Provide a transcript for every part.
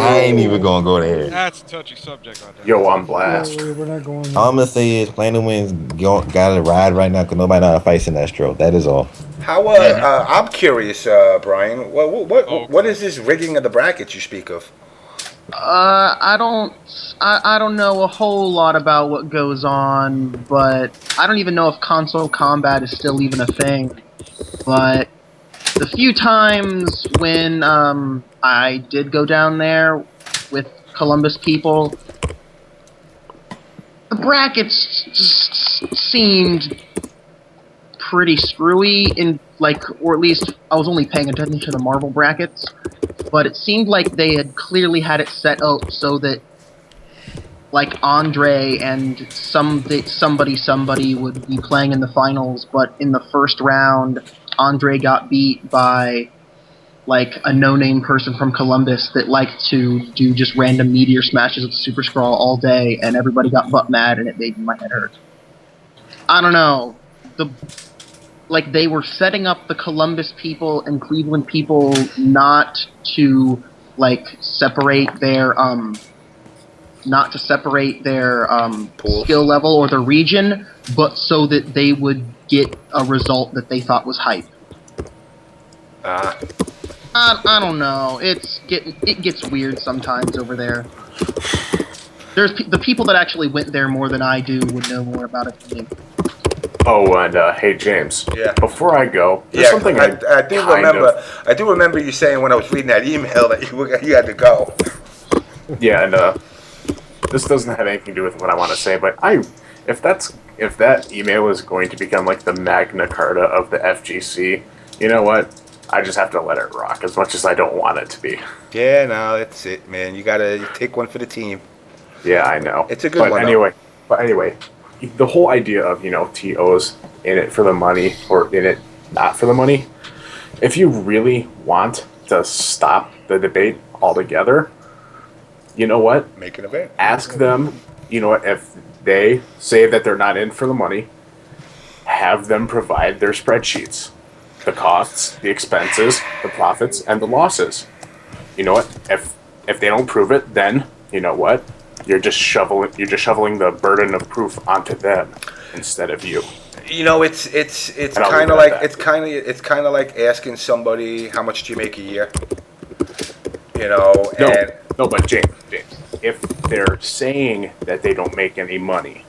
I ain't even gonna go there. That's a touchy subject right there. Yo, I'm blast. We're not going there. All I'm gonna say is Plain to Win's got to ride right now because nobody know how to fight Sinestro. That is all. How? I'm curious, Brian. What is this rigging of the brackets you speak of? I don't know a whole lot about what goes on, but I don't even know if console combat is still even a thing. But the few times when I did go down there with Columbus people, the brackets just seemed pretty screwy or at least I was only paying attention to the Marvel brackets, but it seemed like they had clearly had it set up so that like Andre and somebody would be playing in the finals, but in the first round Andre got beat by like a no-name person from Columbus that liked to do just random meteor smashes with Super Scrawl all day, and everybody got butt mad and it made my head hurt. I don't know. They were setting up the Columbus people and Cleveland people not to separate their skill level or their region, but so that they would get a result that they thought was hype. I don't know. It gets weird sometimes over there. There's the people that actually went there more than I do would know more about it than me. Oh, and hey, James. Yeah. Before I go, there's something I do remember you saying when I was reading that email that you had to go. Yeah, and this doesn't have anything to do with what I want to say, but if that email is going to become like the Magna Carta of the FGC, you know what? I just have to let it rock as much as I don't want it to be. Yeah, no, that's it, man. You gotta take one for the team. Yeah, I know. It's a good one. But anyway, the whole idea of, TOs in it for the money or in it not for the money, if you really want to stop the debate altogether, you know what? Make an event. Ask them, if they say that they're not in for the money, have them provide their spreadsheets. The costs, the expenses, the profits, and the losses. You know what? If they don't prove it, then you know what? You're just shoveling the burden of proof onto them instead of you. It's kind of like asking somebody how much do you make a year. No, but James, if they're saying that they don't make any money,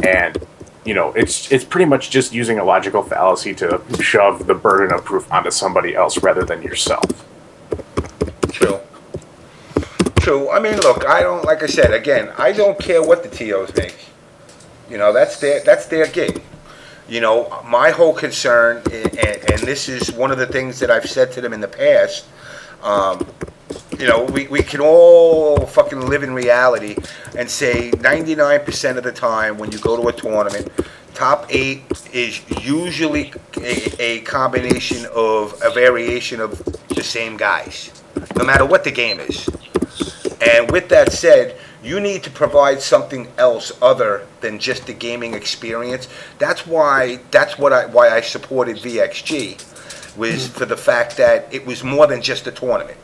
and it's pretty much just using a logical fallacy to shove the burden of proof onto somebody else rather than yourself. True. I mean, look, I don't, like I said, again, I don't care what the TOs make. That's their gig. My whole concern, and this is one of the things that I've said to them in the past, we can all fucking live in reality and say 99% of the time when you go to a tournament, top 8 is usually a combination of a variation of the same guys, no matter what the game is. And with that said, you need to provide something else other than just the gaming experience. That's why I supported VXG, was for the fact that it was more than just a tournament.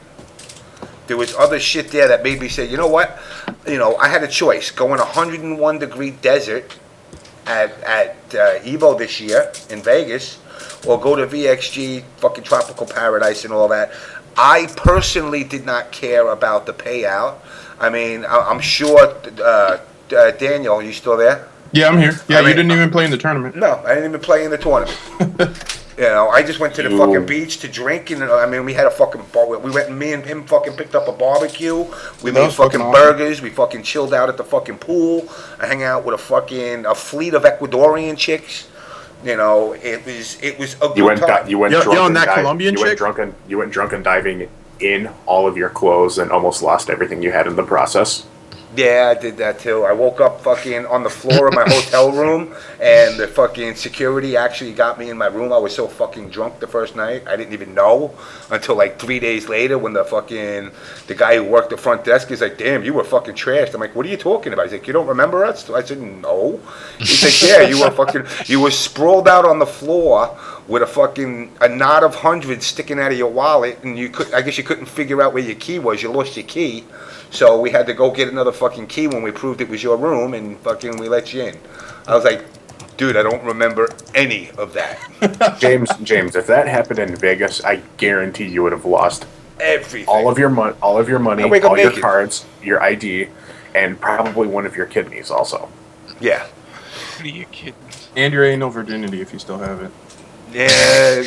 There was other shit there that made me say, you know what? I had a choice. Go in 101 degree desert at Evo this year in Vegas, or go to VXG, fucking tropical paradise and all that. I personally did not care about the payout. I mean, I'm sure, Daniel, are you still there? Yeah, I'm here. Yeah, you didn't even play in the tournament. No, I didn't even play in the tournament. I just went to the fucking beach to drink, and we had a fucking bar. We went, me and him fucking picked up a barbecue. We made fucking burgers. Awesome. We fucking chilled out at the fucking pool. I hang out with a fleet of Ecuadorian chicks. It was a good time. You went drunk and diving in all of your clothes and almost lost everything you had in the process. Yeah, I did that too. I woke up fucking on the floor of my hotel room, and the fucking security actually got me in my room. I was so fucking drunk the first night, I didn't even know until like 3 days later when the guy who worked the front desk is like, "Damn, you were fucking trashed." I'm like, "What are you talking about?" He's like, "You don't remember us?" I said, "No." He's like, "Yeah, you were sprawled out on the floor with a knot of hundreds sticking out of your wallet, and I guess you couldn't figure out where your key was. You lost your key, so we had to go get another fucking key when we proved it was your room, and fucking we let you in. I was like, dude, I don't remember any of that. James, if that happened in Vegas, I guarantee you would have lost Everything. all of your money, all your naked. cards, your ID, and probably one of your kidneys also. Yeah. What are you kidding? And your anal virginity if you still have it. Yeah.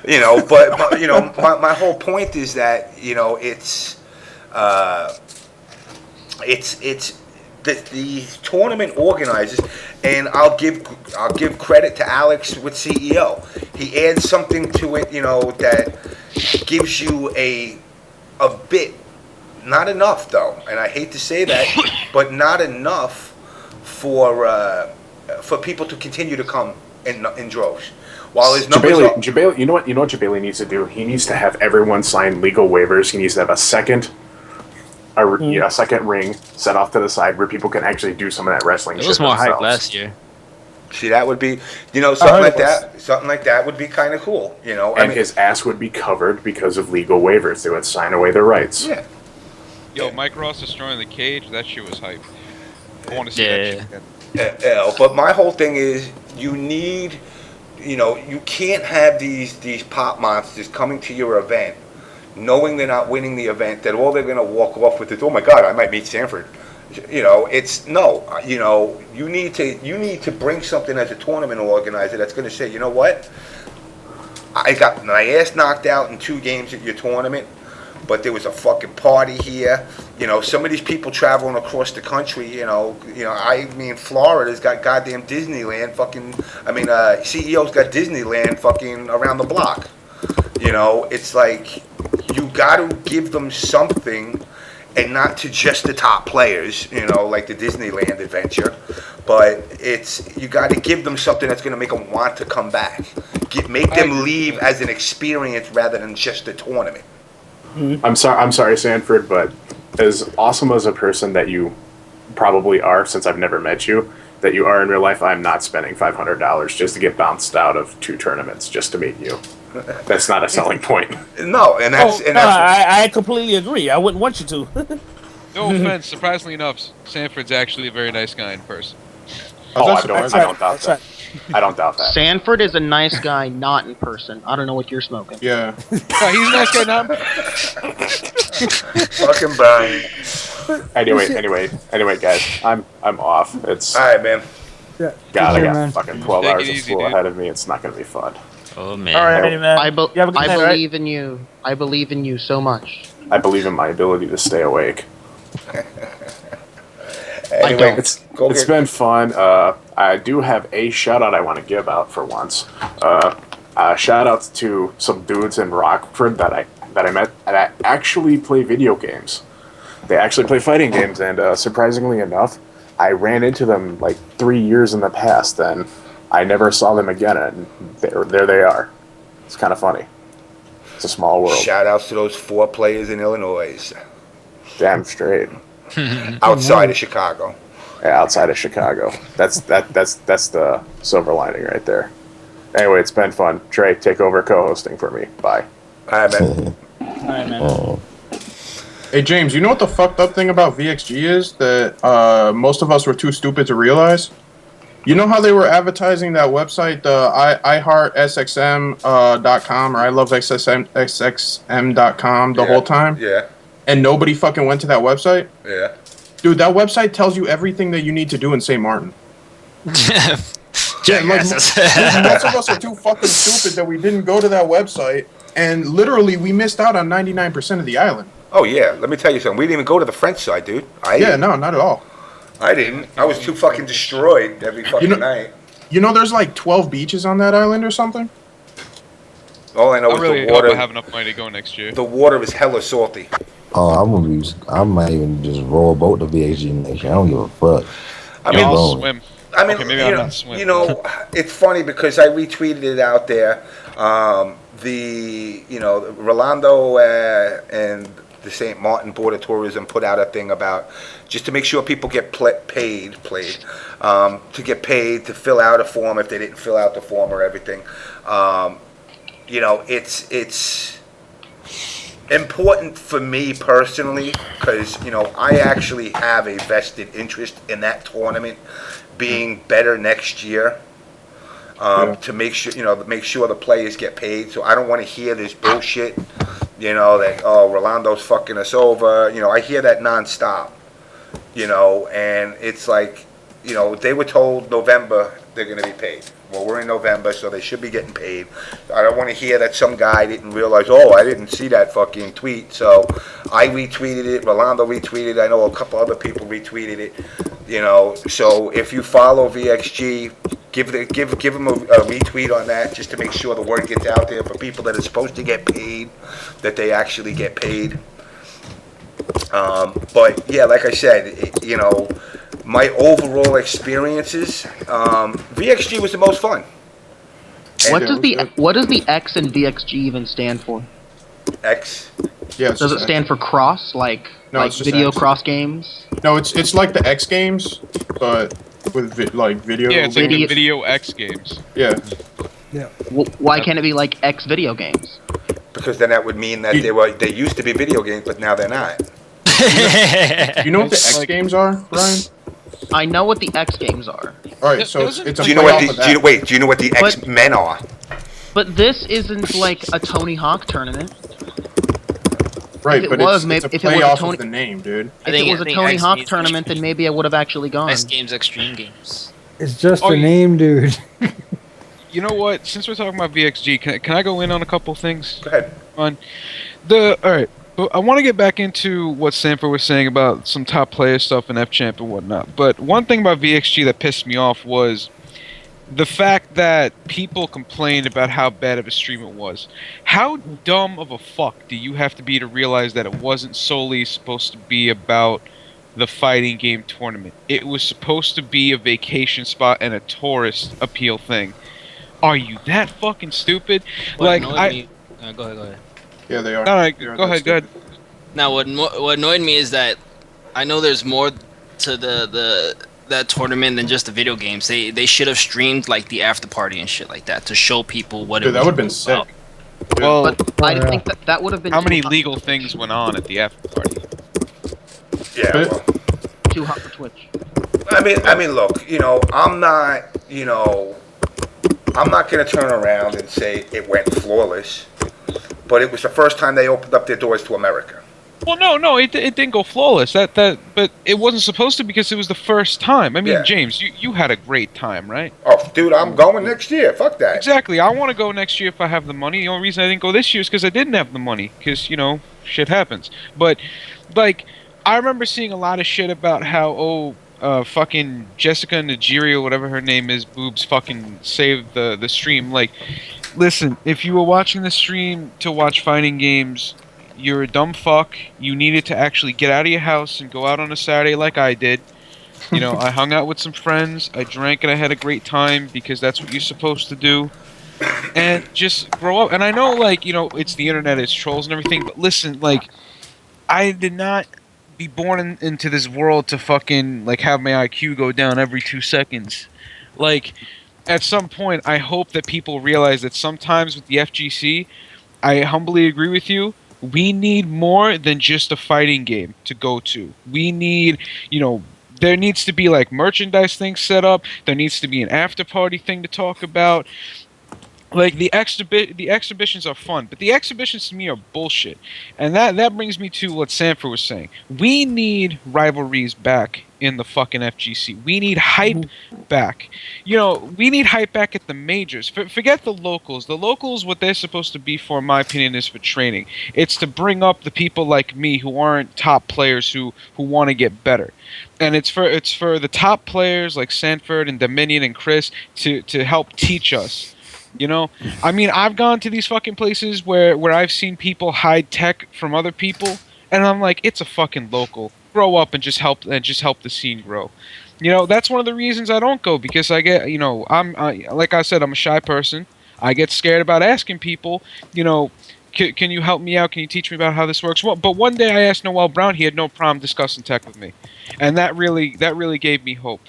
You know, but you know, my whole point is that, you know, it's the tournament organizers, and I'll give credit to Alex with CEO. He adds something to it, you know, that gives you a bit. Not enough though, and I hate to say that, but not enough for people to continue to come in droves. While his numbers Jabali, you know what Jabali needs to do? He needs to have everyone sign legal waivers. He needs to have a second ring set off to the side where people can actually do some of that wrestling. It was more hype last year. See, that would be, you know, something like that would be kind of cool, you know. And his ass would be covered because of legal waivers. They would sign away their rights. Yeah. Yo, Mike Ross destroying the cage, that shit was hype. I want to see that shit again. But my whole thing is, you need, you know, you can't have these pop monsters coming to your event, knowing they're not winning the event, that all they're going to walk off with is, oh my God, I might meet Sanford. You know, it's no. You know, you need to bring something as a tournament organizer that's going to say, you know what, I got my ass knocked out in 2 games at your tournament, but there was a fucking party here. You know, some of these people traveling across the country. You know, I mean, Florida's got goddamn Disneyland. CEO's got Disneyland fucking around the block. You know, it's like you got to give them something. And not to just the top players, you know, like the Disneyland adventure, but you got to give them something that's going to make them want to come back. Make them leave as an experience rather than just a tournament. Mm-hmm. I'm sorry, Sanford, but as awesome as a person that you probably are, since I've never met you, that you are in real life, I'm not spending $500 just to get bounced out of 2 tournaments just to meet you. That's not a selling point. No, I completely agree. I wouldn't want you to. No offense, surprisingly enough, Sanford's actually a very nice guy in person. I don't doubt that. I don't doubt that. Sanford is a nice guy, not in person. I don't know what you're smoking. Yeah. He's a nice guy now. Fucking Brian. Anyway, guys, I'm off. It's all right, man. Yeah. God, I got man. fucking 12 Take hours it of easy, school dude. ahead of me. It's not gonna be fun. Oh man. All right, man. I You have a good night, believe in you. I believe in you so much. I believe in my ability to stay awake. Anyway, It's been fun. I do have a shout out I want to give out for once. Shout outs to some dudes in Rockford that I met that actually play video games. They actually play fighting games, and surprisingly enough, I ran into them like 3 years in the past, and I never saw them again, and there they are. It's kind of funny. It's a small world. Shout outs to those 4 players in Illinois. Damn straight. Outside of Chicago. Yeah, outside of Chicago. That's the silver lining right there. Anyway, it's been fun. Trey, take over co-hosting for me. Bye. All right, man. All right, man. Hey, James, you know what the fucked up thing about VXG is that most of us were too stupid to realize? You know how they were advertising that website, the iHeartSXM.com or iLoveSXM.com the whole time? Yeah. And nobody fucking went to that website? Yeah. Dude, that website tells you everything that you need to do in St. Martin. Jackasses. Most of us are too fucking stupid that we didn't go to that website, and literally we missed out on 99% of the island. Oh, yeah. Let me tell you something. We didn't even go to the French side, dude. No, not at all. I didn't. I was too fucking destroyed every fucking night. You know there's like 12 beaches on that island or something? All I know I is really the hope I water. have enough money to go next year. The water is hella salty. Oh, I might even just roll a boat to VHG next year. I don't give a fuck. I mean, I'll swim. I mean, Okay, maybe I'm not swim. you know, it's funny because I retweeted it out there. Rolando and the St. Martin Board of Tourism put out a thing about just to make sure people get paid, to get paid to fill out a form if they didn't fill out the form or everything. You know, it's important for me personally because, you know, I actually have a vested interest in that tournament being better next year. To make sure, you know, the players get paid. So I don't want to hear this bullshit, you know, that, oh, Rolando's fucking us over. You know, I hear that nonstop, you know, and it's like, you know, they were told November they're going to be paid. Well, we're in November, so they should be getting paid. I don't want to hear that some guy didn't realize, oh, I didn't see that fucking tweet, so I retweeted it, Rolando retweeted it, I know a couple other people retweeted it, you know. So if you follow VXG, give them a retweet on that just to make sure the word gets out there for people that are supposed to get paid, that they actually get paid. But yeah, like I said, you know, my overall experiences, VXG was the most fun. What does the X in VXG even stand for? X? Yeah. Does it stand for cross, like video X. cross games? No, it's like the X Games, but with video. Yeah, it's like the Video- video X games. Yeah. Why can't it be like X video games? Because then that would mean that they used to be video games, but now they're not. You know what the X Games are, Ryan? I know what the X games are, All right, so it's a Do you know what playoff of that. do you know what the X-Men are? but this isn't like a Tony Hawk tournament. Right, if it but was, it's maybe- a if it was a playoff Tony- of the name, dude. If it was a Tony Hawk tournament, then maybe I would have actually gone. X Games, Extreme Games. It's just Oh, a name, dude. You know what? Since we're talking about VXG, can I go in on a couple things? Go ahead. All right. But I want to get back into what Sanford was saying about some top player stuff and FChamp and whatnot. But one thing about VXG that pissed me off was the fact that people complained about how bad of a stream it was. How dumb of a fuck do you have to be to realize that it wasn't solely supposed to be about the fighting game tournament? It was supposed to be a vacation spot and a tourist appeal thing. Are you that fucking stupid? Go ahead. Yeah, they are. No, They are go that ahead, go ahead. stupid. Now, what annoyed me is that I know there's more to that tournament than just the video games. They should have streamed like the after party and shit like that to show people what Dude, it that was would have been about. sick. Well, But I think that would have been how too many hot- legal things went on at the after party? Yeah. But- Well, too hot for Twitch. I mean, look, you know, I'm not gonna turn around and say it went flawless, but it was the first time they opened up their doors to America. Well, no, it didn't go flawless. But it wasn't supposed to because it was the first time. I mean, Yeah. James, you had a great time, right? Oh, dude, I'm going next year. Fuck that. Exactly. I want to go next year if I have the money. The only reason I didn't go this year is because I didn't have the money. Because, you know, shit happens. But, like, I remember seeing a lot of shit about how, fucking Jessica Najiri or whatever her name is, boobs, fucking saved the stream. Like, listen, if you were watching the stream to watch fighting games, you're a dumb fuck. You needed to actually get out of your house and go out on a Saturday like I did. You know, I hung out with some friends. I drank and I had a great time because that's what you're supposed to do. And just grow up. And I know, like, you know, it's the internet, it's trolls and everything. But listen, like, I did not be born into this world to fucking, like, have my IQ go down every 2 seconds. Like, at some point, I hope that people realize that sometimes with the FGC, I humbly agree with you, we need more than just a fighting game to go to. We need, you know, there needs to be like merchandise things set up. There needs to be an after party thing to talk about. Like the exhibitions are fun, but the exhibitions to me are bullshit. And that brings me to what Sanford was saying. We need rivalries back in the fucking FGC. We need hype back. You know, we need hype back at the majors. Forget the locals. The locals, what they're supposed to be for, in my opinion, is for training. It's to bring up the people like me who aren't top players who want to get better. And it's for the top players like Sanford and Dominion and Chris to help teach us. You know, I mean, I've gone to these fucking places where I've seen people hide tech from other people, and I'm like, it's a fucking local. Grow up and just help the scene grow. You know, that's one of the reasons I don't go, because I get, you know, like I said, I'm a shy person. I get scared about asking people, you know, can you help me out? Can you teach me about how this works? Well, but one day I asked Noel Brown. He had no problem discussing tech with me, and that really gave me hope.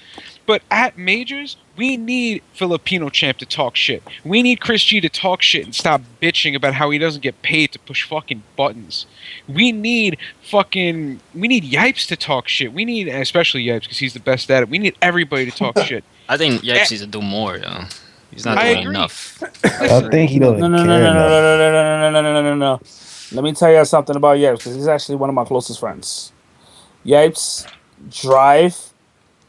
But at majors, we need Filipino champ to talk shit. We need Chris G to talk shit and stop bitching about how he doesn't get paid to push fucking buttons. We need Yipes to talk shit. We need, especially Yipes, because he's the best at it. We need everybody to talk shit. I think Yipes needs to do more, though. He's not doing enough. I think he doesn't No, no, no, care no, no, enough. no, no, no, no, no, no, no, no. Let me tell you something about Yipes, because he's actually one of my closest friends. Yipes' drive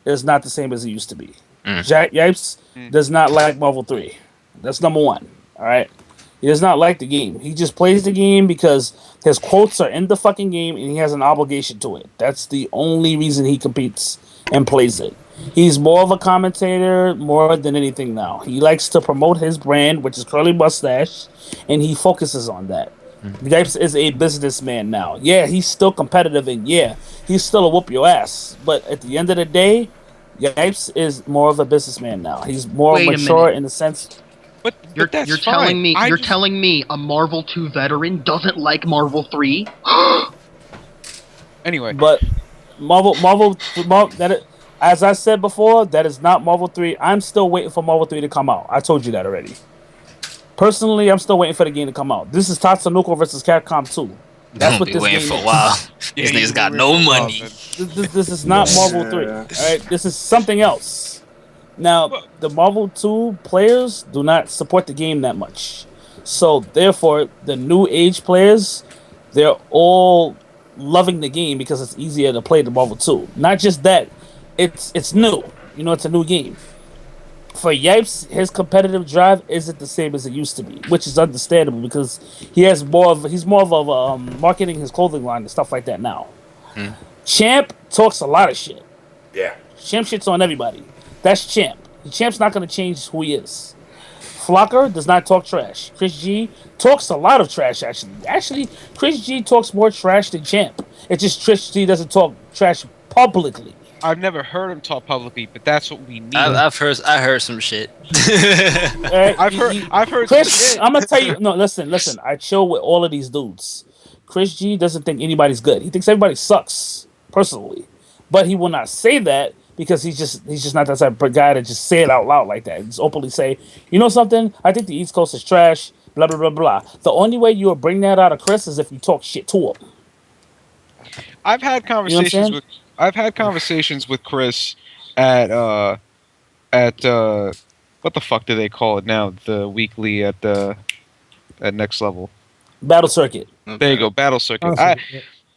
is not the same as it used to be. Yipes does not like Marvel 3. That's number one. All right? He does not like the game. He just plays the game because his quotes are in the fucking game and he has an obligation to it. That's the only reason he competes and plays it. He's more of a commentator more than anything now. He likes to promote his brand, which is Curly Mustache, and he focuses on that. Yipes is a businessman now. Yeah, he's still competitive, and yeah, he's still a whoop your ass. But at the end of the day, Yipes is more of a businessman now. He's more Wait a mature minute. in the sense. But that's You're fine. telling me a Marvel 2 veteran doesn't like Marvel 3? Anyway, But as I said before, that is not Marvel 3. I'm still waiting for Marvel 3 to come out. I told you that already. Personally, I'm still waiting for the game to come out. This is Tatsunoko versus Capcom 2. That's what Be this waiting game for a is. while. These niggas got no money. This is not Marvel 3. All right, this is something else. Now, the Marvel 2 players do not support the game that much. So, therefore, the new age players, they're all loving the game because it's easier to play the Marvel 2. Not just that, it's new. You know, it's a new game. For Yipes, his competitive drive isn't the same as it used to be, which is understandable because he's more of a marketing his clothing line and stuff like that now. Champ talks a lot of shit. Yeah. Champ shits on everybody. That's Champ. Champ's not going to change who he is. Flocker does not talk trash. Chris G talks a lot of trash, actually. Actually, Chris G talks more trash than Champ. It's just Chris G doesn't talk trash publicly. I've never heard him talk publicly, but that's what we need. I heard some shit. I've heard Chris, some shit. I'm gonna tell you. No, listen. I chill with all of these dudes. Chris G doesn't think anybody's good. He thinks everybody sucks, personally, but he will not say that because he's just not that type of guy to just say it out loud like that. Just openly say, you know something? I think the East Coast is trash. Blah blah blah blah. The only way you will bring that out of Chris is if you talk shit to him. I've had conversations with Chris at what the fuck do they call it now? The weekly at Next Level. Battle Circuit. There you go, Battle Circuit.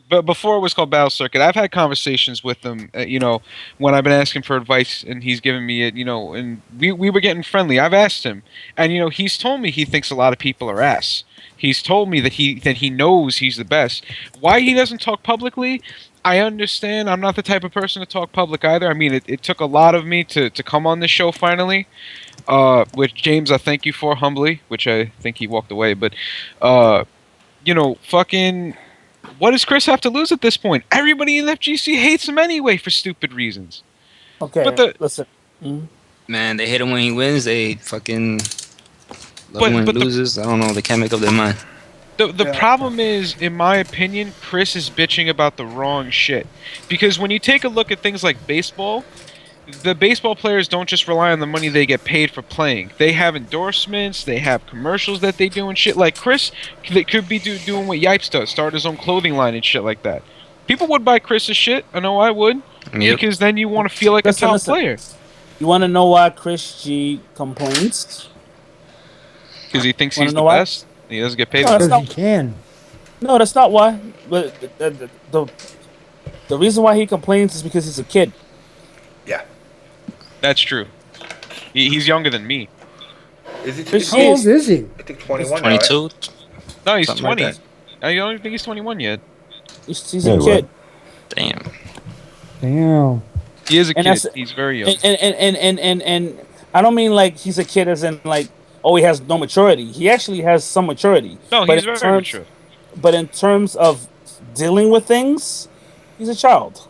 But before it was called Battle Circuit, I've had conversations with him, when I've been asking for advice and he's giving me it, and we were getting friendly. I've asked him, and he's told me he thinks a lot of people are ass. He's told me that he knows he's the best. Why he doesn't talk publicly, I understand. I'm not the type of person to talk public either. I mean, it took a lot of me to come on this show finally. Which James, I thank you for humbly, which I think he walked away. But, fucking, what does Chris have to lose at this point? Everybody in FGC hates him anyway for stupid reasons. Okay, but listen. Man, they hate him when he wins. They fucking love him when he loses. I don't know. They can't make up their mind. The problem is, in my opinion, Chris is bitching about the wrong shit. Because when you take a look at things like baseball, the baseball players don't just rely on the money they get paid for playing. They have endorsements, they have commercials that they do and shit. Like Chris, they could be doing what Yipes does, start his own clothing line and shit like that. People would buy Chris's shit. I know I would. Yep. Because then you want to feel like a top player. You want to know why Chris G complains? Because he thinks he's the best. He doesn't get paid. Because he can. No, that's not why. But the reason why he complains is because he's a kid. Yeah. That's true. He's younger than me. Is How old is he? I think 21 22? Right? No, he's Something 20. like that. I don't think he's 21 yet. He's a kid. Damn. He is a And kid. that's- He's very young. And I don't mean like he's a kid as in like, oh, he has no maturity. He actually has some maturity. No, But he's in very mature. But in terms of dealing with things, he's a child.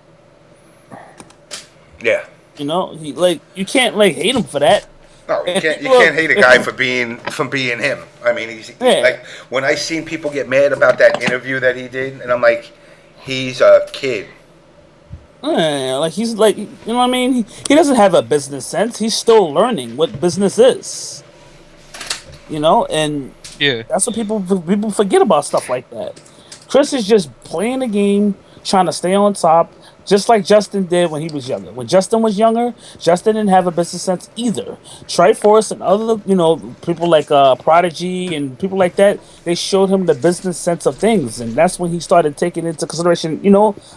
Yeah. You can't hate him for that. No, you And can't. You people- can't hate a guy for being him. I mean, he's Yeah. like when I seen people get mad about that interview that he did, and I'm like, he's a kid. Yeah, like he's like, you know what I mean? He doesn't have a business sense. He's still learning what business is. You know, and Yeah. that's what people forget about stuff like that. Chris is just playing the game, trying to stay on top, just like Justin did when he was younger. When Justin was younger, Justin didn't have a business sense either. Triforce and other, people like Prodigy and people like that, they showed him the business sense of things, and that's when he started taking into consideration.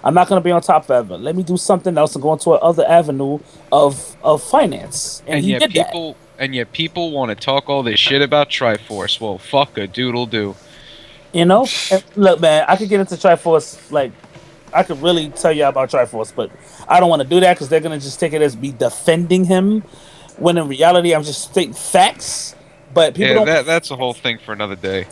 I'm not going to be on top forever. Let me do something else and go into another avenue of finance, and he did that. And yet people want to talk all this shit about Triforce. Well, fuck a doodle do. And look, man, I could get into Triforce, like, I could really tell you about Triforce, but I don't want to do that because they're going to just take it as me defending him, when in reality, I'm just stating facts. But people that's a whole thing for another day.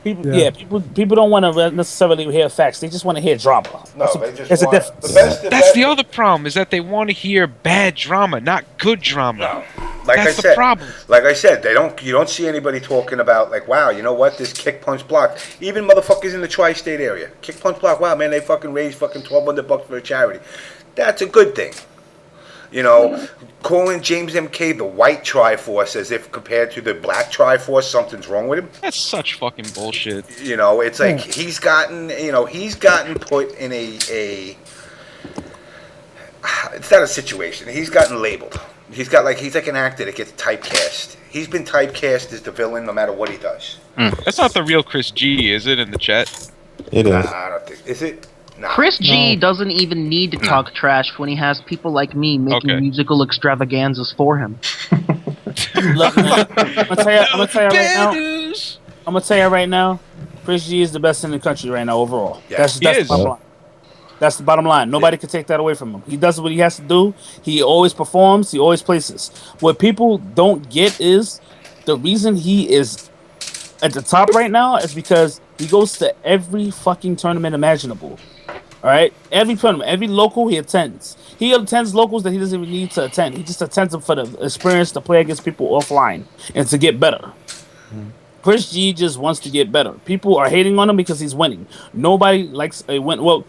people don't want to necessarily hear facts. They just want to hear drama. No, they just it's want a difference. That's the other problem, is that they want to hear bad drama, not good drama. No. Like That's I the said, problem. Like I said, you don't see anybody talking about like, wow, you know what, this kick punch block. Even motherfuckers in the tri-state area, kick punch block. Wow, man, they fucking raised fucking $1,200 for a charity. That's a good thing. Calling JamessMK the white Triforce as if compared to the black Triforce, something's wrong with him. That's such fucking bullshit. It's like he's gotten put in a. It's not a situation. He's gotten labeled. He's like an actor that gets typecast. He's been typecast as the villain no matter what he does. That's not the real Chris G, is it, in the chat? It is. I don't think. Is it? Nah. Chris G doesn't even need to talk trash when he has people like me making musical extravaganzas for him. Look, man, I'm gonna tell you right now, Chris G is the best in the country right now overall. Yeah. That's the bottom line. That's the bottom line. Nobody can take that away from him. He does what he has to do. He always performs. He always places. What people don't get is the reason he is at the top right now is because he goes to every fucking tournament imaginable. All right? Every tournament, every local he attends. He attends locals that he doesn't even need to attend. He just attends them for the experience to play against people offline and to get better. Chris G just wants to get better. People are hating on him because he's winning. Nobody likes a win. Well,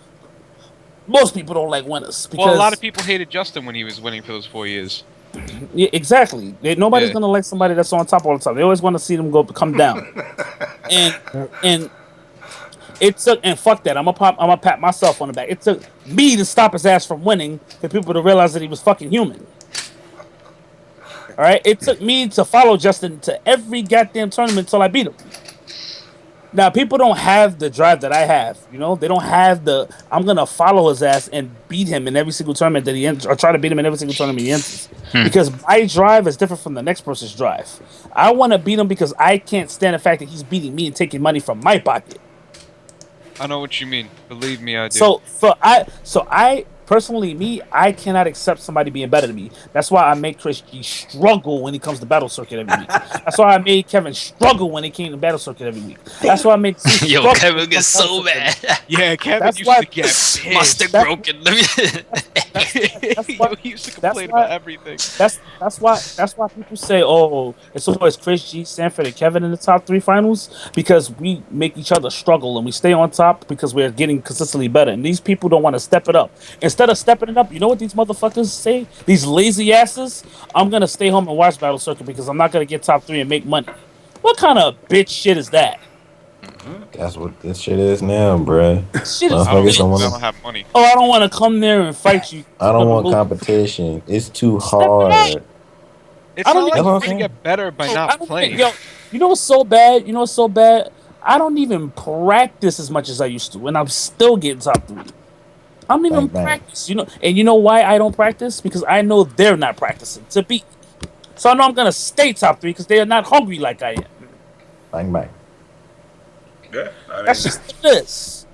most people don't like winners. Because, a lot of people hated Justin when he was winning for those 4 years. Yeah, exactly. Nobody's gonna like somebody that's on top all the time. They always want to see them come down. and it took, and fuck that. I'm gonna pat myself on the back. It took me to stop his ass from winning for people to realize that he was fucking human. All right. It took me to follow Justin to every goddamn tournament until I beat him. Now, people don't have the drive that I have. They don't have I'm going to follow his ass and beat him in every single tournament that he enters, or try to beat him in every single tournament he enters. Because my drive is different from the next person's drive. I want to beat him because I can't stand the fact that he's beating me and taking money from my pocket. I know what you mean. Believe me, I do. So I personally, I cannot accept somebody being better than me. That's why I make Chris G struggle when he comes to Battle Circuit every week. That's why I made Kevin struggle when he came to Battle Circuit every week. That's why I make Yo, Kevin gets so mad. Yeah, Kevin That's used why- to get pissed. My stick broken. He used to complain about everything. That's why people say, oh, it's always Chris G, Sanford, and Kevin in the top 3 finals, because we make each other struggle and we stay on top because we're getting consistently better. And these people don't want to step it up. Instead of stepping it up, you know what these motherfuckers say? These lazy asses, I'm gonna stay home and watch Battle Circuit because I'm not gonna get top 3 and make money. What kind of bitch shit is that? That's what this shit is now, bruh. Shit is Motherfuckers I bitch. don't have money. Oh, I don't want to come there and fight you. I don't want competition. It's too hard. It's I don't not like even- you're gonna get better by I not don't playing. think- Yo, you know what's so bad? I don't even practice as much as I used to, and I'm still getting top 3. I don't even Bang, bang. practice, and you know why I don't practice? Because I know they're not practicing to beat me. So I know I'm gonna stay top 3 because they are not hungry like I am. Bang, bang. Yeah, I mean, That's just this.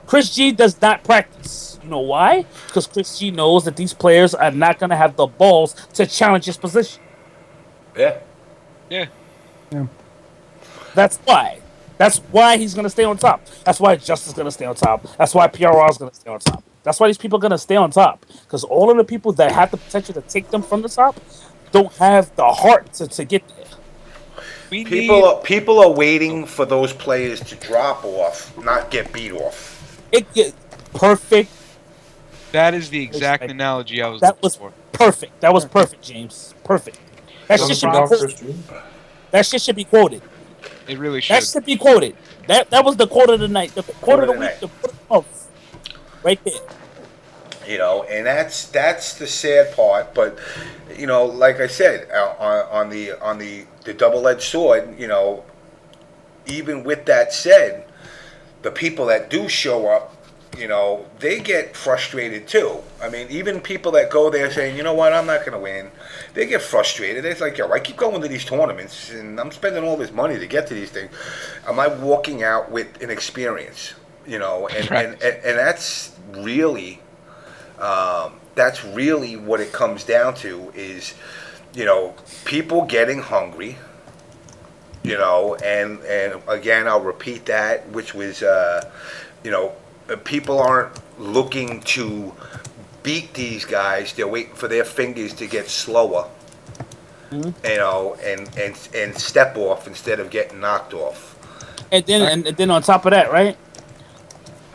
Chris G does not practice. You know why? Because Chris G knows that these players are not gonna have the balls to challenge his position. yeah. That's why. That's why he's gonna stay on top. That's why Justin's gonna stay on top. That's why PRR is gonna stay on top. That's why these people are gonna stay on top. Because all of the people that have the potential to take them from the top, don't have the heart to get there. People are waiting for those players to drop off, not get beat off. It get perfect. That is the exact analogy I was That looking was for. perfect. That was perfect, James. Perfect. That shit should be quoted. That shit should be quoted. It really should. That should be quoted. That was the quote of the night, the quote of the week, the quote of the month, right there. You know, and that's the sad part. But you know, like I said, on the double-edged sword, you know, even with that said, the people that do show up, you know, they get frustrated too. I mean, even people that go there saying, you know what, I'm not going to win, they get frustrated. It's like, yo, I keep going to these tournaments and I'm spending all this money to get to these things. Am I walking out with an experience? You know, and that's really what it comes down to is, you know, people getting hungry. You know, and again, I'll repeat that, which was, you know, people aren't looking to beat these guys. They're waiting for their fingers to get slower, you know, and step off instead of getting knocked off. And then on top of that, right?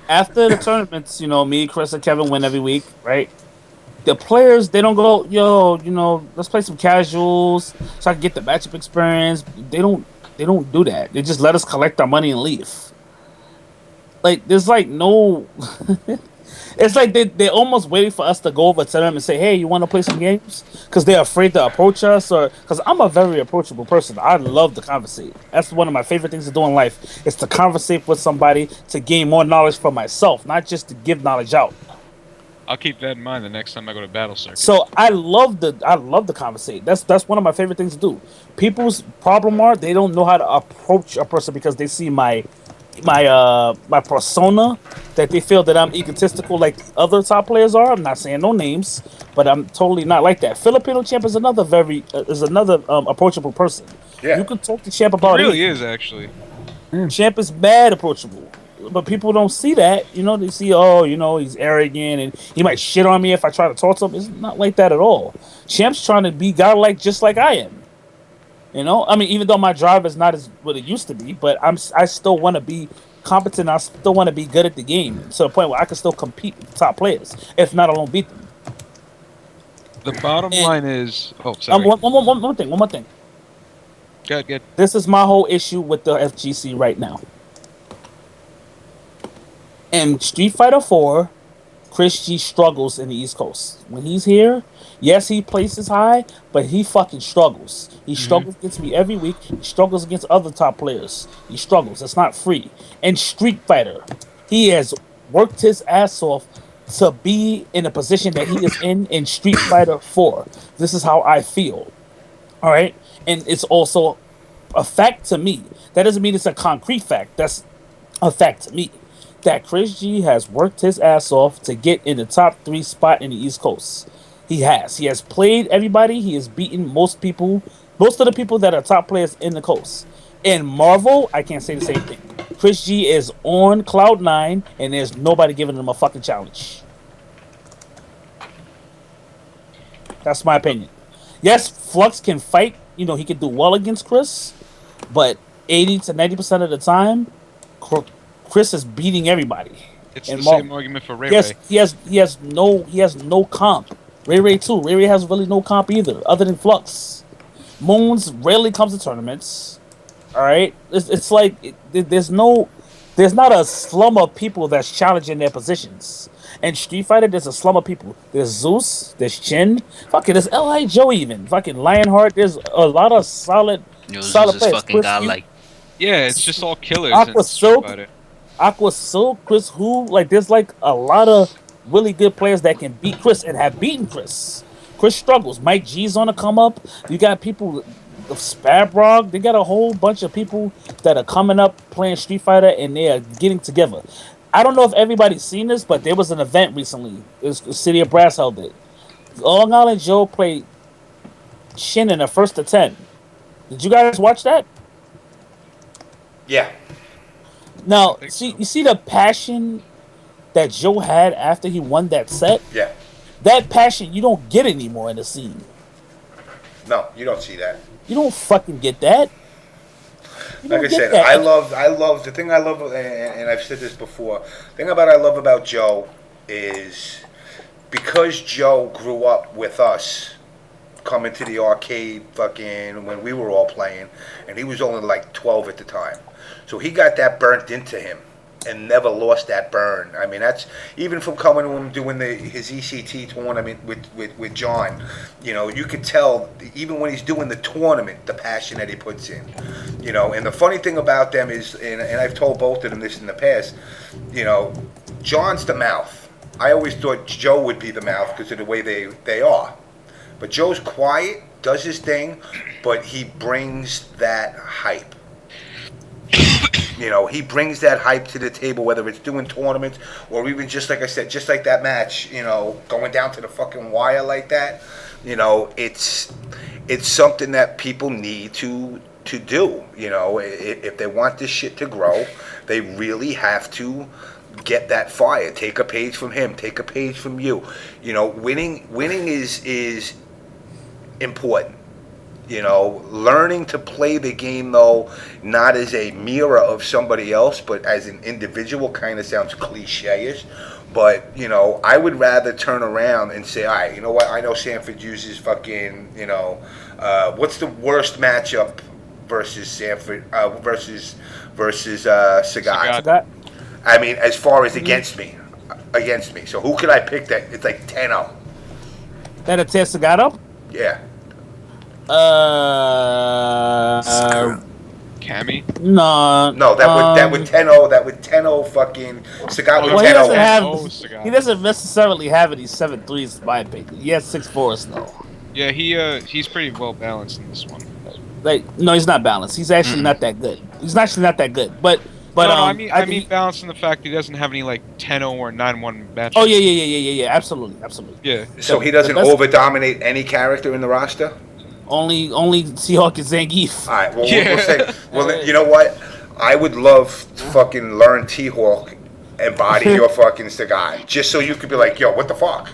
After the tournaments, you know, me, Chris, and Kevin win every week, right? The players, they don't go, yo, you know, let's play some casuals so I can get the matchup experience. They don't do that. They just let us collect our money and leave. Like, there's like no... It's like they're almost waiting for us to go over to them and say, hey, you want to play some games? Because they're afraid to approach us. Or because I'm a very approachable person. I love to conversate. That's one of my favorite things to do in life, is to conversate with somebody to gain more knowledge for myself, not just to give knowledge out. I'll keep that in mind the next time I go to Battle Circuit. So I love the conversate. That's one of my favorite things to do. People's problem are they don't know how to approach a person because they see my persona, that they feel that I'm egotistical like other top players are. I'm not saying no names, but I'm totally not like that. Filipino champ is another approachable person. Yeah. You can talk to champ about it. He really is, actually. Champ is mad approachable. But people don't see that, you know. They see, oh, you know, he's arrogant and he might shit on me if I try to talk to him. It's not like that at all. Champ's trying to be godlike, just like I am. You know, I mean, even though my drive is not as what it used to be, but I still want to be competent. I still want to be good at the game to the point where I can still compete with the top players. If not, I won't beat them. The bottom line is, oh, sorry. One more thing. Good. This is my whole issue with the FGC right now. In Street Fighter 4, Chris G struggles in the East Coast. When he's here, yes, he places high, but he fucking struggles. He struggles against me every week. He struggles against other top players. He struggles. It's not free. In Street Fighter, he has worked his ass off to be in the position that he is in Street Fighter 4. This is how I feel. All right? And it's also a fact to me. That doesn't mean it's a concrete fact. That's a fact to me. That Chris G has worked his ass off to get in the top 3 spot in the East Coast. He has played everybody. He has beaten most of the people that are top players in the coast. In Marvel, I can't say the same thing. Chris G is on cloud 9, and there's nobody giving him a fucking challenge. That's my opinion. Yes, Flux can fight. You know, he can do well against Chris, but 80 to 90% of the time, Chris is beating everybody. It's the same argument for Ray. Yes, he has no comp. Ray too. Ray has really no comp either, other than Flux. Moons rarely comes to tournaments. All right, it's like there's not a slum of people that's challenging their positions. And Street Fighter, there's a slum of people. There's Zeus, there's Chin, fucking there's L.I. Joe even, fucking Lionheart. There's a lot of solid Zeus players. is fucking godlike. Yeah, it's just all killers. Aqua Silk, Chris Hu, like there's like a lot of really good players that can beat Chris and have beaten Chris. Chris struggles. Mike G's on the come up. You got people, Spabrog. They got a whole bunch of people that are coming up playing Street Fighter and they are getting together. I don't know if everybody's seen this, but there was an event recently. It was City of Brass held it. Long Island Joe played Shin in the first to 10. Did you guys watch that? Yeah. Now, you see the passion that Joe had after he won that set? Yeah. That passion you don't get anymore in the scene. No, you don't see that. You don't fucking get that. Like I said, I love the thing I love, and I've said this before. The thing I love about Joe is because Joe grew up with us, coming to the arcade fucking when we were all playing, and he was only like 12 at the time, so he got that burnt into him and never lost that burn. I mean, that's even from coming to him doing his ECT tournament with John. You know, you could tell even when he's doing the tournament, the passion that he puts in. You know, and the funny thing about them is, and I've told both of them this in the past, you know, John's the mouth. I always thought Joe would be the mouth because of the way they are. But Joe's quiet, does his thing, but he brings that hype. You know, he brings that hype to the table, whether it's doing tournaments or even just like I said, just like that match, you know, going down to the fucking wire like that. You know, it's something that people need to do. You know, if they want this shit to grow, they really have to get that fire. Take a page from him. Take a page from you. You know, winning is important. You know, learning to play the game, though, not as a mirror of somebody else, but as an individual, kind of sounds cliche-ish. But, you know, I would rather turn around and say, all right, you know what, I know Sanford uses fucking, you know, what's the worst matchup versus Sanford, versus Sagat? I mean, as far as against me. So who could I pick that? It's like 10-0. That a test got up? Yeah. Cammy? No, that would 10-0. That would 10-0 fucking Sagat would 10-0. He doesn't necessarily have any 7-3s in my opinion. He has 6-4s though. Yeah, he's pretty well balanced in this one. Like, no, he's not balanced. He's actually not that good. He's actually not that good. But no, I mean balanced in the fact that he doesn't have any like 10-0 or 9-1 matches. Oh yeah, absolutely. Yeah. So he doesn't over dominate any character in the roster. Only Seahawk and Zangief. All right. Well, we'll say. Well, you know what? I would love to fucking learn T-Hawk and body your fucking Sagat, just so you could be like, yo, what the fuck?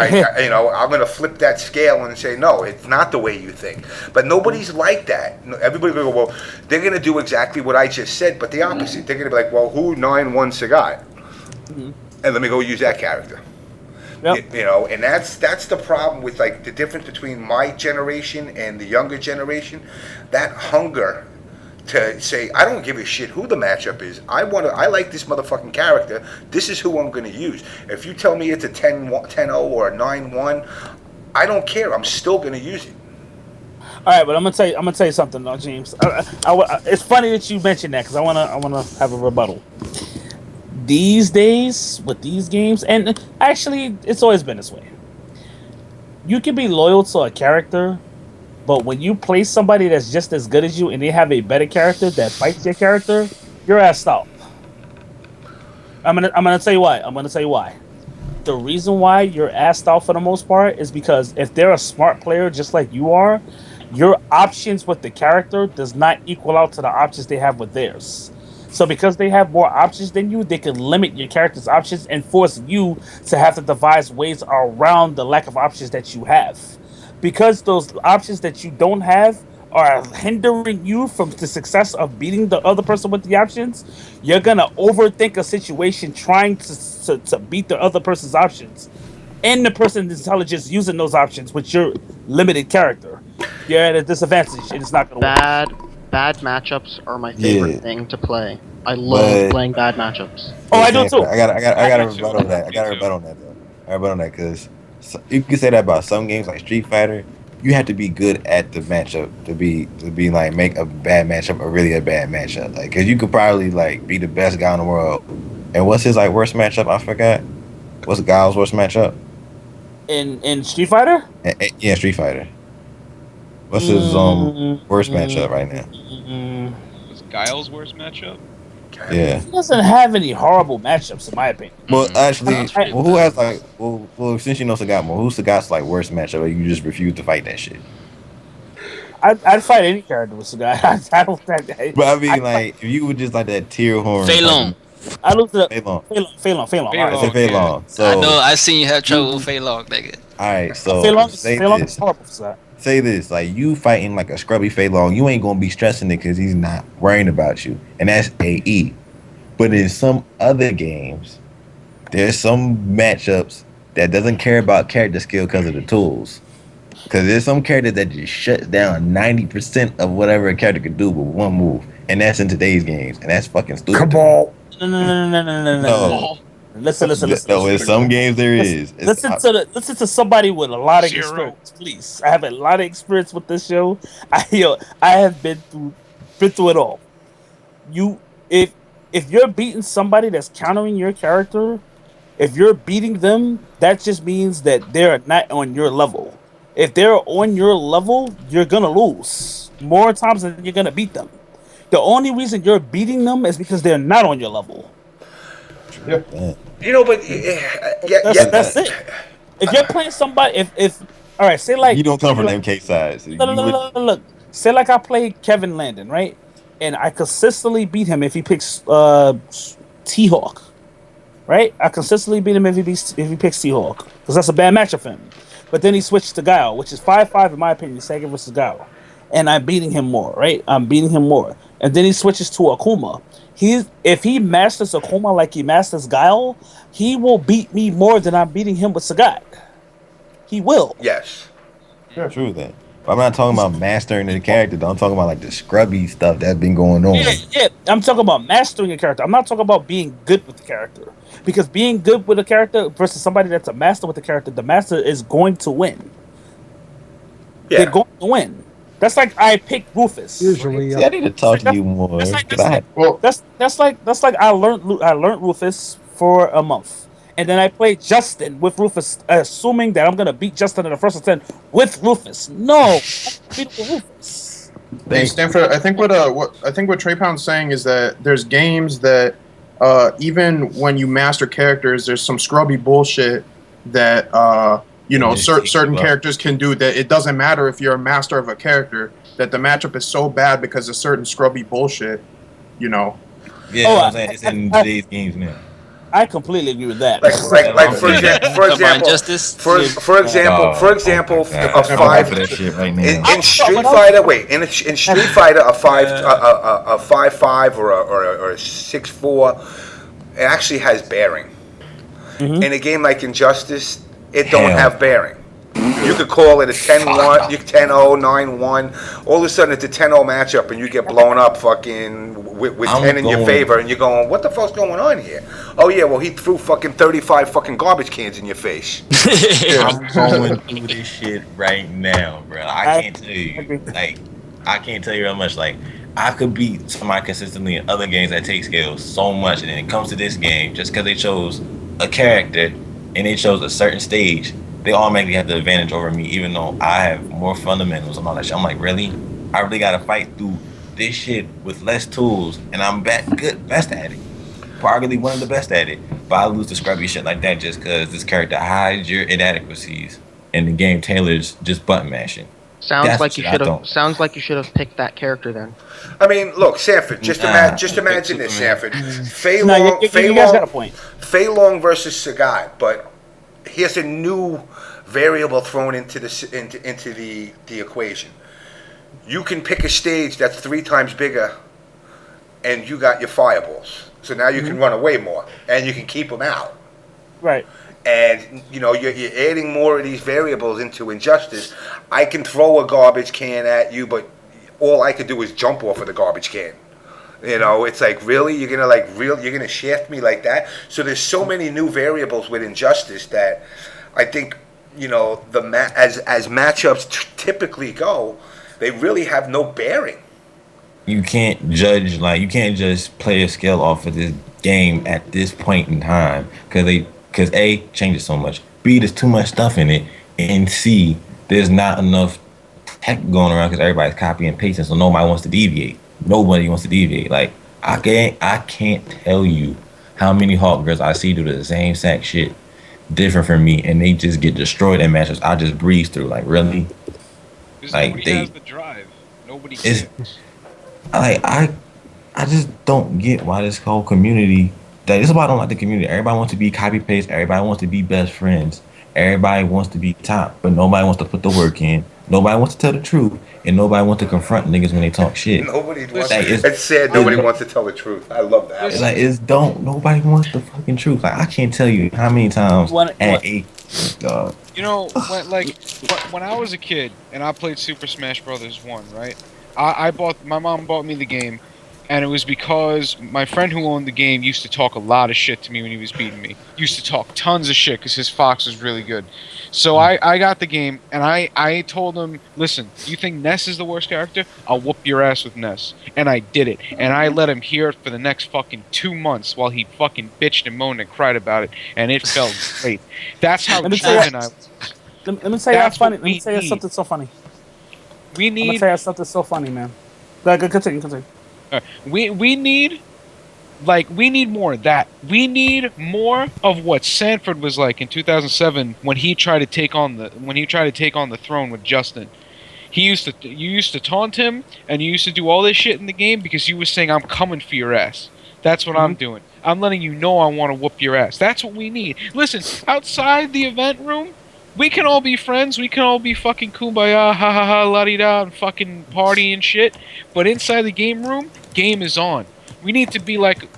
You know, I'm gonna flip that scale and say, no, it's not the way you think. But nobody's like that. Everybody's gonna go, well, they're gonna do exactly what I just said, but the opposite. They're gonna be like, well, who 9-1 Sagat? And let me go use that character. Yep. You know, and that's the problem with like the difference between my generation and the younger generation. That hunger to say, I don't give a shit who the matchup is. I like this motherfucking character. This is who I'm going to use. If you tell me it's a 10-0 or a 9-1, I don't care. I'm still going to use it. All right, but I'm gonna tell you something, though, James. It's funny that you mentioned that because I wanna have a rebuttal. These days with these games, and actually, it's always been this way. You can be loyal to a character, but when you play somebody that's just as good as you and they have a better character that fights your character, you're assed out. I'm gonna tell you why. The reason why you're assed out for the most part is because if they're a smart player just like you are, your options with the character does not equal out to the options they have with theirs. So because they have more options than you, they can limit your character's options and force you to have to devise ways around the lack of options that you have. Because those options that you don't have are hindering you from the success of beating the other person with the options, you're going to overthink a situation trying to beat the other person's options. And the person's intelligence using those options with your limited character. You're at a disadvantage and it's not going to work. Bad matchups are my favorite thing to play. I love playing bad matchups. Oh, I do too. I got a rebuttal on that. I got a rebuttal on that though. I rebuttal on that because you can say that about some games like Street Fighter. You have to be good at the matchup to be like make a bad matchup or really a bad matchup. Like, cause you could probably like be the best guy in the world. And what's his like worst matchup? I forgot. What's Guile's worst matchup? In Street Fighter? Yeah, Street Fighter. What's his worst matchup right now? What's Guile's worst matchup? Yeah. He doesn't have any horrible matchups in my opinion. Well, actually, who has like well since you know Sagat more, who's Sagat's like worst matchup? Or you just refuse to fight that shit? I'd fight any character with Sagat. I don't think. But I mean, if you would just like that tier horn. Fei Long. I looked at Fei Long. Alright, so Fei Long. So I know. I seen you have trouble with Fei Long, nigga. All right, so Fei Long is horrible for that. say this, like you fighting like a scrubby Fei Long, you ain't gonna be stressing it because he's not worrying about you, and that's AE. But in some other games, there's some matchups that doesn't care about character skill because of the tools. Because there's some character that just shuts down 90% of whatever a character could do with one move, and that's in today's games, and that's fucking stupid. Come on. No. Listen. No, in some games there is. Listen to somebody with a lot of experience, please. I have a lot of experience with this show. I have been through it all. You if you're beating somebody that's countering your character, if you're beating them, that just means that they're not on your level. If they're on your level, you're gonna lose more times than you're gonna beat them. The only reason you're beating them is because they're not on your level. Yeah. You know, but That's it. If you're playing somebody, if all right, say like you don't come from MK side. So look, say like I play Kevin Landon, right? And I consistently beat him if he picks T-Hawk, right? I consistently beat him if he picks T-Hawk because that's a bad matchup for him. But then he switched to Guile, which is 5-5 in my opinion, Sega versus Guile, and I'm beating him more, right? I'm beating him more, and then he switches to Akuma. If he masters Akuma like he masters Guile, he will beat me more than I'm beating him with Sagat. He will. Yes. Yeah, true that. But I'm not talking about mastering the character, though. I'm talking about like the scrubby stuff that's been going on. Yeah. I'm talking about mastering a character. I'm not talking about being good with the character. Because being good with a character versus somebody that's a master with the character, the master is going to win. Yeah. They're going to win. That's like I picked Rufus. Usually, See, I need to talk to you more. That's like I learned Rufus for a month, and then I played Justin with Rufus, assuming that I'm gonna beat Justin in the first attempt with Rufus. No, I beat with Rufus. Hey, Stanford, I think what Trepound's saying is that there's games that even when you master characters, there's some scrubby bullshit that certain characters can do that it doesn't matter if you're a master of a character, that the matchup is so bad because of certain scrubby bullshit, Yeah, I'm saying it's in today's games now. I completely agree with that. Like for example, a five in Street Fighter. Wait, in Street Fighter, a 5-5 or a 6-4, it actually has bearing. Mm-hmm. In a game like Injustice, it don't have bearing. You could call it a 10-1, 10-0, 9-1. All of a sudden, it's a 10-0 matchup, and you get blown up fucking with 10 in your favor, and you're going, what the fuck's going on here? Oh, yeah, well, he threw fucking 35 fucking garbage cans in your face. I'm going through this shit right now, bro. I can't tell you. Like, I can't tell you how much, like, I could beat somebody consistently in other games that take skills so much, and then it comes to this game, just because they chose a character, and they chose a certain stage, they automatically have the advantage over me, even though I have more fundamentals and all that shit. I'm like, really? I really gotta fight through this shit with less tools, and I'm best at it. Probably one of the best at it. But I lose to scrubby shit like that just because this character hides your inadequacies, and the game tailors just button mashing. Sounds like you should have picked that character then. I mean, look, Sanford. Just imagine this, Sanford. Fei You Long guys got a point. Fei Long versus Sagat, but here's a new variable thrown into the equation. You can pick a stage that's 3 times bigger, and you got your fireballs. So now you can run away more, and you can keep them out. Right. And you're adding more of these variables into Injustice. I can throw a garbage can at you, but all I could do is jump off of the garbage can. It's like, really, you're gonna shaft me like that. So there's so many new variables with Injustice that I think as matchups typically go, they really have no bearing. You can't judge, like, you can't just play a scale off of this game at this point in time because A, changes so much, B, there's too much stuff in it, and C, there's not enough tech going around because everybody's copying and pasting, so nobody wants to deviate. Nobody wants to deviate. Like, I can't tell you how many Hawk girls I see do the same exact shit different from me, and they just get destroyed in matches. I just breeze through. Like, really? Like, nobody has the drive. Nobody cares. I just don't get why this whole community. This is why I don't like the community. Everybody wants to be copy paste. Everybody wants to be best friends. Everybody wants to be top, but nobody wants to put the work in. Nobody wants to tell the truth, and nobody wants to confront niggas when they talk shit. Nobody wants. Like, It's sad. Nobody wants to tell the truth. I love that. It's like nobody wants the fucking truth. Like I can't tell you how many times You know, when I was a kid and I played Super Smash Brothers 1, right? My mom bought me the game, and it was because my friend who owned the game used to talk a lot of shit to me when he was beating me. Used to talk tons of shit because his fox was really good. So I got the game, and I told him, listen, you think Ness is the worst character? I'll whoop your ass with Ness. And I did it. And I let him hear it for the next fucking 2 months while he fucking bitched and moaned and cried about it. And it felt great. That's how driven I was. Let me tell you funny. Let me tell you something so funny. We need. I'm gonna tell you something so funny, man. Continue. We need more of that. We need more of what Sanford was like in 2007 when he tried to take on the throne with Justin. You used to taunt him, and you used to do all this shit in the game because you was saying, "I'm coming for your ass." That's what I'm doing. I'm letting you know I want to whoop your ass. That's what we need. Listen, outside the event room, we can all be friends. We can all be fucking kumbaya, ha ha ha, la di da, and fucking party and shit. But inside the game room, game is on. We need to be like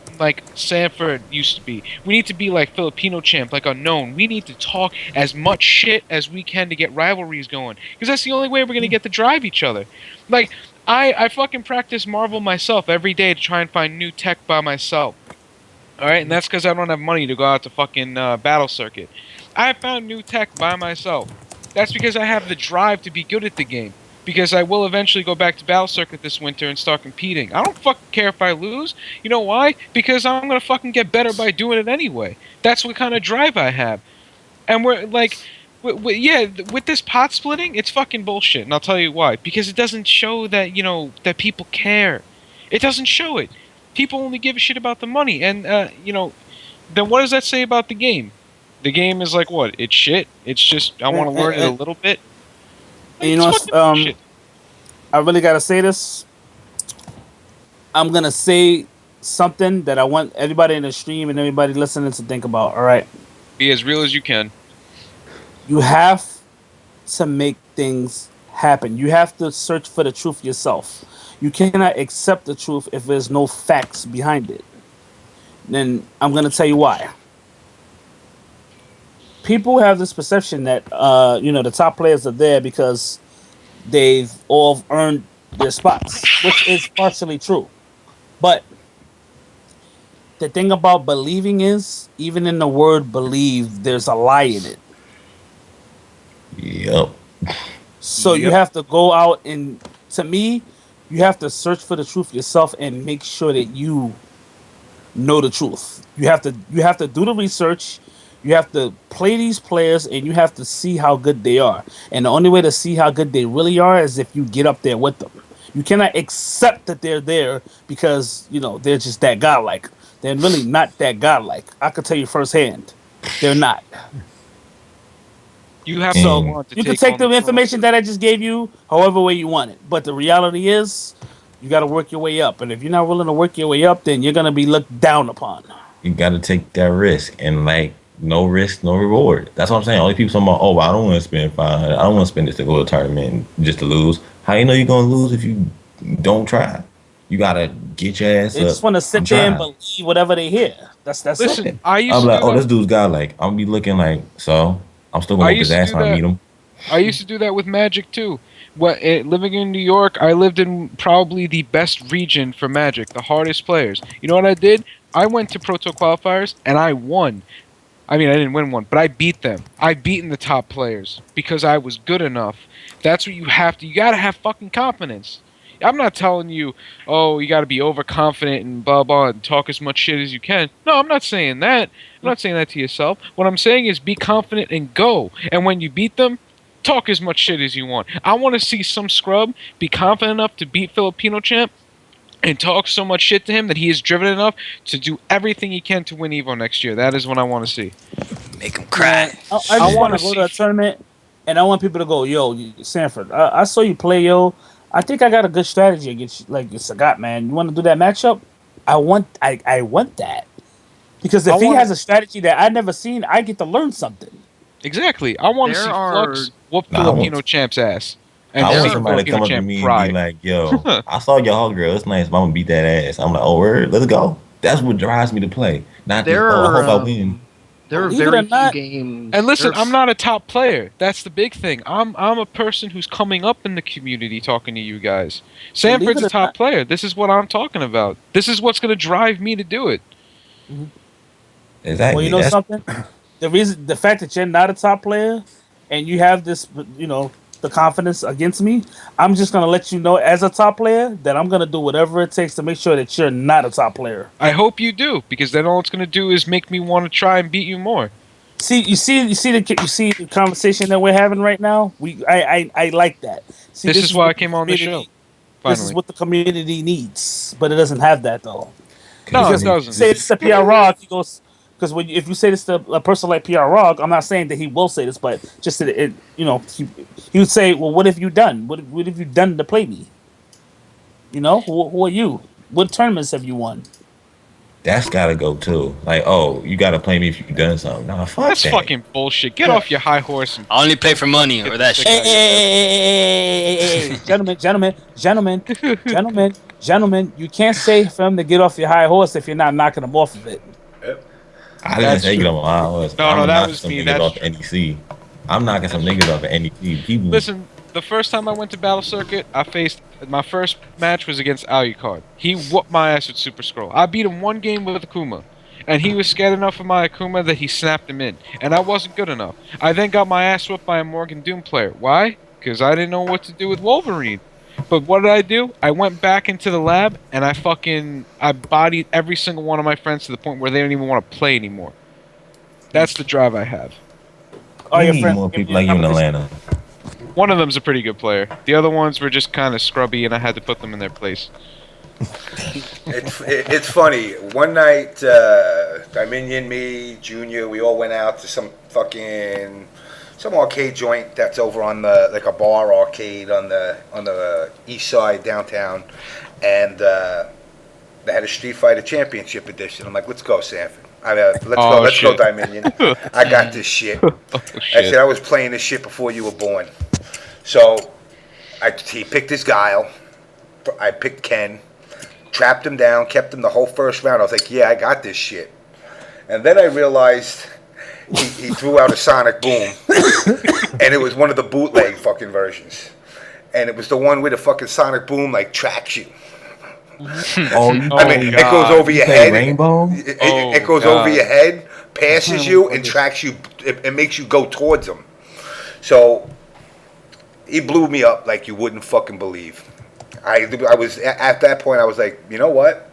Sanford used to be. We need to be like Filipino Champ, like Unknown. We need to talk as much shit as we can to get rivalries going. Because that's the only way we're going to get to drive each other. Like, I fucking practice Marvel myself every day to try and find new tech by myself. Alright? And that's because I don't have money to go out to fucking Battle Circuit. I found new tech by myself. That's because I have the drive to be good at the game. Because I will eventually go back to Battle Circuit this winter and start competing. I don't fucking care if I lose. You know why? Because I'm gonna fucking get better by doing it anyway. That's what kind of drive I have. And we're like, with this pot splitting, it's fucking bullshit. And I'll tell you why. Because it doesn't show that, that people care. It doesn't show it. People only give a shit about the money. And, then what does that say about the game? The game is like what? It's shit. It's just I want to learn it a little bit. Like, I really gotta say this. I'm gonna say something that I want everybody in the stream and everybody listening to think about. All right. Be as real as you can. You have to make things happen. You have to search for the truth yourself. You cannot accept the truth if there's no facts behind it. Then I'm gonna tell you why. People have this perception that the top players are there because they've all earned their spots, which is partially true. But the thing about believing is, even in the word believe, there's a lie in it. Yep. So you have to go out and, to me, you have to search for the truth yourself and make sure that you know the truth. You have to do the research. You have to play these players, and you have to see how good they are. And the only way to see how good they really are is if you get up there with them. You cannot accept that they're there because, they're just that godlike. They're really not that godlike. I can tell you firsthand. They're not. You have you can take the information that I just gave you however way you want it. But the reality is, you got to work your way up. And if you're not willing to work your way up, then you're going to be looked down upon. You got to take that risk and no risk, no reward. That's what I'm saying. All these people talking about, I don't want to spend $500. I don't want to spend this to go to a tournament just to lose. How you know you're going to lose if you don't try? You got to get your ass up. They just want to sit there and believe whatever they hear. That's Listen, it. I'm like, this dude's got I'm going to be looking like, so I'm still going to whoop his ass when I meet him. I used to do that with Magic too. Living in New York, I lived in probably the best region for Magic, the hardest players. You know what I did? I went to Pro Tour qualifiers and I won. I mean, I didn't win one, but I beat them. I beaten the top players because I was good enough. That's what you have to. You gotta have fucking confidence. I'm not telling you, you gotta be overconfident and blah blah and talk as much shit as you can. No, I'm not saying that. I'm not saying that to yourself. What I'm saying is be confident and go. And when you beat them, talk as much shit as you want. I want to see some scrub be confident enough to beat Filipino Champ and talk so much shit to him that he is driven enough to do everything he can to win Evo next year. That is what I want to see. Make him cry. I just want to go to a tournament, and I want people to go, yo, Sanford, I saw you play, yo. I think I got a good strategy against Sagat, man. You want to do that matchup? I want that. Because if he has a strategy that I've never seen, I get to learn something. Exactly. I want to see Flux whoop Filipino Champ's ass. And I want see somebody to Filipino come up to champ me and cry. be like, "Yo, I saw your hog girl. It's nice. But I'm gonna beat that ass." I'm like, "Oh, word, let's go." That's what drives me to play. Not just, There "Oh, I are hope I win." there are Believe it or very few not- games. And listen, there- I'm not a top player. That's the big thing. I'm a person who's coming up in the community talking to you guys. Sanford's it a or top not- player. This is what I'm talking about. This is what's going to drive me to do it. Exactly. Well, you know That's something? The fact that you're not a top player and you have this, the confidence against me, I'm just gonna let you know as a top player that I'm gonna do whatever it takes to make sure that you're not a top player. I hope you do, because then all it's going to do is make me want to try and beat you more. You see the conversation that we're having right now. I like that. See, This is why I what came on the show. This is Finally. what the community needs, but it doesn't have that though. No, Because it if you doesn't. say this to PR Rock, he goes. Because if you say this to a person like PR Rock, I'm not saying that he will say this, but just that he would say, "Well, what have you done? What have you done to play me? Who are you? What tournaments have you won?" that's gotta go too. Like, oh, you gotta play me if you've done something. Nah, fuck That's that. fucking bullshit. Get off your high horse and I only play for money or that shit. Hey, gentlemen, you can't say for him to get off your high horse if you're not knocking him off of it. I didn't That's say true. get on my horse. No, I'm that knocking was some me. niggas That's off true. NEC. I'm knocking some niggas off of NEC. People. Listen, the first time I went to Battle Circuit, my first match was against Alucard. He whooped my ass with Super Scroll. I beat him one game with Akuma. And he was scared enough of my Akuma that he snapped him in. And I wasn't good enough. I then got my ass whooped by a Morgan Doom player. Why? Because I didn't know what to do with Wolverine. But what did I do? I went back into the lab and I bodied every single one of my friends to the point where they don't even want to play anymore. That's the drive I have. All we your need friends more give people you like you in competition. Atlanta. One of them's a pretty good player. The other ones were just kind of scrubby, and I had to put them in their place. It's funny. One night, Dominion, me, Junior, we all went out to some arcade joint that's over on like a bar arcade on the east side downtown, and they had a Street Fighter Championship edition. I'm like, let's go, Sanford. Let's go, Dominion. I got this shit. I said I was playing this shit before you were born. So he picked his guile. I picked Ken. Trapped him down, kept him the whole first round. I was like, yeah, I got this shit. And then I realized he threw out a Sonic Boom. And it was one of the bootleg fucking versions. And it was the one with the fucking Sonic Boom, like, tracks you. It goes over your head. Rainbow? It goes over your head, passes you, and tracks you. It makes you go towards him. So he blew me up like you wouldn't fucking believe. I was at that point. I was like, you know what?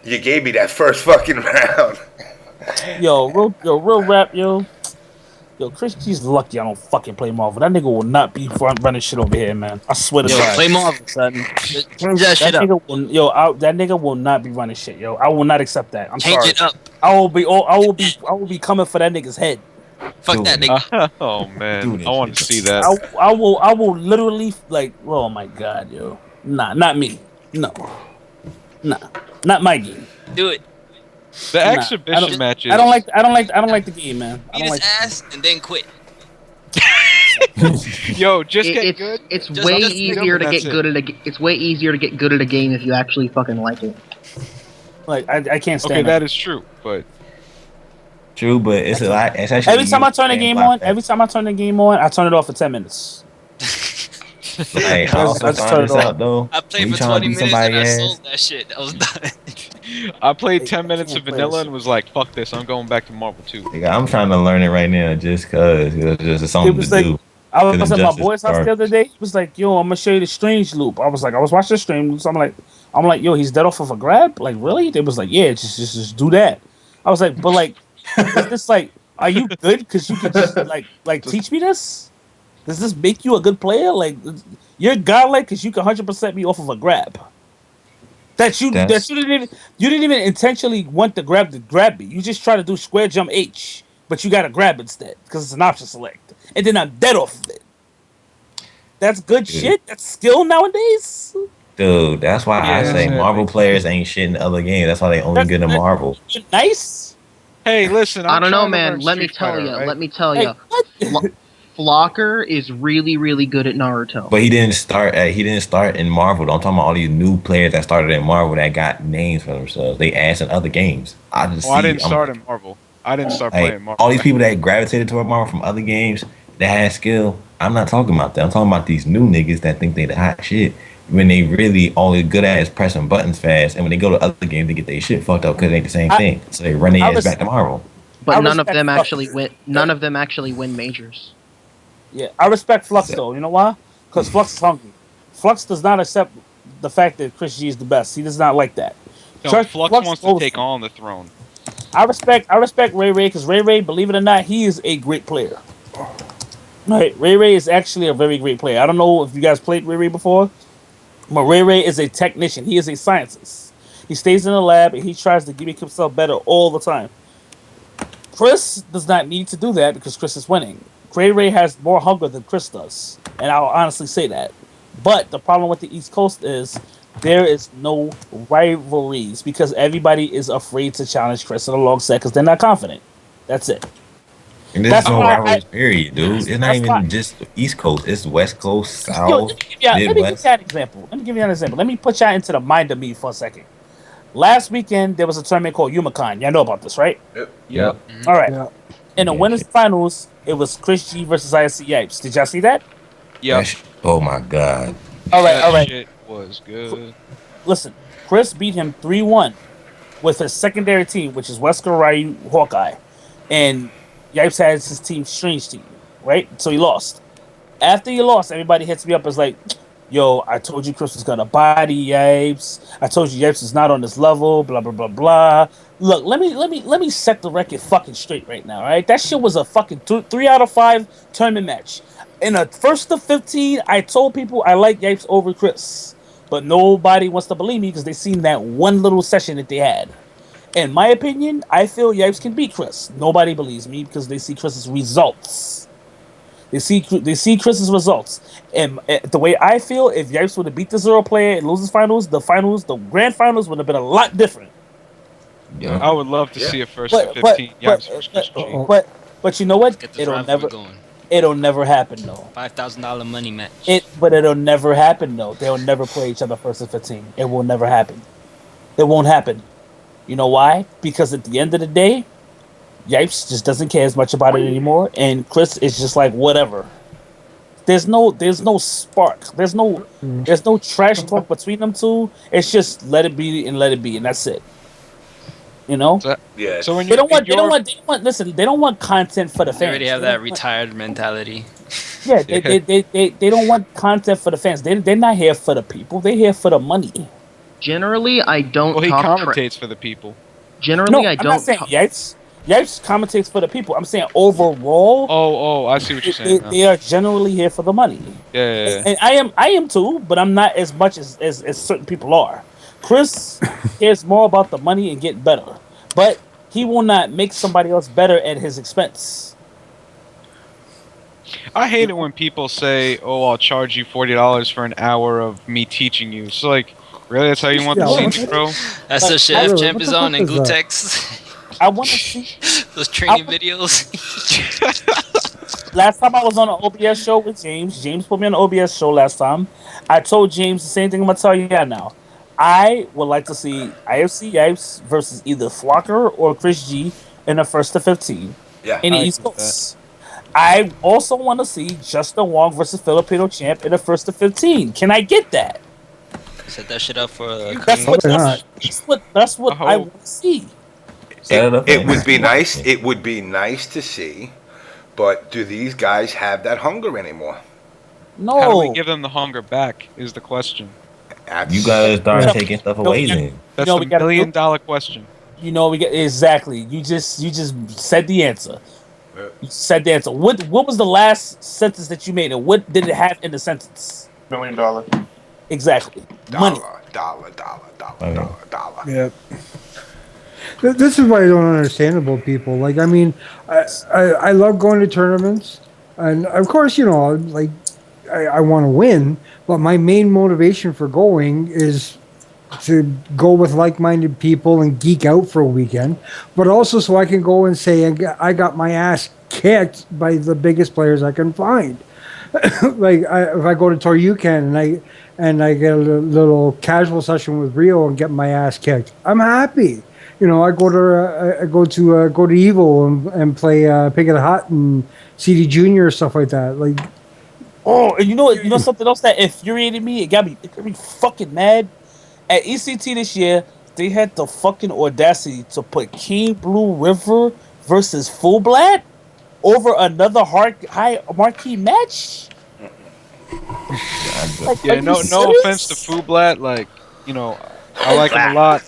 You gave me that first fucking round. Real rap, yo. Chris G's lucky I don't fucking play Marvel. That nigga will not be running shit over here, man. I swear to God. Play Marvel, son. Change that shit up. That nigga will not be running shit, yo. I will not accept that. I'm Change sorry. it up. I will be coming for that nigga's head. Fuck that nigga. Oh man, I want to see that. I will literally oh my God, yo. Nah, not me. No. Nah. Not my game. Do it. The exhibition matches. I don't like the game, man. Beat his ass and then quit. Yo, get good. It's Just way get easier to that's get good at it's way easier to get good at a game if you actually fucking like it. Like I can't stand Okay, that is true, but True, but it's a lot. It's actually every time I turn the game on, I turn it off for 10 minutes. Hey, I also I just found turn this it out though. I played When you for tryna 20 beat minutes and I somebody sold that shit. I was done. I played 10 I minutes of can't play vanilla this. and was like, fuck this, I'm going back to Marvel 2. Nigga, I'm trying to learn it right now just cause it's just something was to like- do. I was Cause at my Injustice boy's house started. the other day. He was like, "Yo, I'm gonna show you the strange loop." I was watching the stream. So I'm like, "Yo, he's dead off of a grab." Like, really? They was like, "Yeah, just do that." I was like, "But like, is this like, are you good? Because you could just like teach me this? Does this make you a good player? Like, you're godlike because you can 100% me off of a grab. You didn't even intentionally want the grab to grab me. You just try to do square jump H, but you got to grab instead because it's an option select, and then I'm dead off of it. That's good shit. That's skill nowadays. Dude, that's why I Yeah, say exactly. Marvel players ain't shit in other games. That's why they only good in Marvel. Nice. Hey, listen, I I'm don't know, trying to man. learn Let me Street tell Fighter, you. right? Let me tell Hey, you. what? Flocker is really, really good at Naruto. But he didn't start in Marvel. I'm talking about all these new players that started in Marvel that got names for themselves. They asked in other games. I didn't start in Marvel. I didn't start playing Marvel. All these people that gravitated toward Marvel from other games that had skill. I'm not talking about that. I'm talking about these new niggas that think they the hot shit when they really all they're good at is pressing buttons fast. And when they go to other games, they get their shit fucked up because it ain't the same thing. So they run their ass back to Marvel. But none of them actually win. None of them actually win majors. Yeah, I respect Flux though. You know why? Because Flux is hungry. Flux does not accept the fact that Chris G is the best. He does not like that. No, Flux wants to take on the throne. I respect Ray because Ray, believe it or not, he is a great player. Right, Ray is actually a very great player. I don't know if you guys played Ray before, but Ray is a technician. He is a scientist. He stays in the lab and he tries to make himself better all the time. Chris does not need to do that because Chris is winning. Ray has more hunger than Chris does, and I'll honestly say that. But the problem with the East Coast is there is no rivalries because everybody is afraid to challenge Chris in a long set because they're not confident. That's it. And there's no rivalries, period, dude. It's not even just East Coast. It's West Coast, South, Midwest. Let me give you an example. Let me put y'all into the mind of me for a second. Last weekend, there was a tournament called Yumacon. Y'all know about this, right? Yep. All right. Yep. In the winners finals, it was Chris G versus ISC Yipes. Did y'all see that? Yeah. Oh my god. All right. That shit was good. Listen, Chris beat him 3-1 with his secondary team, which is Wesker, Ryu, Hawkeye, and Yipes has his team, Strange Team, right? So he lost. After he lost, everybody hits me up as like, yo, I told you Chris was gonna body Yipes. I told you Yipes is not on this level, blah blah blah blah. Look, let me set the record fucking straight right now, right? That shit was a fucking 3 out of 5 tournament match. In the first to 15, I told people I like Yipes over Chris, but nobody wants to believe me because they seen that one little session that they had. In my opinion, I feel Yipes can beat Chris. Nobody believes me because they see Chris's results. They see Chris's results. And the way I feel, if Yipes would have beat the 0 player and loses the grand finals would have been a lot different. Yeah. I would love to see a first to 15 Yipes versus Chris G. But you know what? It'll never happen though. $5,000 money match. But it'll never happen though. They'll never play each other first to 15. It will never happen. It won't happen. You know why? Because at the end of the day, Yipes just doesn't care as much about it anymore, and Chris is just like whatever. There's no spark. There's no trash talk between them two. It's just let it be, and that's it. You know? So when they don't want content for the fans. They already have that retired mentality. Yeah, they don't want content for the fans. They're not here for the people. They're here for the money. Generally, I don't. Well, he commentates for the people. Generally, I don't. I'm not saying Yipes. Yipes commentates for the people. I'm saying overall. Oh, I see what you're saying. They are generally here for the money. Yeah. And I am too, but I'm not as much as certain people are. Chris cares more about the money and getting better, but he will not make somebody else better at his expense. I hate it when people say, "Oh, I'll charge you $40 for an hour of me teaching you." It's like, really? That's how you want to see me, bro? That's the shit F-Champ is on in Glutex. I want to see those training videos. Last time I was on an OBS show with James put me on an OBS show last time. I told James the same thing I'm going to tell you now. I would like to see IFC Yipes versus either Flocker or Chris G in the first to 15 in the East Coast. I also want to see Justin Wong versus Filipino champ in the first to 15. Can I get that? Set that shit up for that's what I want to see. It would be nice. It would be nice to see, but do these guys have that hunger anymore? No. How do we give them the hunger back? Is the question. You guys start taking stuff away then. That's the $1 million question. You know, we get exactly. You just said the answer. You said the answer. What was the last sentence that you made, and what did it have in the sentence? $1 million. Exactly. Money. Dollar. Yeah. This is what I don't understand about people. Like, I mean, I love going to tournaments, and of course, you know, like, I want to win, but my main motivation for going is to go with like-minded people and geek out for a weekend, but also so I can go and say I got my ass kicked by the biggest players I can find. Like if I go to Toryuken and I get a little casual session with Rio and get my ass kicked, I'm happy. You know, I go to Evo and play Pick of the Hut and CDjr stuff like that. Like, Oh, and you know something else that infuriated me? It got me fucking mad. At ECT this year, they had the fucking audacity to put King Blue River versus Fullblad over another high marquee match. Like, Yeah, are you no serious? offense to Fublat, like, you know, I like him a lot.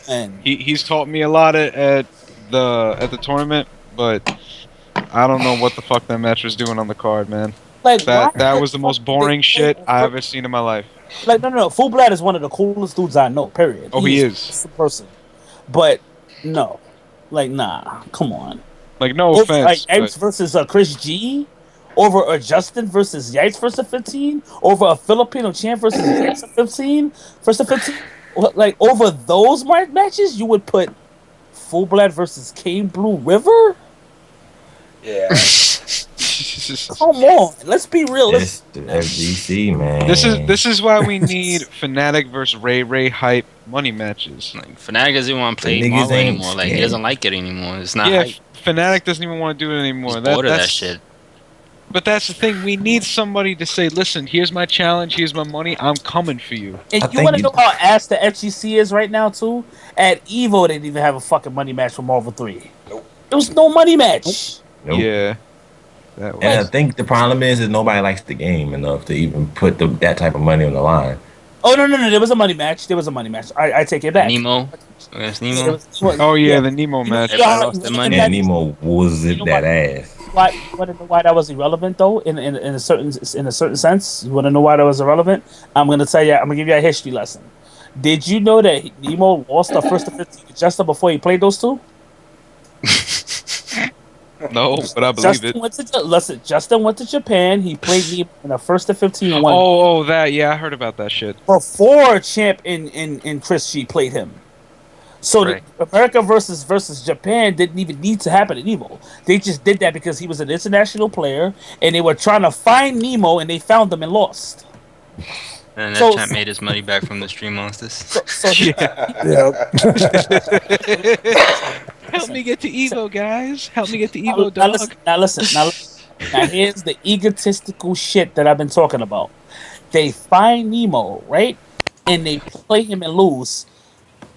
He's taught me a lot at the tournament, but I don't know what the fuck that match was doing on the card, man. Like, That was the most boring shit I ever seen in my life. Like, no. Fullblad is one of the coolest dudes I know. Period. Oh, he is a person, but no, like, nah, come on. Like, no offense. Like, Yipes versus Chris G, over a Justin versus Yipes versus 15, over a Filipino champ versus Yipes 15 versus 15. Like, over those matches, you would put Fullblad versus King Blue River. Yeah. Come on, let's be real. It's the FGC, man. This is why we need Fnatic versus Ray hype money matches. Like, Fnatic doesn't want to play Marvel anymore. Like, he doesn't like it anymore. It's not hype. Fnatic doesn't even want to do it anymore. He's bored of that shit. But that's the thing. We need somebody to say, listen, here's my challenge, here's my money, I'm coming for you. And you want to know how ass the FGC is right now, too? At EVO, they didn't even have a fucking money match for Marvel 3. Nope. There was no money match. Nope. Yeah. And I think the problem is that nobody likes the game enough to even put that type of money on the line. Oh, no. There was a money match. I take it back. Nemo? Nemo? Oh, yeah, the Nemo match. Yeah, Nemo was that ass. Why, you want to know why that was irrelevant, though, in a certain sense? You want to know why that was irrelevant? I'm going to tell you, I'm going to give you a history lesson. Did you know that Nemo lost the first to 15 to Justin before he played those two? No, but I believe Justin went to Japan. He played me in the first to 15 and won. Oh, that, yeah, I heard about that shit. Before Champ in Chris G played him. So right. America versus Japan didn't even need to happen at Nemo. They just did that because he was an international player, and they were trying to find Nemo, and they found him and lost. And that champ made his money back from the Stream Monsters. Help me get to Evo, guys. Help me get to Evo, dog. Now listen. Now here's the egotistical shit that I've been talking about. They find Nemo, right? And they play him and lose.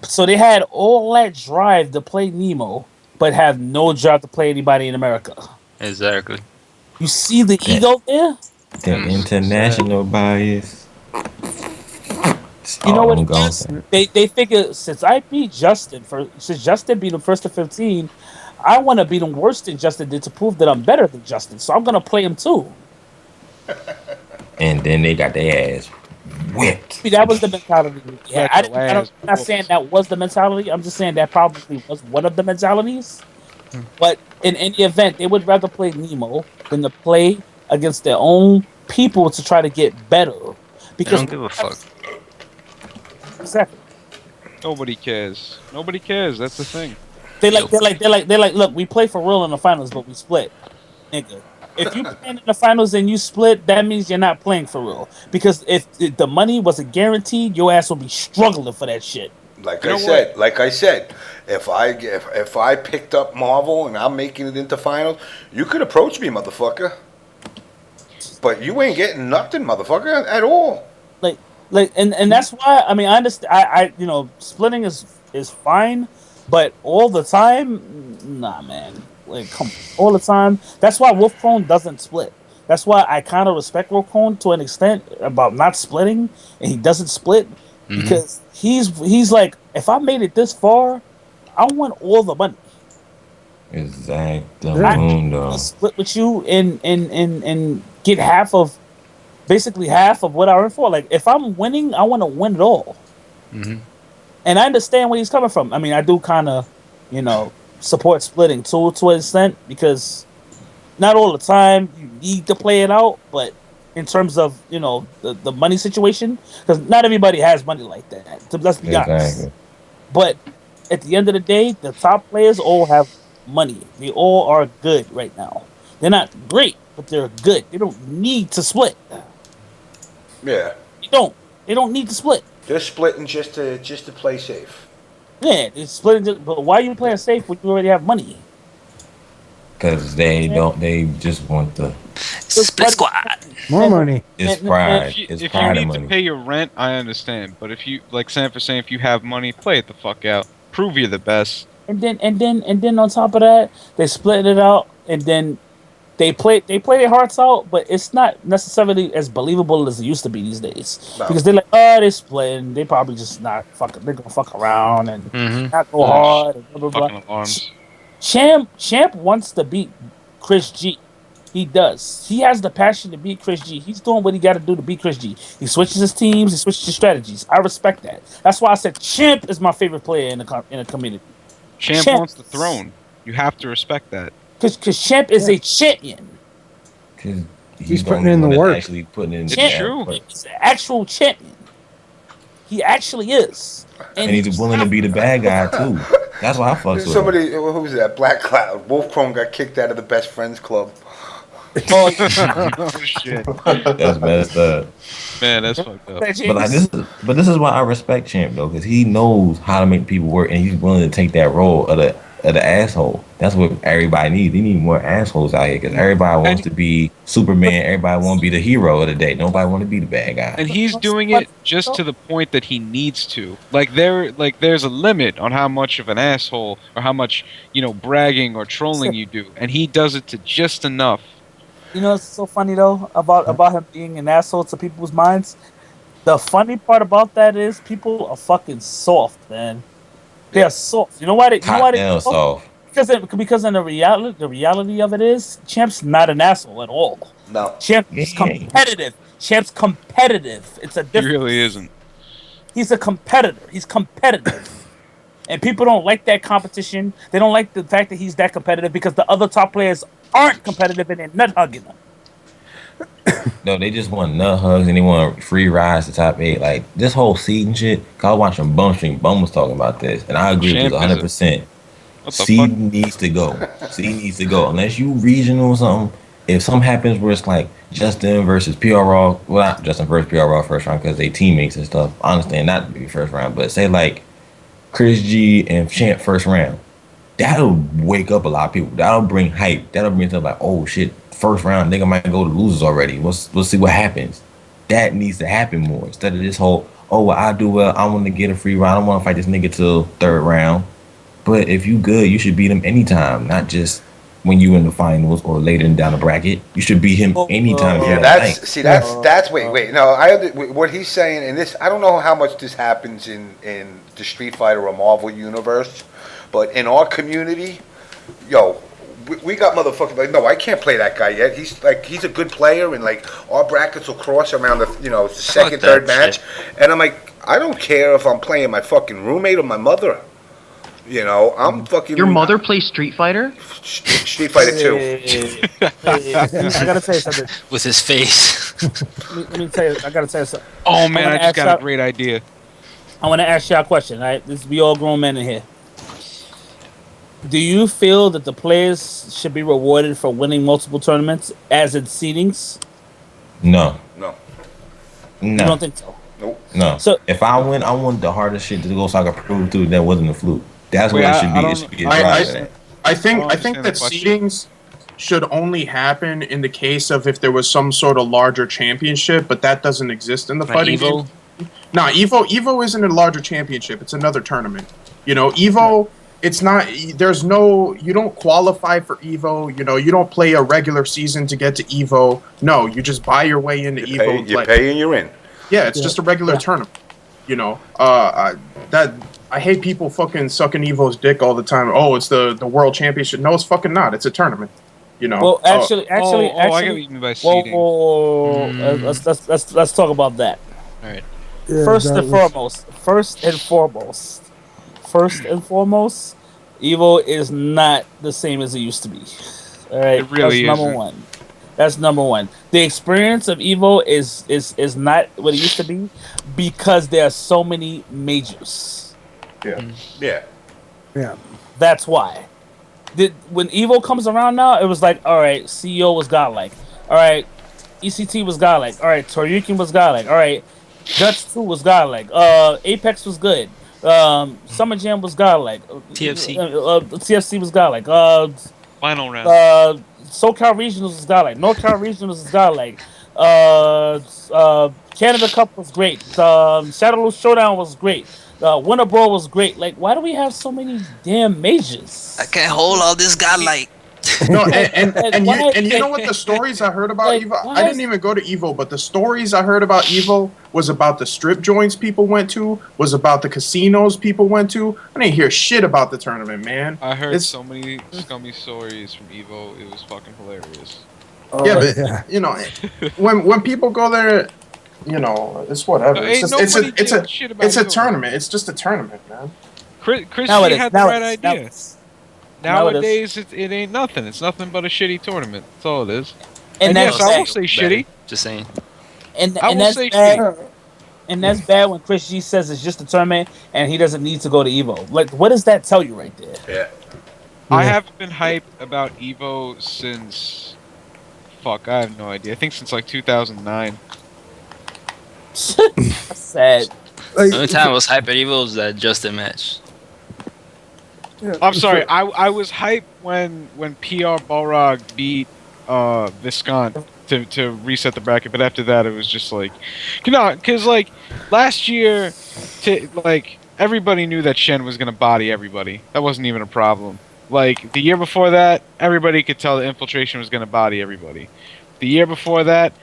So they had all that drive to play Nemo, but have no drive to play anybody in America. Exactly. You see the ego there? The international bias. You know what it is? They figure since Justin beat him first to 15, I want to beat him worse than Justin did to prove that I'm better than Justin. So I'm gonna play him too. And then they got their ass whipped. See, that was the mentality. Yeah, I'm not saying that was the mentality. I'm just saying that probably was one of the mentalities. But in any event, they would rather play Nemo than to play against their own people to try to get better. Because they don't give a fuck. Exactly. Nobody cares. That's the thing. They're like, look, we play for real in the finals, but we split. Nigga. If you play in the finals and you split, that means you're not playing for real. Because if the money wasn't guaranteed, your ass will be struggling for that shit. Like I said, if I picked up Marvel and I'm making it into finals, you could approach me, motherfucker. But you ain't getting nothing, motherfucker, at all. And that's why I understand. I splitting is fine, but all the time, nah, man. Like, come on, all the time. That's why Wolfcone doesn't split. That's why I kind of respect Wolfcone to an extent about not splitting, and he doesn't split because he's like, if I made it this far, I want all the money. Exactly. I split with you and get basically half of what I earn for. Like, if I'm winning, I want to win it all. Mm-hmm. And I understand where he's coming from. I mean, I do kind of, support splitting to an extent because not all the time you need to play it out, but in terms of, the money situation, because not everybody has money like that. So let's be honest. But at the end of the day, the top players all have money. They all are good right now. They're not great, but they're good. They don't need to split. Yeah. They don't need to split. They're splitting just to play safe. Yeah, it's splitting. But why are you playing safe when you already have money? Because they don't. They just want the split squad. More money. It's pride. If It's you pride need and to money. pay your rent, I understand. But if you, like Sanford saying, if you have money, play it the fuck out. Prove you're the best. And then on top of that, they split it out, and then they play their hearts out, but it's not necessarily as believable as it used to be these days. No. Because they're like, oh, they're splitting. They probably just not fucking. They're gonna fuck around and not go hard. And blah, blah, Fucking blah. alarms. Champ wants to beat Chris G. He does. He has the passion to beat Chris G. He's doing what he got to do to beat Chris G. He switches his teams. He switches his strategies. I respect that. That's why I said Champ is my favorite player in the community. Champ wants the throne. You have to respect that. Because Champ is a champion. Because He's putting in the work. Actually putting in. It's true. He's an actual champion. He actually is. And he's willing to be the bad guy too. That's why I fucks with him. Somebody, who was that? Black Cloud. Wolf Chrome got kicked out of the Best Friends Club. Oh, Shit. That's messed up. Man, that's fucked up. But this is why I respect Champ though, because he knows how to make people work, and he's willing to take that role of the asshole. That's what everybody needs. They need more assholes out here, because everybody wants to be Superman. Everybody want to be the hero of the day. Nobody want to be the bad guy. And he's doing it just to the point that he needs to. There's a limit on how much of an asshole or how much, bragging or trolling you do, and he does it to just enough. You know what's so funny though about him being an asshole to people's minds? The funny part about that is people are fucking soft, man. They are soft. You know why they soft? Because in the reality of it is Champ's not an asshole at all. No. Champ's competitive. Champ's competitive. It's a difference. He really isn't. He's a competitor. He's competitive. And people don't like that competition. They don't like the fact that he's that competitive because the other top players aren't competitive and they're nut hugging him. No, they just want nut hugs and they want free rides to top 8. Like this whole seed and shit. Cause I was watching Bumstream. Bum was talking about this, and I agree with this 100%. Seed needs to go. Seed needs to go. Unless you regional or something. If something happens where it's like Justin versus PRR, well, not Justin versus PRR first round because they teammates and stuff. I understand not to be first round, but say like Chris G and Champ first round. That'll wake up a lot of people. That'll bring hype. That'll bring stuff like, oh shit, first round, nigga might go to losers already. We'll see what happens. That needs to happen more instead of this whole, oh, well, I do well. I want to get a free round. I don't want to fight this nigga till third round. But if you good, you should beat him anytime, not just when you in the finals or later down the bracket. You should beat him anytime. Yeah, that's wait. No, what he's saying, and this, I don't know how much this happens in the Street Fighter or Marvel universe, but in our community, we got motherfuckers like, no, I can't play that guy yet. He's a good player, and like our brackets will cross around the second, third match, and I'm like, I don't care if I'm playing my fucking roommate or my mother. I'm fucking. Your mother plays Street Fighter? Street Fighter 2. I gotta tell you something. With his face. Let me tell you. I gotta tell you something. Oh man, I just got a great idea. I want to ask y'all a question. Right, we all grown men in here. Do you feel that the players should be rewarded for winning multiple tournaments as in seedings? No. You don't think so? Nope. No. So if I win, I want the hardest shit to go so I can prove to that wasn't a fluke. That's what it should be. It should be a drive. I think that seedings should only happen in the case of if there was some sort of larger championship, but that doesn't exist in the fighting game. Nah, Evo isn't a larger championship. It's another tournament. Evo, it's not. You don't qualify for Evo. You don't play a regular season to get to Evo. No, you just buy your way into Evo. You pay and you're in. Yeah, it's just a regular tournament. I hate people fucking sucking Evo's dick all the time. Oh, it's the world championship. No, it's fucking not. It's a tournament. Well, actually, I get what you mean by seeding. Let's talk about that. All right. Yeah, First and foremost, Evo is not the same as it used to be. All right, it really that's number one. That's number one. The experience of Evo is not what it used to be because there are so many majors. Yeah. That's why. when Evo comes around now, it was like, all right, CEO was godlike. All right, ECT was godlike. All right, Twerking was godlike. All right, Dutch 2 was godlike. Apex was good. Summer Jam was godlike. TFC. TFC was godlike. Final round. SoCal Regionals was godlike. NorCal Regionals was godlike. Canada Cup was great. Shadowloo Showdown was great. Winter Brawl was great. Like, why do we have so many damn majors? I can't hold all this godlike. No, and why- you know what the stories I heard about Like, Evo? why I didn't is- even go to Evo, but the stories I heard about Evo was about the strip joints people went to, was about the casinos people went to. I didn't hear shit about the tournament, man. I heard It's- so many scummy stories from Evo. It was fucking hilarious. Yeah, but you know, when people go there, you know, it's whatever. No, It's ain't just nobody it's a giving shit about it's a Evo. tournament. It's just a tournament, man. Chris Now it G is. had the Now right it is. Now idea. it is. Nowadays, it ain't nothing. It's nothing but a shitty tournament. That's all it is. And And that's yes, I will bad. say shitty. Just saying. And I will that's say bad. And that's bad when Chris G says it's just a tournament and he doesn't need to go to Evo. Like, what does that tell you right there? Yeah. I haven't been hyped about Evo since. Fuck, I have no idea. I think since like 2009. That's sad. Like, The only time I was hype at Evo was that Justin match. I'm sorry. I was hyped when PR Balrog beat Viscount to reset the bracket, but after that it was just like, because like last year, like everybody knew that Shen was gonna body everybody. That wasn't even a problem. Like the year before that, everybody could tell the infiltration was gonna body everybody. The year before that,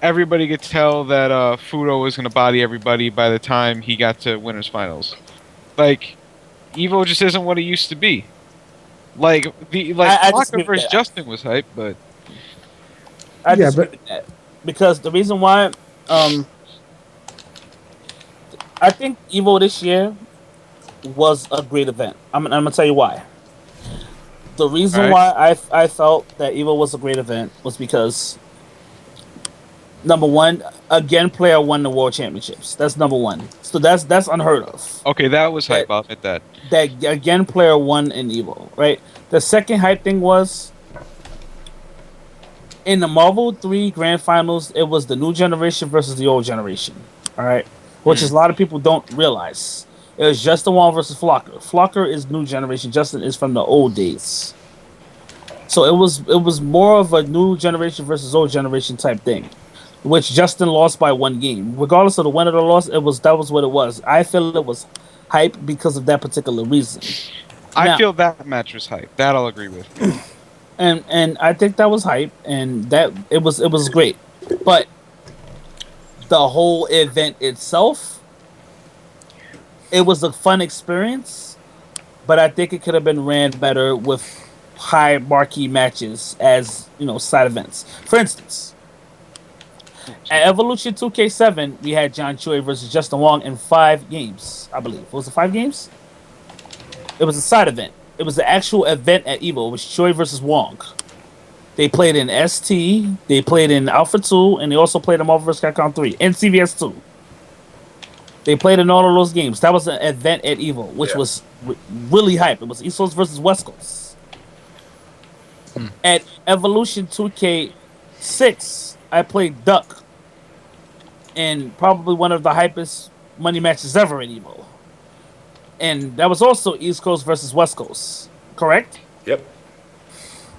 everybody could tell that Fudo was gonna body everybody by the time he got to winners finals. Like, Evo just isn't what it used to be. Like I Flocka disagree with versus that. Justin was hype, but I Yeah, disagree with that. Because the reason why, I think Evo this year was a great event. I'm gonna tell you why. The reason why I felt that Evo was a great event was because, number one, again, player won the world championships. That's number one. So that's unheard of. okay, that was hype. I'll admit that. That again, player won in Evo, right? The second hype thing was in the Marvel 3 Grand Finals. It was the new generation versus the old generation. All right, which is a lot of people don't realize. It was Justin Wong versus Flocker. Flocker is new generation. Justin is from the old days. So it was more of a new generation versus old generation type thing, which Justin lost by 1 game. Regardless of the win or the loss, that was what it was. I feel it was hype because of that particular reason. I feel that match was hype. That I'll agree with. And I think that was hype, and that it was great. But the whole event itself, it was a fun experience, but I think it could have been ran better with high marquee matches as, side events. For instance, at Evolution 2K7, we had John Choi versus Justin Wong in 5 games, I believe. Was it 5 games? It was a side event. It was the actual event at Evo. It was Choi versus Wong. They played in ST, they played in Alpha 2, and they also played in Marvel vs. Capcom 3 and CVS 2. They played in all of those games. That was an event at Evo, which was really hype. It was East Coast versus West Coast. At Evolution 2K6, I played Duck in probably one of the hypest money matches ever in Evo. And that was also East Coast versus West Coast, correct? Yep.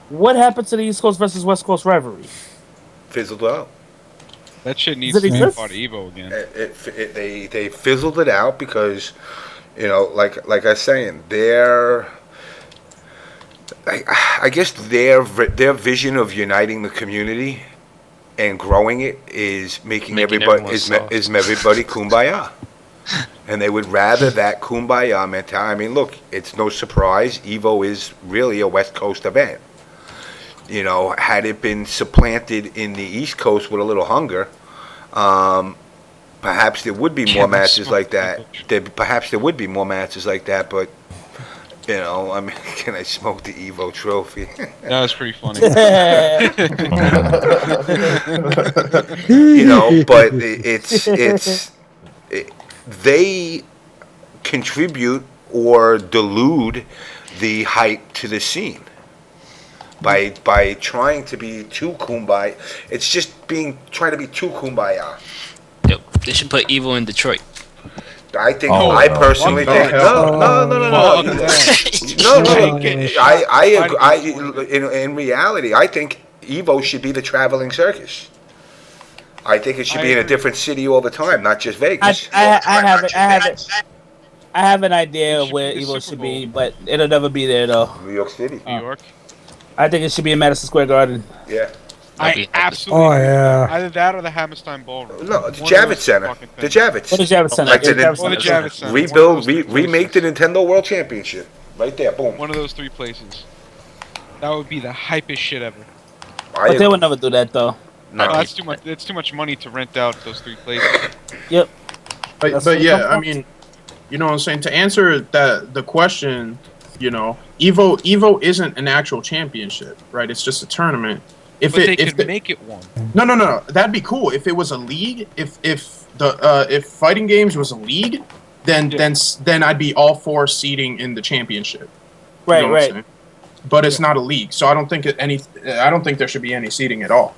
What happened to the East Coast versus West Coast rivalry? Fizzled out. That shit needs Does it to be exist? part of Evo again. They fizzled it out because, like I was saying, I guess their vision of uniting the community and growing it is making everybody kumbaya. And they would rather that kumbaya mentality. I mean, look, it's no surprise. Evo is really a West Coast event. Had it been supplanted in the East Coast with a little hunger, perhaps there would be more matches like that. Perhaps there would be more matches like that, but, I mean, can I smoke the Evo trophy? That was pretty funny. But they contribute or delude the hype to the scene. by trying to be too kumbaya. It's just trying to be too kumbaya. Yep. They should put Evo in Detroit. I think. Oh, I no. personally No, think hell no. In reality, I think Evo should be the traveling circus. I think it should be in a different city all the time, not just Vegas. I have an idea It of should where be the Evo Super should Bowl. be, but it'll never be there though. New York City. New York. I think it should be in Madison Square Garden. Yeah. I absolutely. Oh, agree with yeah. that. Either that or the Hammerstein Ballroom. No, the One of Javits those Center. fucking The things. Javits. What is Javits Center? Like Yeah, the- Javits Or the Center. Javits Center. Rebuild, One of those three remake the places. Nintendo World Championship. Right there, boom. One of those 3 places. That would be the hypest shit ever. But they would never do that though. No. Oh, that's too much. It's too much money to rent out those 3 places. Yep. But yeah, I mean, you know what I'm saying? To answer the question, you know, Evo isn't an actual championship, right? It's just a tournament. If But they could make it one. No, that'd be cool if it was a league. If fighting games was a league, then I'd be all for seeding in the championship. You know what I'm saying? But it's not a league, so I don't think I don't think there should be any seeding at all.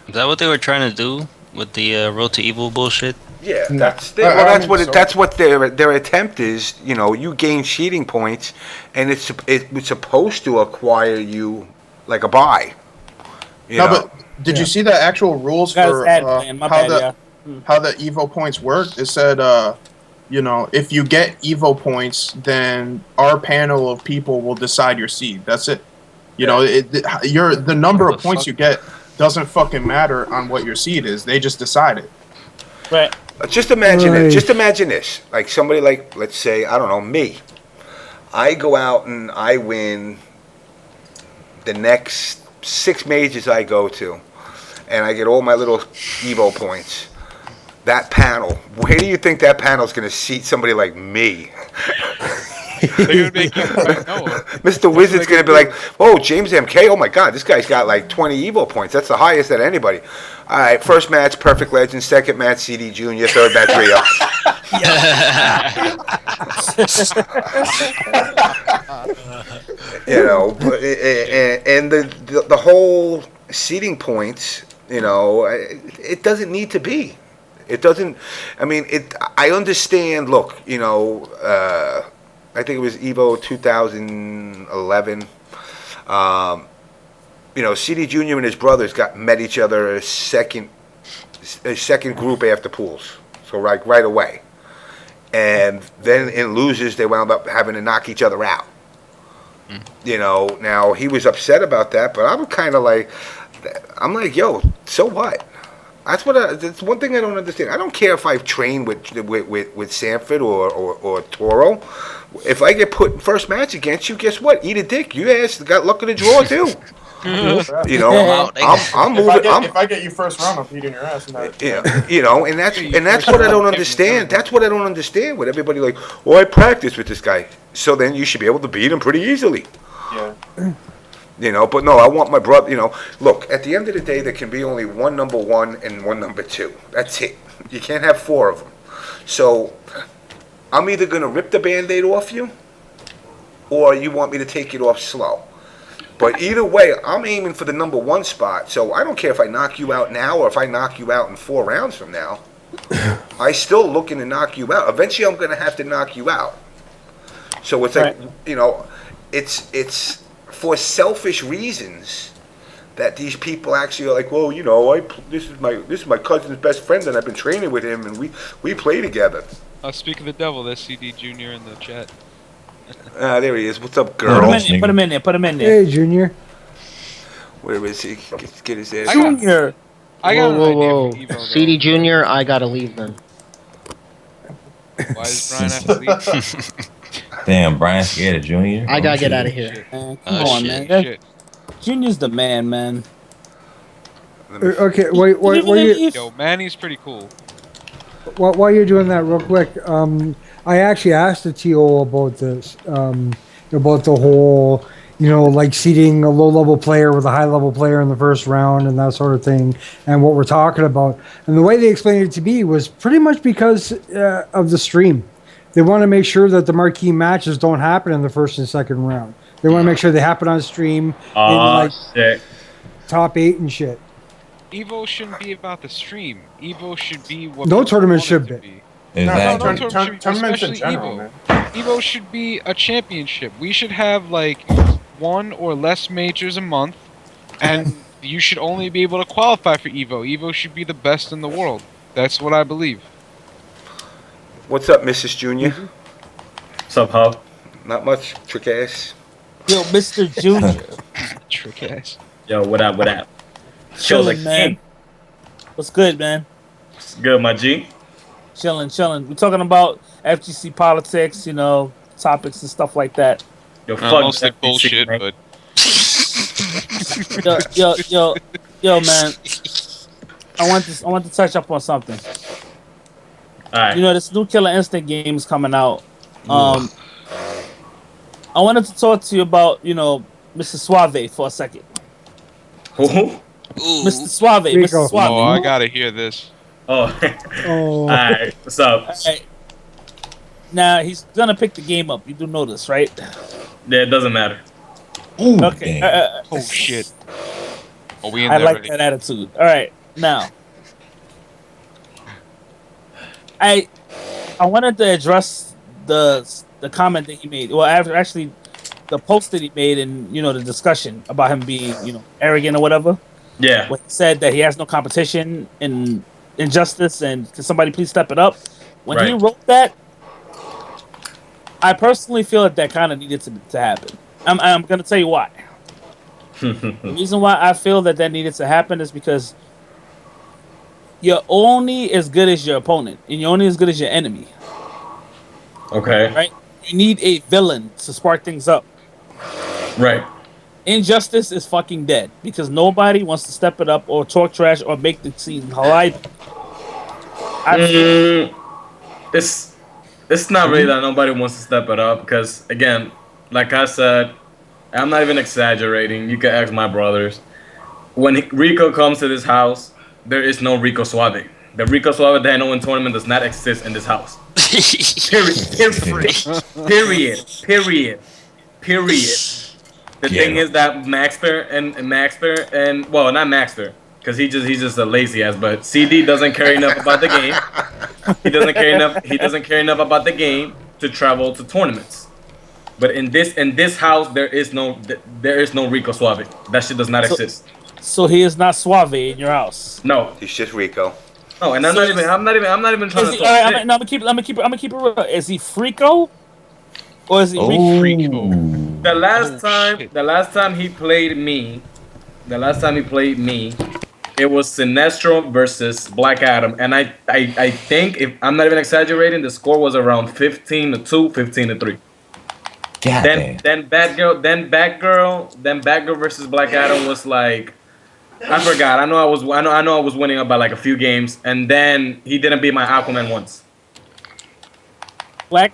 Is that what they were trying to do with the Road to Evil bullshit? Yeah, No. that's I mean, so- that's what their attempt is. You know, you gain seeding points, and it's supposed to acquire you like a buy. You No, know? but did you see the actual rules Guys, for how the Evo points work? It said, you know, if you get Evo points, then our panel of people will decide your seed. That's it. You know, the number of points you get doesn't fucking matter on what your seed is. They just decide it. Right. Just imagine it. Just imagine this. Like somebody like, let's say, I don't know, me. I go out and I win the next 6 majors I go to, and I get all my little Evo points. That panel, where do you think that panel's going to seat somebody like me? They're gonna make you fight Noah. Mr. Wizard's going to be like, oh, JamessMK, oh my God, this guy's got like 20 Evo points. That's the highest at anybody. All right, first match, Perfect Legend. Second match, CDjr. Third match, Rio. You know, and the whole seeding points, you know, it doesn't need to be. It doesn't. I mean, I understand. Look, you know, I think it was Evo 2011. You know, CDjr. And his brothers met each other a second group after pools, so right away. And then in losers, they wound up having to knock each other out. You know, now he was upset about that, but I'm kind of like, yo, so what? That's one thing I don't understand. I don't care if I've trained with Sanford or Toro. If I get put in first match against you, guess what? Eat a dick. You got luck of the draw too. You know, I'm moving. If I get you first round, I'm beating your ass. Yeah, you know, and that's what I don't understand. That's what I don't understand. With everybody like, oh, I practice with this guy, so then you should be able to beat him pretty easily. Yeah. You know, but no, I want my brother. You know, look, at the end of the day, there can be only one number 1 and one number 2. That's it. You can't have 4 of them. So I'm either gonna rip the Band-Aid off you, or you want me to take it off slow. But either way, I'm aiming for the number 1 spot. So I don't care if I knock you out now or if I knock you out in 4 rounds from now. I still looking to knock you out. Eventually, I'm going to have to knock you out. So it's like, you know, it's for selfish reasons that these people actually are like, well, you know, this is my cousin's best friend, and I've been training with him, and we play together. Speak of the devil, there's CDjr. In the chat. There he is. What's up, girl? Put him in there. Hey, Junior. Where is he? Get his ass. Junior. I got an idea Whoa. for Evo, though. CDjr. I gotta leave then. Why does Brian have to leave? Damn, Brian scared of Junior. I gotta get out of here. Man, come Oh, on, shit. man. Shit. Junior's the man. Okay, wait. Yo, Manny's pretty cool. While you're doing that, real quick, I actually asked the TO about this, about the whole, like seeding a low-level player with a high-level player in the first round and that sort of thing, and what we're talking about. And the way they explained it to me was pretty much because of the stream. They want to make sure that the marquee matches don't happen in the first and second round. They want to make sure they happen on stream in like shit. top 8 and shit. Evo shouldn't be about the stream. Evo should be what No people tournament want it should to be. Exactly. No, tournaments should be, Tournaments in especially general, Evo. man. Evo should be a championship. We should have like 1 or less majors a month, and you should only be able to qualify for Evo. Evo should be the best in the world. That's what I believe. What's up, Mrs. Junior? What's up, Hub? Not much, trick ass. Yo, Mr. Junior. Trick ass. Yo, what up, what up? Chilling, man. What's good, man? It's good, my G. Chilling. We're talking about FGC politics, you know, topics and stuff like that. Yo, fuck Mostly FGC, bullshit, man. but yo, man. I want to touch up on something. Alright. You know, this new Killer Instinct game is coming out. I wanted to talk to you about, you know, Mr. Suave for a second. Who? Mr. Suave, Rico. Mr. Suave. oh, I gotta hear this. Oh. Oh, Alright, what's up? Alright. Now, he's gonna pick the game up. You do know this, right? Yeah, it doesn't matter. Ooh, Okay. damn. Oh shit. Are we in I there like already? that attitude. All right, now I wanted to address the comment that he made. Well, actually, the post that he made, and you know, the discussion about him being, you know, arrogant or whatever. Yeah. When he said that he has no competition in injustice, and can somebody please step it up? When he Right. wrote that, I personally feel that kind of needed to happen. I'm gonna tell you why. The reason why I feel that needed to happen is because you're only as good as your opponent, and you're only as good as your enemy. Okay. Right? You need a villain to spark things up. Right. Injustice is fucking dead because nobody wants to step it up or talk trash or make the scene alive. It's not really that nobody wants to step it up because, again, like I said, I'm not even exaggerating. You can ask my brothers. When Rico comes to this house, there is no Rico Suave. The Rico Suave that I know in tournament does not exist in this house. Period. The thing is that Maxter and well, not Maxter, because he's just a lazy ass. But CD doesn't care enough about the game. He doesn't care enough about the game to travel to tournaments. But in this house, there is no Rico Suave. That shit does not exist. So he is not Suave in your house. No, He's just Rico. no, and I'm not even trying Is to he, talk all right, shit. I'm gonna keep it real. Is he Freako? Or is he Rico? The last shit. time he played me, it was Sinestro versus Black Adam, and I think, if I'm not even exaggerating, the score was around 15-2, 15-3. God damn. Then Batgirl versus Black Adam was like, I forgot. I know I was winning up by like a few games, and then he didn't beat my Aquaman once.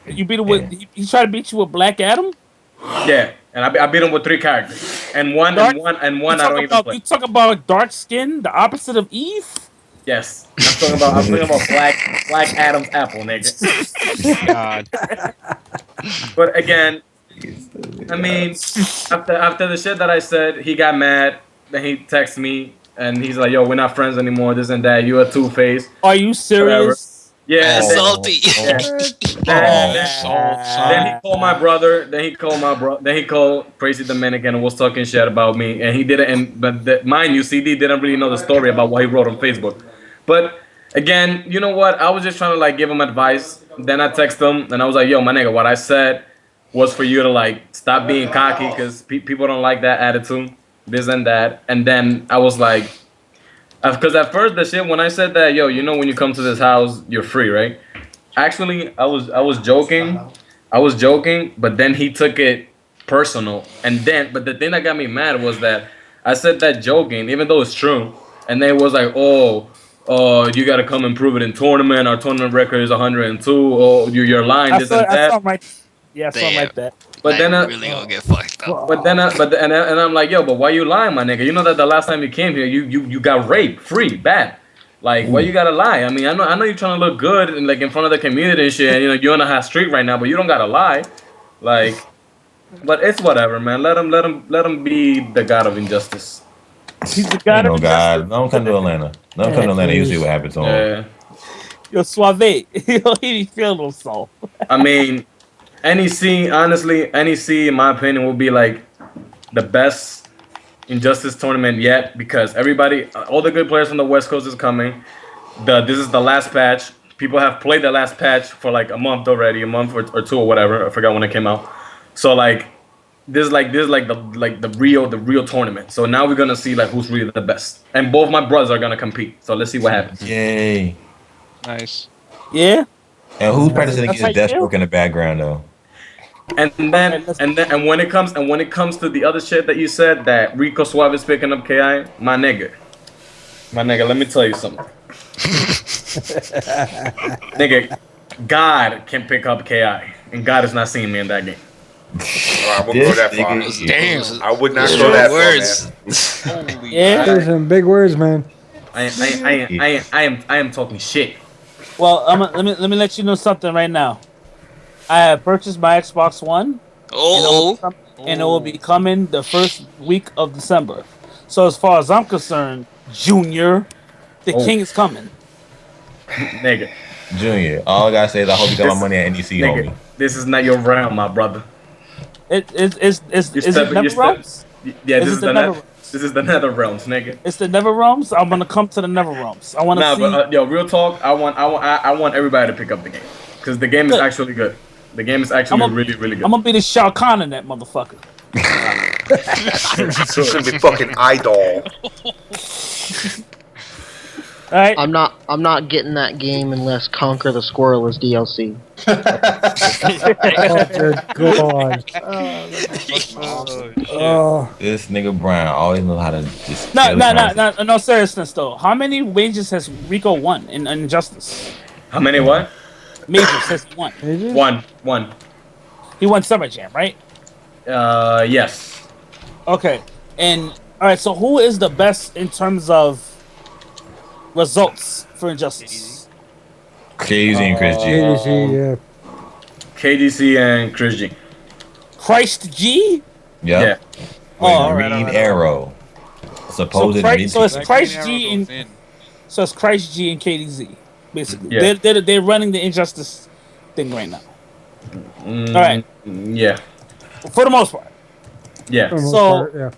You beat him with. He tried to beat you with Black Adam. Yeah, and I beat him with 3 characters, and one I don't even play. You talk about dark skin, the opposite of Eve. Yes, I'm talking about Black Adam's apple, nigga. God. But again, I mean, after the shit that I said, he got mad. Then he texted me and he's like, "Yo, we're not friends anymore. This and that. You a two-face." Are you serious? Yeah. That's salty. Then he called my brother. Then he called Crazy Dominican and was talking shit about me. And he didn't. Mind you, CD didn't really know the story about what he wrote on Facebook. But again, you know what? I was just trying to like give him advice. Then I texted him and I was like, "Yo, my nigga, what I said was for you to like stop being cocky because people don't like that attitude, this and that." And then I was like, because at first the shit when I said that, yo, you know, when you come to this house, you're free, right? Actually, I was joking, but then he took it personal. But the thing that got me mad was that I said that joking, even though it's true. And then it was like, oh, you got to come and prove it in tournament. Our tournament record is 102. Oh, you're lying, this and that. I saw right. Yeah, something like that. But then really gonna get fucked up. But I'm like, yo, but why you lying, my nigga? You know that the last time you came here, you got raped, free, bad. Like, why you gotta lie? I mean, I know you're trying to look good and like in front of the community and shit. And, you know, you're on a hot streak right now, but you don't gotta lie. Like, But it's whatever, man. Let him be the god of injustice. He's the god Ain't of no injustice. God. Don't come to Atlanta. Don't come to Atlanta. You see what happens to him. Yeah. Yo, Suave. He feel himself. I mean, NEC, honestly, NEC, in my opinion, will be like the best Injustice tournament yet because everybody, all the good players from the West Coast is coming. This is the last patch. People have played the last patch for like a month already, a month or two or whatever. I forgot when it came out. So like, this is the real tournament. So now we're gonna see like who's really the best. And both my brothers are gonna compete. So let's see what happens. Yay. Nice. Yeah. And who's practicing That's how against you feel? Deathstroke in the background though? And when it comes to the other shit that you said that Rico Suave is picking up KI, my nigga, let me tell you something. Nigga, God can pick up KI, and God is not seeing me in that game. I wouldn't go that far. Damn. I would not go that words. far, man. Yeah. There's some big words, man. I am talking shit. Well, let me let you know something right now. I have purchased my Xbox One. And it will be coming the first week of December. So as far as I'm concerned, Junior, the king is coming. Nigga. Junior, all I gotta say is I hope you got my money at NEC, homie. This is not your realm, my brother. Is it Never Realms? Yeah, this is the Nether Realms, nigga. It's the Never Realms. I'm gonna come to the Never Realms. I want to see. But yo, real talk. I want everybody to pick up the game because the game is actually good. The game is actually really good. I'm gonna be the Shao Kahn in that motherfucker. It's gonna be fucking idol. All right. I'm not getting that game unless Conquer the Squirrel is DLC. Oh, This nigga Brian always knows how to just. No seriousness though. How many wages has Rico won in Injustice? How many what? Majors has he won. One. He won Summer Jam, right? Yes. Okay. And all right. So who is the best in terms of results for Injustice? KZ and Chris G. KDC, yeah. KDC and Chris G. Christ G? Yep. Yeah. With Green Arrow. Supposed so it's Christ G and KDZ, basically. Yeah. They're running the Injustice thing right now. All right. Yeah. For the most part. Yeah. For the most part, yeah.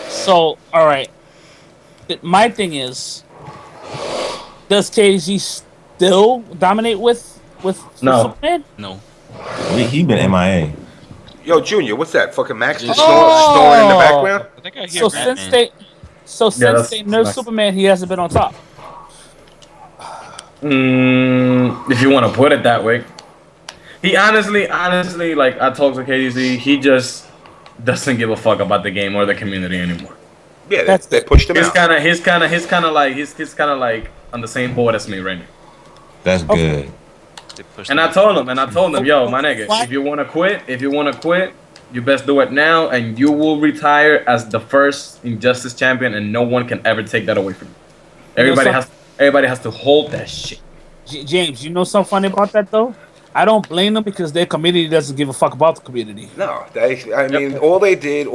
So all right. My thing is, does KDZ still dominate with No. Superman? No. He been MIA. Yo, Junior, what's that? Fucking Max Oh! snoring in the background? I think I hear So Batman. since they nerfed nice. Superman, he hasn't been on top. If you want to put it that way. He honestly, like I talked to KDC, he just doesn't give a fuck about the game or the community anymore. Yeah, they pushed him He's out. kind of like on the same board as me right now. That's good. And I told him, yo, my nigga, if you wanna quit, you best do it now, and you will retire as the first Injustice champion, and no one can ever take that away from you. Everybody has to hold that shit. James, you know something funny about that though? I don't blame them because their community doesn't give a fuck about the community. No, all they did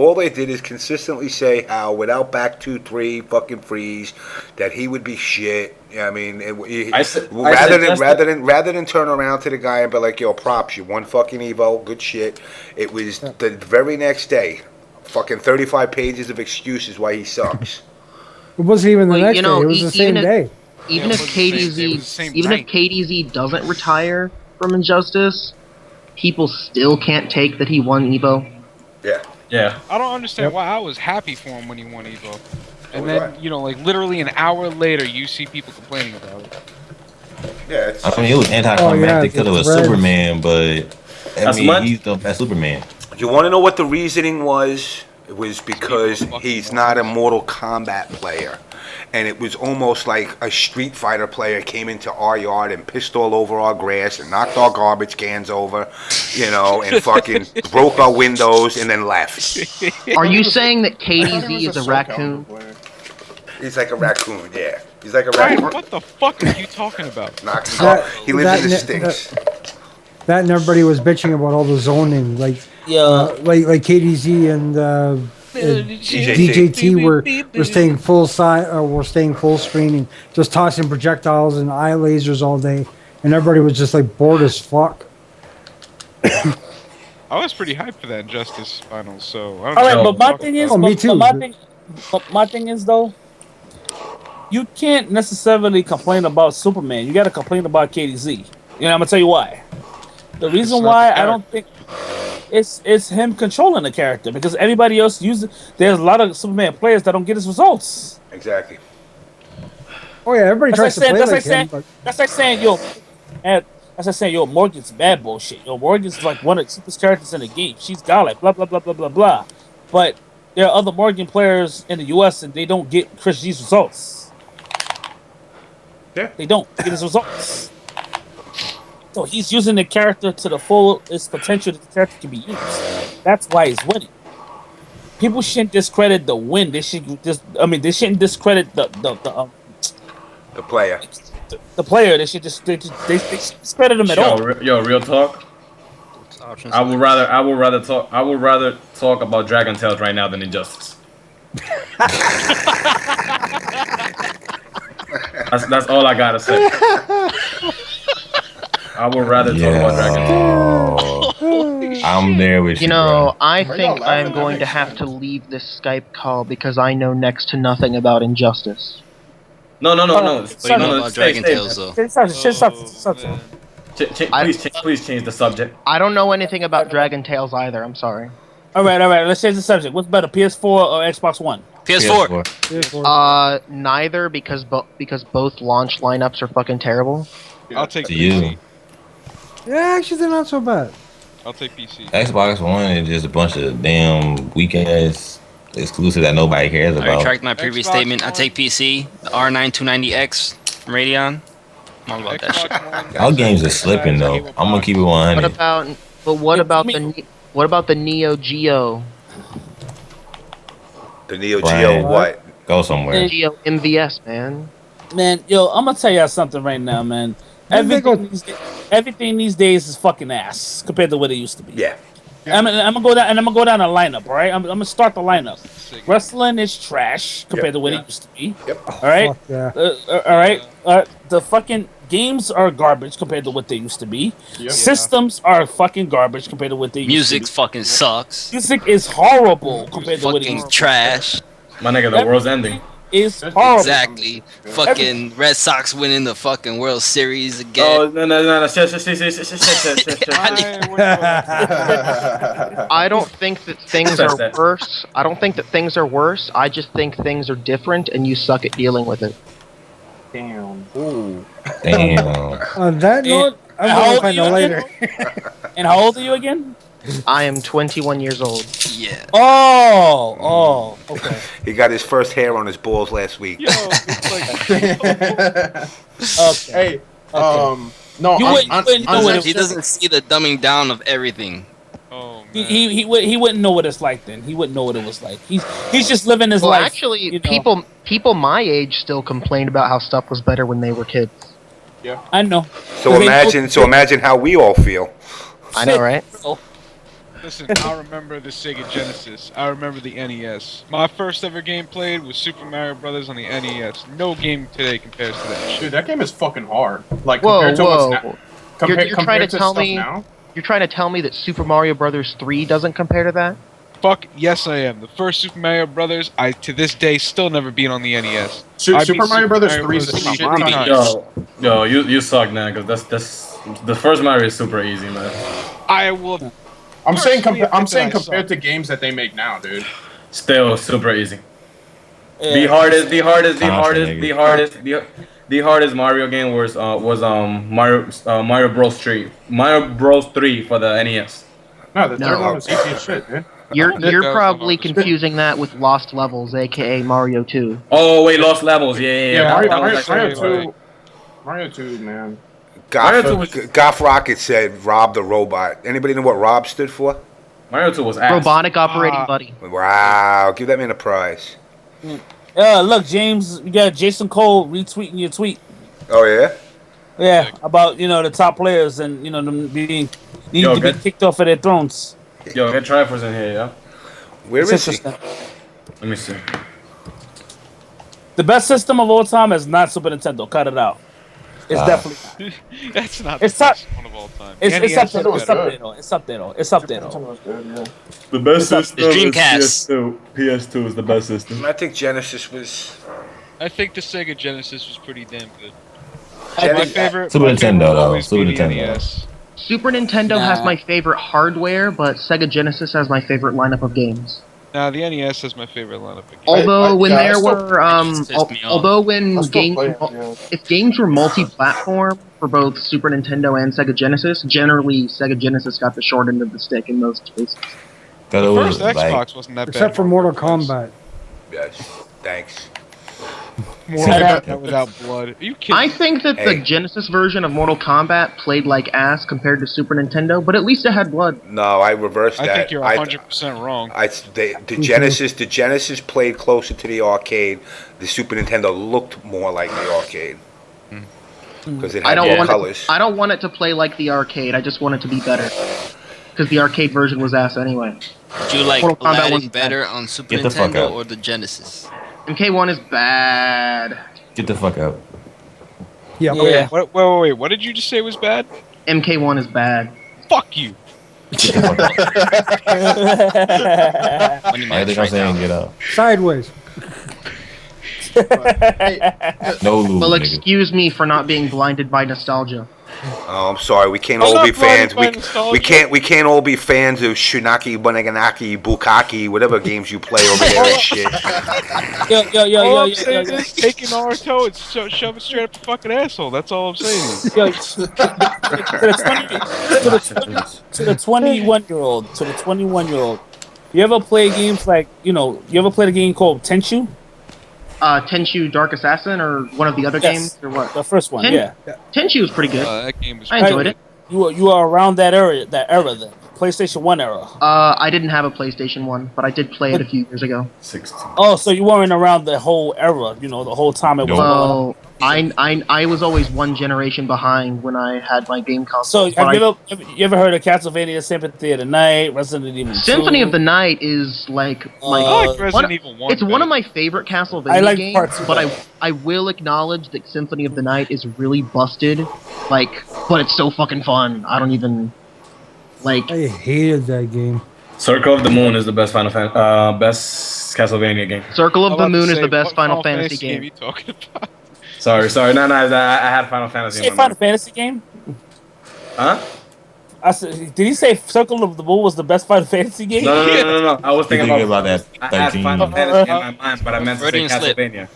is consistently say how without back 2-3 fucking freeze that he would be shit. I mean, rather than turn around to the guy and be like, "Yo, props, you won fucking Evo, good shit." It was the very next day, fucking 35 pages of excuses why he sucks. It wasn't even the next you know, day. It was the same day. Even if KDZ doesn't retire from Injustice, people still can't take that he won Evo. Yeah. I don't understand why I was happy for him when he won Evo. And then, like literally an hour later, you see people complaining about it. Yeah, I mean, it was anticlimactic because it was Superman, but he's the best Superman. You want to know what the reasoning was? It was because he's not a Mortal Kombat player. And it was almost like a Street Fighter player came into our yard and pissed all over our grass and knocked our garbage cans over, and fucking broke our windows and then left. Are you saying that KDZ is a raccoon? He's like a raccoon, yeah. He's like a Brian, raccoon. what the fuck are you talking about? He lives in the sticks. That and everybody was bitching about all the zoning, like KDZ and DJT were staying full staying full screen and just tossing projectiles and eye lasers all day, and everybody was just like bored as fuck. I was pretty hyped for that Injustice finals, so I don't All know. right, but my thing is, me too. My thing is though, you can't necessarily complain about Superman. You got to complain about KDZ. You know, I'm gonna tell you why. The reason why I don't think it's him controlling the character, because everybody else uses. There's a lot of Superman players that don't get his results. Exactly. Oh yeah, everybody tries to play like him. That's like saying, Morgan's bad bullshit. Morgan's like one of the cheapest characters in the game. She's godlike, blah blah blah blah blah blah. But there are other Morgan players in the U.S. and they don't get Chris G's results. Yeah, they don't get his results. So he's using the character to the full its potential that the character can be used. That's why he's winning. People shouldn't discredit the win. They shouldn't discredit the player. The player. They should just discredit him at all. Real talk. I would rather talk about DarKNaTaS right now than Injustice. That's all I gotta say. I would rather talk about DarKNaTaS. I'm there with you. You know, bro. I think I'm going to have to leave this Skype call because I know next to nothing about Injustice. No. What do you know about DarKNaTaS, though? Please change the subject. I don't know anything about DarKNaTaS either. I'm sorry. All right. Let's change the subject. What's better, PS4 or Xbox One? PS4. Neither, because both launch lineups are fucking terrible. I'll take PC. Yeah, actually, they're not so bad. I'll take PC. Xbox One is just a bunch of damn weak ass exclusive that nobody cares about. I retract my previous statement. I take PC, the R9 290X from Radeon. I'm all about that shit. Y'all games are slipping though. I'm gonna keep it 100. What about the Neo Geo? The Neo Geo what? Go somewhere. Geo MVS, man. Man, yo, I'm gonna tell y'all something right now, man. Everything these days is fucking ass compared to what it used to be. Yeah. I'm gonna go down the lineup, all right? I'm gonna start the lineup. Wrestling is trash compared to what it used to be. Yep. All right. Fuck yeah. All right. The fucking games are garbage compared to what they used to be. Yep. Systems are fucking garbage compared to what they used to be. Music fucking sucks. Music is horrible compared to what it Fucking used to be. trash. My nigga, the world's ending. Is horrible. Exactly. Fucking Red Sox winning the fucking World Series again. Oh no! I don't think that things are worse. I don't think that things are worse. I just think things are different, and you suck at dealing with it. Damn. Damn. On that note, I'm gonna find out later. And how old are you again? I am 21 years old. Yeah. Oh, okay. He got his first hair on his balls last week. Yo, it's Okay. Hey, no, He doesn't see the dumbing down of everything. Oh man. He wouldn't know what it's like then. He wouldn't know what it was like. He's just living his Well, life. actually, you know. people my age still complained about how stuff was better when they were kids. I know. So imagine how we all feel. I know, right? Listen, I remember the Sega Genesis. I remember the NES. My first ever game played was Super Mario Brothers on the NES. No game today compares to that shit. Dude, that game is fucking hard. Like Whoa, compared to whoa. what's now. You're trying to tell me now? you're trying to tell me that Super Mario Brothers 3 doesn't compare to that? Fuck yes, I am. The first Super Mario Brothers, I to this day still never beat on the NES. Super Mario Brothers 3 is Brothers shit times. Yo, you suck, man. Because that's the first Mario is super easy, man. I will. I'm saying I compared to games that they make now, dude. Still super easy. Yeah. The hardest Mario game was Mario Bros 3. Mario Bros 3 for the NES. No, the third one was easy as shit, dude. You're probably confusing that with Lost Levels, aka Mario 2. Oh wait, Lost Levels. Yeah. Mario 2, man. Goth Rocket said Rob the Robot. Anybody know what Rob stood for? Mario 2 was ass. Robotic Operating Buddy. Wow, give that man a prize. Look, James, we got Jason Cole retweeting your tweet. Oh, yeah? Yeah, about the top players and them being need to be kicked off of their thrones. Yo, get Triforce in here, yeah. Where is he? Let me see. The best system of all time is not Super Nintendo. Cut it out. It's definitely. That's not It's the not best one of all time. It's up there. NES It's up there though. It's up there though. It's up there though. The best system is Dreamcast. PS2. PS2 is the best system. I think Genesis was. I think the Sega Genesis was pretty damn good. Gen- My favorite. Super my favorite Nintendo, will though. always Super be the Nintendo. NES. Super Nintendo has my favorite hardware, but Sega Genesis has my favorite lineup of games. Nah, the NES is my favorite lineup of games. Although when yeah, there I still- were if games were multi-platform for both Super Nintendo and Sega Genesis, generally Sega Genesis got the short end of the stick in most cases. The first Xbox wasn't that bad. Except for Mortal Kombat. Yes. Thanks. Mortal Kombat without blood. Are you kidding? I think that the Genesis version of Mortal Kombat played like ass compared to Super Nintendo, but at least it had blood. No, I reversed that. I think you're 100% wrong. The Genesis played closer to the arcade. The Super Nintendo looked more like the arcade because it had more colors. I don't want it to play like the arcade. I just want it to be better because the arcade version was ass anyway. Do you like Mortal Kombat Aladdin was better on Super Get the fuck Nintendo out. or the Genesis? MK1 is bad. Get the fuck out. Yeah. Yeah. Wait, what did you just say was bad? MK1 is bad. Fuck you. Get the fuck out. When you I match think I'm right saying now. get out. Sideways. No lube, Well, nigga. excuse me for not being blinded by nostalgia. Oh, I'm sorry. We can't I'm all not be fans. blinded by We nostalgia. can't all be fans of Shinaki, Boneganaki, Bukaki, whatever games you play over there and shit. All I'm saying is take an Naruto and shove it straight up your fucking asshole. That's all I'm saying. To the 21-year-old, you ever play games like you ever played a game called Tenchu? Tenchu Dark Assassin or one of the other games or what? The first one, Tenchu was pretty good. That game was I enjoyed it. You are around that era then. PlayStation 1 era. I didn't have a PlayStation 1, but I did play it a few years ago. 16. Oh, so you weren't around the whole era, the whole time it was going on. Well, I was always one generation behind when I had my game So console. have you ever heard of Castlevania Symphony of the Night, Resident Evil 2? Symphony of the Night is like I like Resident Evil 1 it's one of my favorite Castlevania I like games, part two but better. I will acknowledge that Symphony of the Night is really busted. But it's so fucking fun. I don't even like. I hated that game. Circle of the Moon is the best best Castlevania game. Circle of I'm the about to Moon is say, the best what Final Fantasy game. you talking about? Sorry. No, I had Final Fantasy. Did he say in my Final mind. Fantasy game? Huh? I said, did he say Circle of the Moon was the best Final Fantasy game? No. I was thinking about that. I had 13. Final Fantasy in my mind, but I meant to say Freudian slip. Castlevania.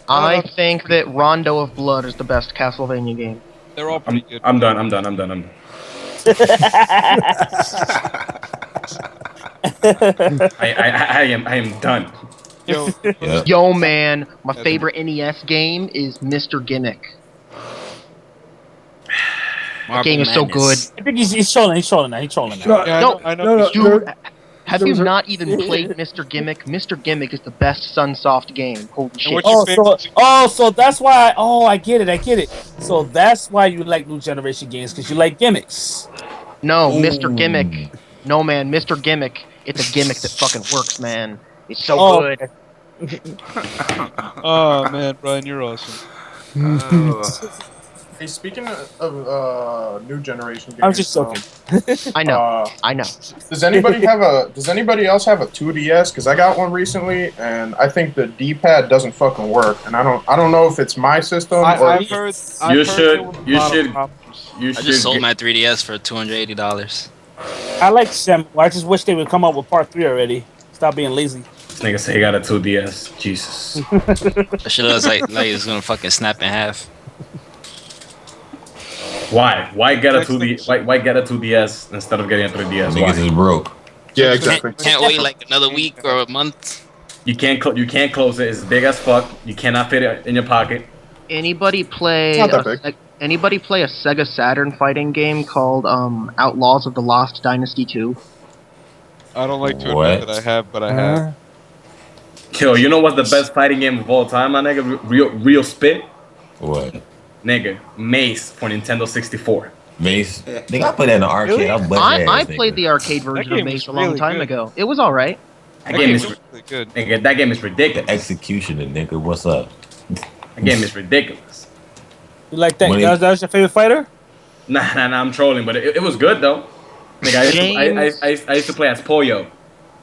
I think that Rondo of Blood is the best Castlevania game. They're all pretty good. I'm done. I am done. Yo, Yeah. Yo, man, my favorite NES game is Mr. Gimmick. That game is so good. Madness. I think he's trolling. He's trolling now. yeah, No, I know. Dude, have you there's a- not even played Mr. Gimmick? Mr. Gimmick is the best Sunsoft game. Holy shit. what's your favorite? So that's why. Oh, I get it. So that's why you like new generation games because you like gimmicks. No, Mr. Gimmick. No, man, Mr. Gimmick. It's a gimmick that fucking works, man. It's so Oh, good. Oh man, Brian, you're awesome. Hey, speaking of new generation games, I was just joking. I know. I know. Does anybody else have a 2DS? Because I got one recently, and I think the D-pad doesn't fucking work. And I don't know if it's my system or I've heard. You there were a lot of should- problems. You I just sold my 3DS for $280. I like Shem. I just wish they would come up with part 3 already. Stop being lazy. This nigga say he got a 2DS. Jesus. That shit looks like it's gonna fucking snap in half. Why? Why get a 2D? Why get a 2DS instead of getting a 3DS? Niggas is Why? broke. yeah, exactly. Can't wait like another week or a month. You can't close it. It's big as fuck. You cannot fit it in your pocket. Anybody play It's not that big. Anybody play a Sega Saturn fighting game called Outlaws of the Lost Dynasty 2? I don't like to What? admit that I have, but I have. Yo, you know what's the best fighting game of all time, my nigga? Real spit? What? Nigga, Mace for Nintendo 64. Mace? Nigga, I played that in the arcade. Really? I was busting I ass, played nigga. the arcade version of game Mace is a long really time good. ago. It was alright. That game is really good. nigga, that game is ridiculous. The executioner, nigga. What's up? That game is ridiculous. You like that? When That was your favorite fighter? Nah, I'm trolling, but it was good though. Nigga, I used to play as Pollo.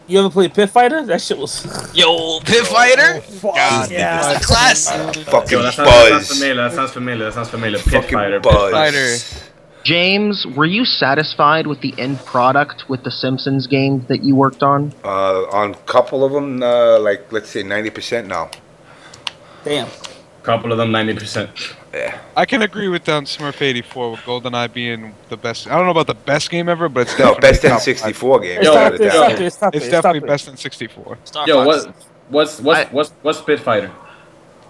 You ever played Pit Fighter? That shit was. Yo, Pit Fighter. God, That's a classic. Fucking Yo, that Buzz. sounds familiar. Pit Fucking Fighter. Buzz. Fighter. James, were you satisfied with the end product with the Simpsons game that you worked on? On a couple of them, like let's say 90% now. Damn. Couple of them 90%. Yeah. I can agree with Smurf 84 with GoldenEye being the best. I don't know about the best game ever, but it's No, definitely best top N64 game. It's Yo, top without a three, it's doubt. top three, it's top It's three, definitely top best in 64. Star Yo, Fox. what's Pit Fighter?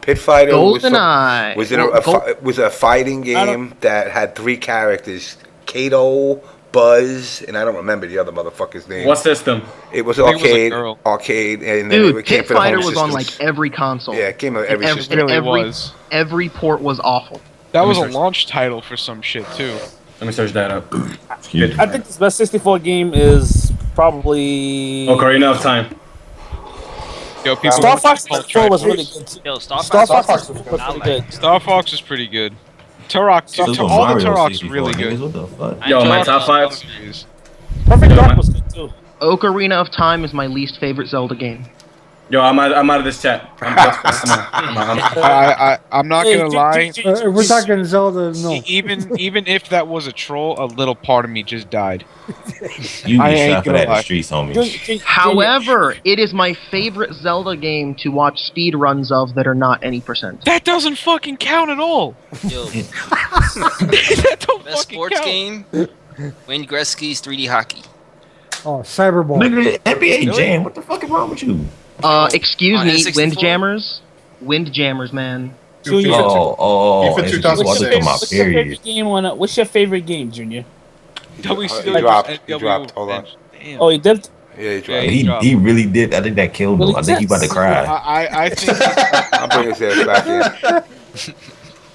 Pit Fighter GoldenEye. was a fighting game that had 3 characters: Kato, Buzz, and I don't remember the other motherfucker's name. What system? It was I think it was a arcade, girl. and then Dude, it came Pit for the Fighter home was on systems. like every console. Yeah, it came with every And system. It really every, was. Every port was awful. That Let me was a search. launch title for some shit too. Let me search that up. Excuse me. I think the best 64 game is probably. Ocarina of Time. Yo, people. Star Fox Cult 64 was Tribe. really good too. Yo, Star Star Fox. Fox was pretty good. Star Fox is pretty good. Turok, This is all what the Mario Turok's 64 really niggas, good. What the fuck? Yo, my Turok top was 5. Perfect Yo, Dark man. was good too. Ocarina of Time is my least favorite Zelda game. Yo, I'm out of this chat. I'm I'm not Hey, gonna lie. If we're talking Zelda, no. Even if that was a troll, a little part of me just died. You I get ain't shot for gonna that in the lie. streets, homie. However, it is my favorite Zelda game to watch speed runs of that are not any percent. That doesn't fucking count at all. Yo, That don't best fucking sports count. game. Wayne Gretzky's 3D hockey. Oh, Cyberball. Nigga, NBA Jam. What the fuck is wrong with you? Excuse On me, N64? Windjammers? Windjammers, man. Junior, FIFA it's 2006. what's it come out, what's your period. favorite game? What's your favorite game, Junior? WCW. He dropped. Hold on. Damn. Oh, you did. Yeah, he Yeah, dropped. he dropped. He really did. I think that killed him. Well, I think he about to cry. I think. I'll bring his ass back in.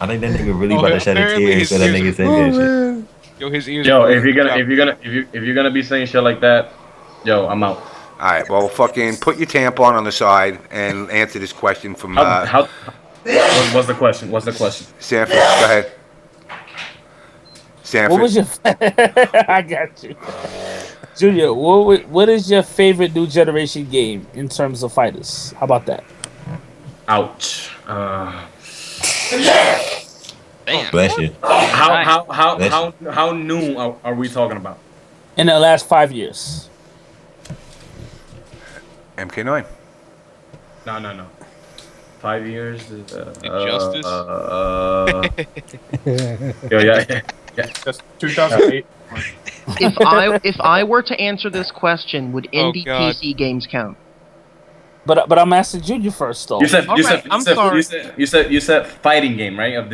I think that nigga really Oh, about to shed a apparently tear his so that ears nigga are- said Oh, that shit. man. Yo, his ears. Yo, are if bleeding. you're gonna be saying shit like that, yo, I'm out. All right, well, fucking put your tampon on the side and answer this question from What's the question? What's the question? Sanford. Go ahead. Sanford. What was your? I got you, Junior. What is your favorite new generation game in terms of fighters? How about that? Ouch. Damn. Bless you. How new are we talking about? In the last 5 years. MK9. No. 5 years. Injustice? Yeah. That's 2008. If I were to answer this question, would Oh, indie God. PC games count? But I'm asking Junior first though. You said sorry. you said fighting game, right? Of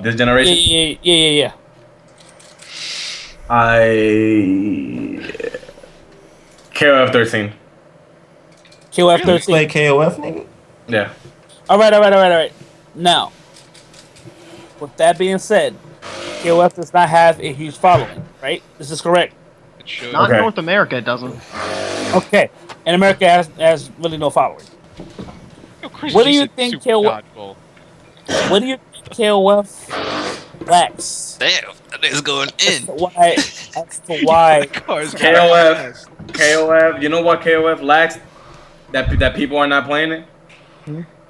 this generation. Yeah. KOF 13. KOF You 13. play KOF, nigga? Yeah. All right. Now, with that being said, KOF does not have a huge following, right? This is correct. It should. Not Okay. in North America, it doesn't. Okay. And America has really no following. Yo, Chris What do G you said think super KOF dodgeball. What do you think KOF lacks? Damn, that is going in. As to why Cars got KOF. fast. KOF. You know what KOF lacks? That people are not playing it.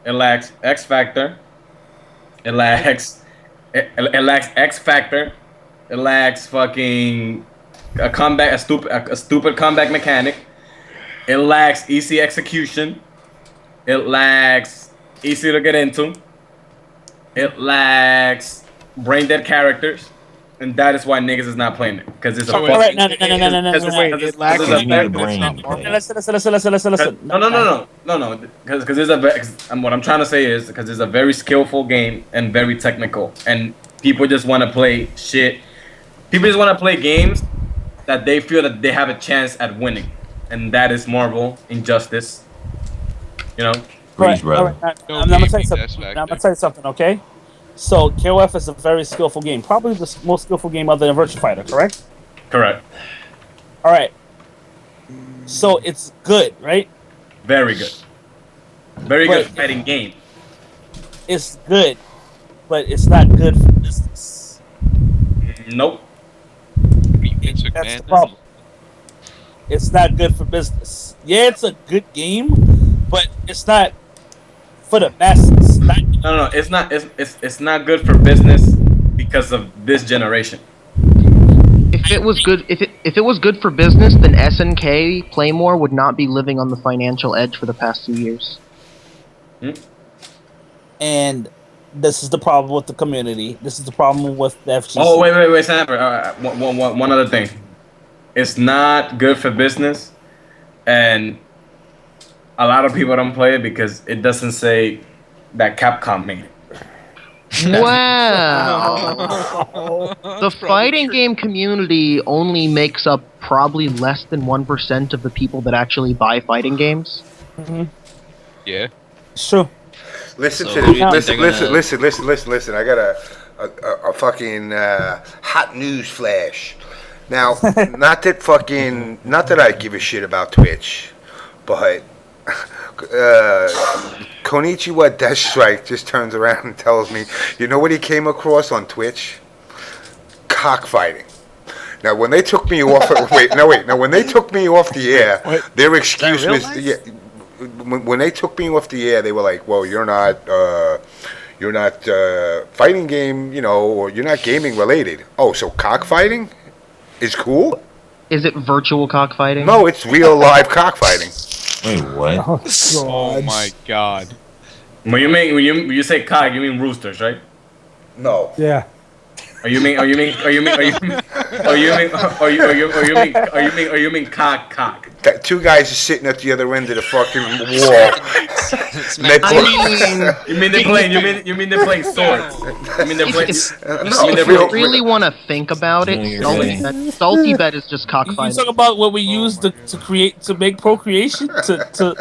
It lacks X Factor. It lacks X Factor. It lacks fucking a stupid comeback mechanic. It lacks easy execution. It lacks easy to get into. It lacks brain dead characters. And that is why niggas is not playing it. Because it's a So fucking... Alright, no. Wait, it lacks Because You need a but it's brain not to Marvel. play. Listen. No. Because there's what I'm trying to say is because it's a very skillful game and very technical, and people just want to play shit. People just want to play games that they feel that they have a chance at winning, and that is Marvel, Injustice, You know. Preach, brother. I'm gonna tell you something. I'm gonna tell you something. Okay. So KOF is a very skillful game, probably the most skillful game other than Virtua Fighter. Correct. Correct. All right. So it's good, right? Very good. Very good fighting game. It's good, but it's not good for business. Nope. That's the problem. It's not good for business. Yeah, it's a good game, but it's not for the masses. No, it's not. It's not good for business because of this generation. If it was good, if it was good for business, then SNK Playmore would not be living on the financial edge for the past 2 years. And this is the problem with the community. This is the problem with the FGC. Oh wait, Sanford. One other thing. It's not good for business, and a lot of people don't play it because it doesn't say that Capcom made it. Wow. The fighting game community only makes up probably less than 1% of the people that actually buy fighting games. Yeah. It's true. Listen So to who do you this. think they're Listen. I got a fucking hot news flash. Now, not that I give a shit about Twitch, but Konichiwa Deathstrike just turns around and tells me, you know what he came across on Twitch? Cockfighting. Now, when they took me off, when they took me off the air, their excuse was, when they took me off the air, they were like, well, you're not fighting game, or you're not gaming related. Oh, so cockfighting is cool? Is it virtual cockfighting? No, it's real live cockfighting. Wait, what? Oh my god. When you say cock, you mean roosters, right? No. Yeah. Or you mean cock? That two guys are sitting at the other end of the fucking wall. I You mean they're playing swords? You mean they're playing? If you really want to think about it, Salty Bet is just You cockfighting. talk about what we use to make procreation to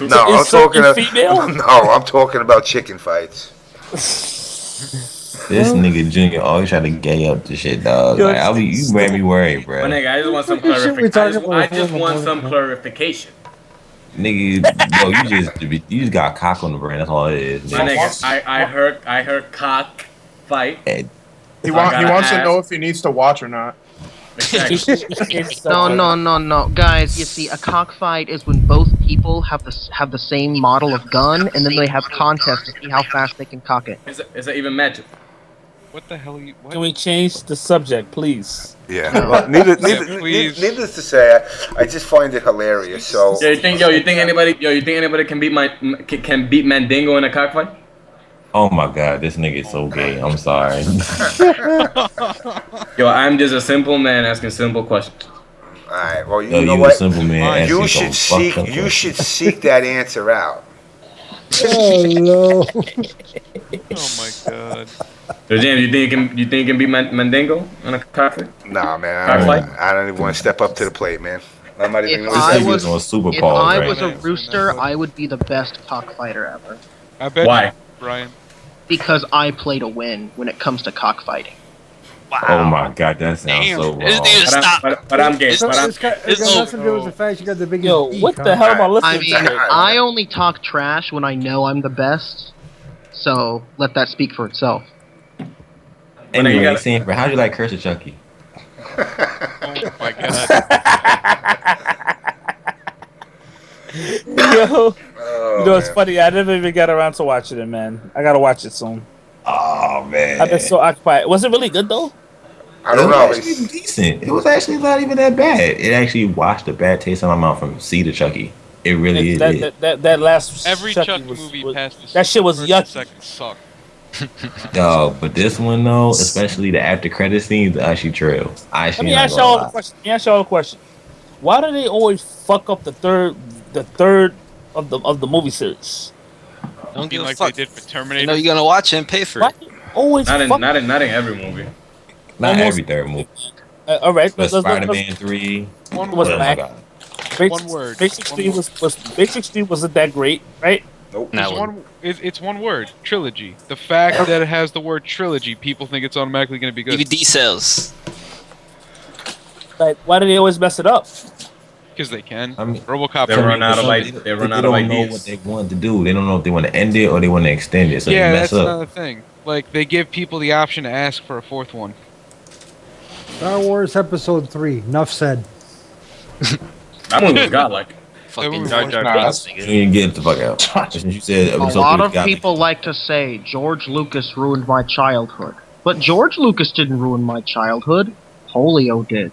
No, I'm insert talking a female. No, I'm talking about chicken fights. This nigga Junior always try to gay up the shit, dog. Like, you made me worried, bro. My nigga, I just want some clarification. I just want some clarification. Nigga, bro, you just got cock on the brain. That's all it is. My nigga, I heard cock fight. He wants to know if he needs to watch or not. No, guys. You see, a cockfight is when both people have the same model of gun, and then they have contests to see how fast they can cock it. Is that even magic? What the hell? What? Can we change the subject, please? Yeah. Well, needless to say, I just find it hilarious. So. You think anybody can beat Mandingo in a cockfight? Oh my god, this nigga is so gay. I'm sorry. Yo, I'm just a simple man asking simple questions. All right. Well, you know what? A simple man You should seek that answer out. Oh no. Oh my god. So James, you think you can beat Mandingo on a cockfight? Nah, man. I don't even want to step up to the plate, man. I'm not even. If I was a rooster, I would be the best cockfighter ever. I bet. Why, Brian? Because I play to win when it comes to cockfighting. Wow. Oh my god, that sounds so wrong. But I'm gay. It's got nothing to do with the fact you got the biggest. Yo, what the hell am I listening to? I only talk trash when I know I'm the best. So let that speak for itself. Anyway, Sanford, how'd you like Curse of Chucky? Oh my god. Yo, it's funny. I never even got around to watching it, man. I gotta watch it soon. Oh man, I've been so occupied. Was it really good though? I don't know. It was actually decent. It was actually not even that bad. It actually washed the bad taste in my mouth from C to Chucky. It really is. That last every Chucky movie past this. That shit was yucky. Sucked. Yo, but this one though, especially the after credit scenes, actually true. Let me ask y'all a question. Why do they always fuck up the third of the movie series? Don't give like they did for Terminator. You know you're gonna watch it and pay for it. Always not in every movie. Not every third movie. All right, but Spider-Man 3 was back. One word. Matrix 3 Matrix 3 wasn't that great, right? Nope. It's one word. Trilogy. The fact that it has the word trilogy, people think it's automatically going to be good. DVD sales. Like, why do they always mess it up? Because they can. I mean, RoboCop. They run out of ideas. They run out of don't know what ideas. they want to do. They don't know if they want to end it or they want to extend it. So Yeah, they mess that's up. another thing. Like, they give people the option to ask for a fourth one. Star Wars Episode 3. Enough said. That one was godlike. Fucking was Jar Jar Nah, Binks, You nigga. didn't get the fuck out. Since you said A episode lot 3 of got me. people like to say George Lucas ruined my childhood. But George Lucas didn't ruin my childhood. Polio did.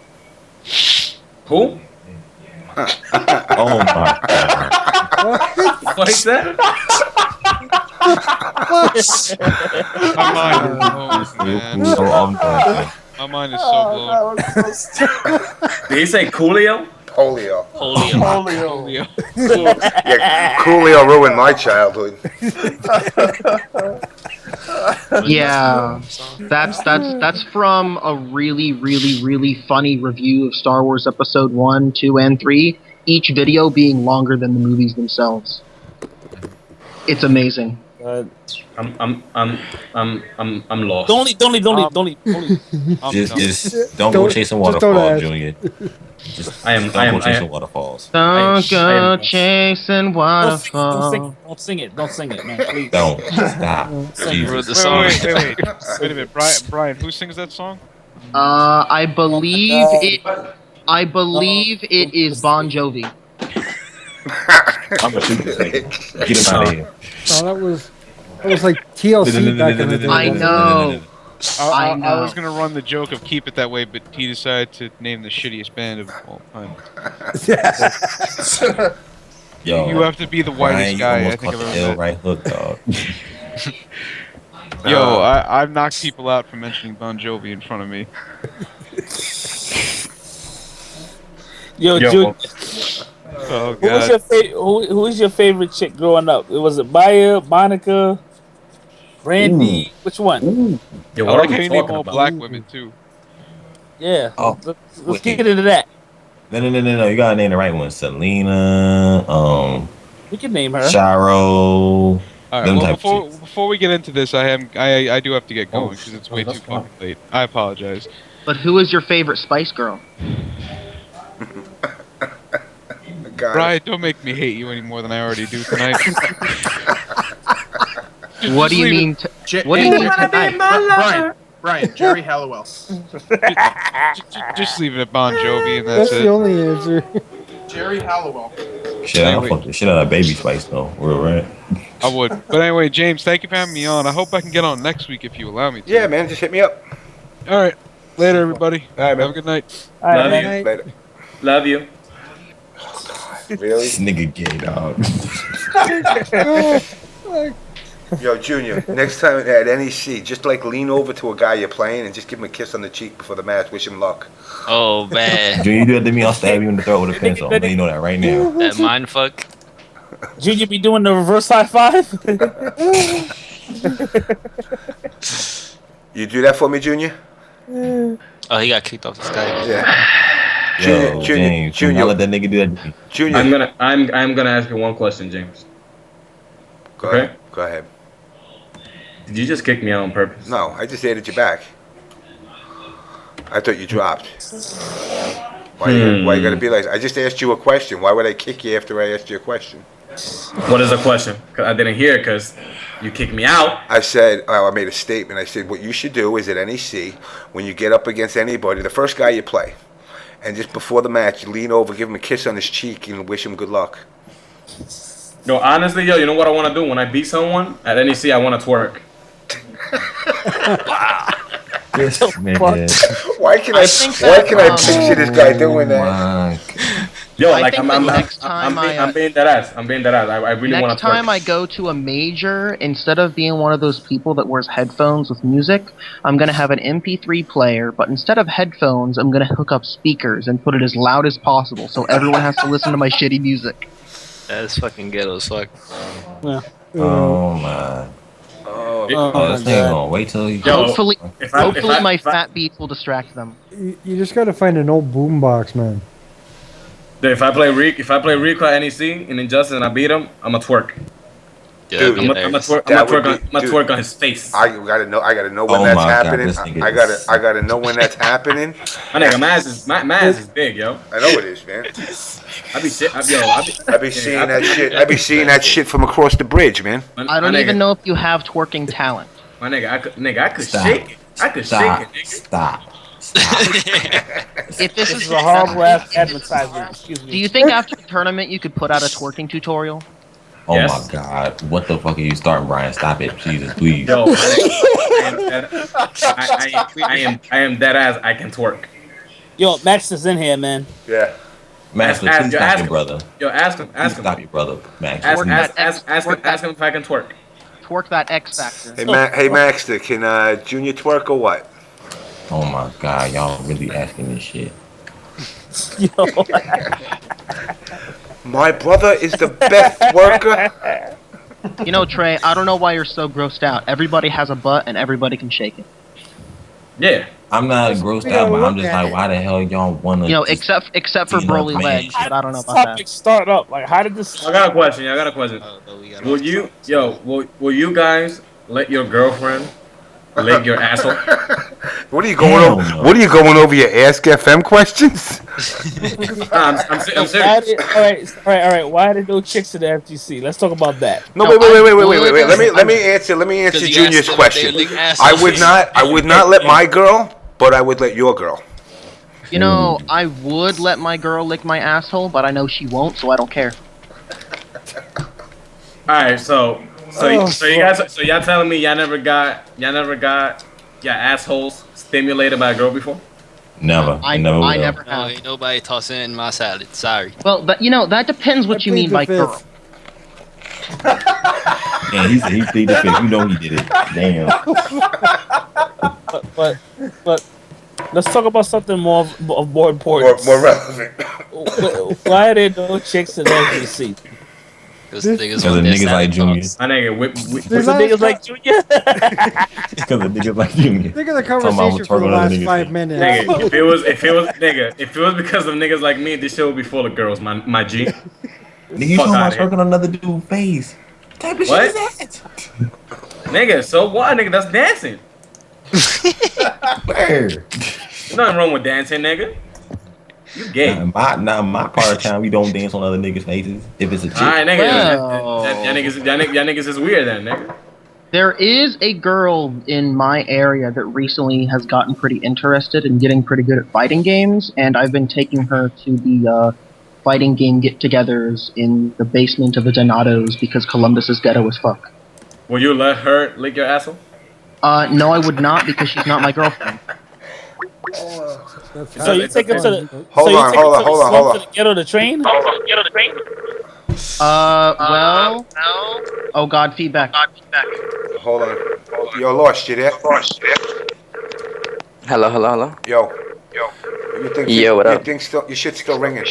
Who? Oh my god. What is that? My mind is blown, man. So I'm done. My mind is so blown. Did he say Coolio? Polio. Polio. Yeah, Coolio ruined my childhood. Yeah, that's from a really funny review of Star Wars Episode 1, 2, and 3. Each video being longer than the movies themselves. It's amazing. I'm lost. Don't leave. Just don't go chasing just don't waterfalls, ask. Junior. Just I am- don't I am- go chasing I am- waterfalls. Don't go am- chasing waterfalls. Don't sing it, man, please. Don't stop. Wrote Jesus. the song. Wait a minute, Brian, who sings that song? I believe it is Bon Jovi. I'm gonna shoot this nigga. Get him out of here. No, that was like TLC back in the day. I know. I know. I was gonna run the joke of keep it that way, but he decided to name the shittiest band of all time. Yo, You have to be the whitest Brian, guy I you almost think caught I've the ever L met. right hook, dog. Yo, I've knocked people out for mentioning Bon Jovi in front of me. Yo, Yo. Junior, Oh who was god. your who was your favorite chick growing up? Was it Maya, Monica, Brandy? Which one? Yo, I what like are how we you name talking all about? black women too. Yeah. Oh, Let's wait. get into that. No. You gotta name the right one. Selena, We can name her. Shiro. All right. Them Well, type of before we get into this, I do have to get going because it's way that's too fine. fucking late. I apologize. But who is your favorite Spice Girl? God. Brian, don't make me hate you any more than I already do tonight. What do you leave it. mean? What do you mean tonight? Brian, Jerry Halliwell. Just leave it at Bon Jovi and That's that's the it. only answer. Jerry Halliwell. Shit, I don't fuck the shit out of Baby Spice though. Real right. I would. But anyway, James, thank you for having me on. I hope I can get on next week if you allow me to. Yeah, man, just hit me up. All right. Later, everybody. All right, man. Have a good night. All right, Love man. you. Later. Love you. Really? This nigga gay, dog. Yo, Junior, next time at NEC, just like lean over to a guy you're playing and just give him a kiss on the cheek before the match. Wish him luck. Oh man, Junior, you do that to me, I'll stab you in the throat with a pencil. I'm letting you know that right now. that mind fuck. Junior be doing the reverse high five. You do that for me, Junior? Oh, he got kicked off the Skype. Yeah. Yo, James, Junior. I'll let that nigga do that to me. Junior. I'm gonna ask you one question, James. Go Okay. ahead. Go ahead. Did you just kick me out on purpose? No, I just added you back. I thought you dropped. Why you gotta be like? I just asked you a question. Why would I kick you after I asked you a question? What is the question? 'Cause I didn't hear it because you kicked me out. I said, I made a statement. I said, what you should do is at NEC, when you get up against anybody, the first guy you play, and just before the match, you lean over, give him a kiss on his cheek, and wish him good luck. No, honestly, yo, you know what I want to do? When I beat someone at NEC, I want to twerk. This nigga. Why can I picture this guy doing that? Yo, I like think I'm that next time I'm being that ass. I'm being that ass. I really want Next to twerk. time I go to a major, instead of being one of those people that wears headphones with music, I'm going to have an MP3 player, but instead of headphones, I'm going to hook up speakers and put it as loud as possible so everyone has to listen to my shitty music. That's fucking ghetto as fuck. Oh my. Oh, This nigga gonna wait till you. Yo, Hopefully, if I- hopefully my if I- fat beats will distract them. You just gotta find an old boombox, man. Dude, if I play Rico at NEC in Injustice and I beat him, I'm a twerk. Yeah, Dude, I'm gonna twerk on his face. I gotta know when Oh that's my God, happening. this nigga I gotta know when that's happening. My nigga, my ass is big, yo. I know it is, man. I be shit. I be seeing that shit. I be seeing that shit from across the bridge, man. I don't even know if you have twerking talent. My nigga, I could Stop. shake it. I could shake it, nigga. Stop. If this This is is a horrible ass advertisement. Excuse me. do you think after the tournament you could put out a twerking tutorial? Oh Yes. my God. What the fuck are you starting, Brian? Stop it. Jesus, please. Yo, I am dead ass. I can twerk. Yo, Max is in here, man. Yeah. Master, Ask- please yo, stop ask your him. brother. Yo, ask him. Please stop your brother, Max. Ask please. him if I can twerk. Twerk that X Factor. Hey, Maxter, can Junior twerk or what? Oh my God, y'all really asking this shit. Yo, My brother is the best twerker. You know, Trey, I don't know why you're so grossed out. Everybody has a butt and everybody can shake it. Yeah. I'm not grossed out, but I'm just like, why the hell y'all wanna? You know, except for see Broly another man. legs, but I don't know about topic that. start up. Like, how did this? I got a question. Will you guys let your girlfriend lick your asshole? What are you going Hell over? no. What are you going over your Ask FM questions? I'm Why serious. did, all right. Why did no chicks in the FGC? Let's talk about that. No, No, wait. Let me answer Because you Junior's asked them if question. they lick I assholes. would not let my girl, but I would let your girl. You know, I would let my girl lick my asshole, but I know she won't, so I don't care. All right, so y'all telling me y'all never got your assholes stimulated by a girl before? Never. I never will. never No, have. ain't nobody tossing in my salad. Sorry. Well, but you know, that depends what you mean by girl. Yeah, he said he pleaded the fifth. You know he did it. Damn. But let's talk about something more important. More relevant. Why are there no chicks in the FGC? Because the niggas Because the want their niggas like salad Junior. tossed. My nigga, Because the niggas like Junior. Because the niggas like Junior. Think of the Talking about conversation for the twerking on last niggas. 5 minutes. nigga, if it was because of niggas like me, this shit would be full of girls. My G. Nigga, you Fuck talking about outta here. twerking on another dude's face. What type of What? shit is that? Nigga, so what? Nigga, that's dancing. Where? There's nothing wrong with dancing, nigga. You gay. In my part of town, we don't dance on other niggas' faces. If it's a chick. Alright, nigga. Well. Y'all niggas is weird then, nigga. There is a girl in my area that recently has gotten pretty interested in getting pretty good at fighting games, and I've been taking her to the fighting game get-togethers in the basement of the DarKNaTaS because Columbus is ghetto as fuck. Will you let her lick your asshole? No, I would not because she's not my girlfriend. So you take it to the Hold on. to the ghetto to train? Well. Oh God, feedback. Hold on. Yo, Lost, you there? Hello. Yo. You think Yo, what up? You think your shit's still ringing?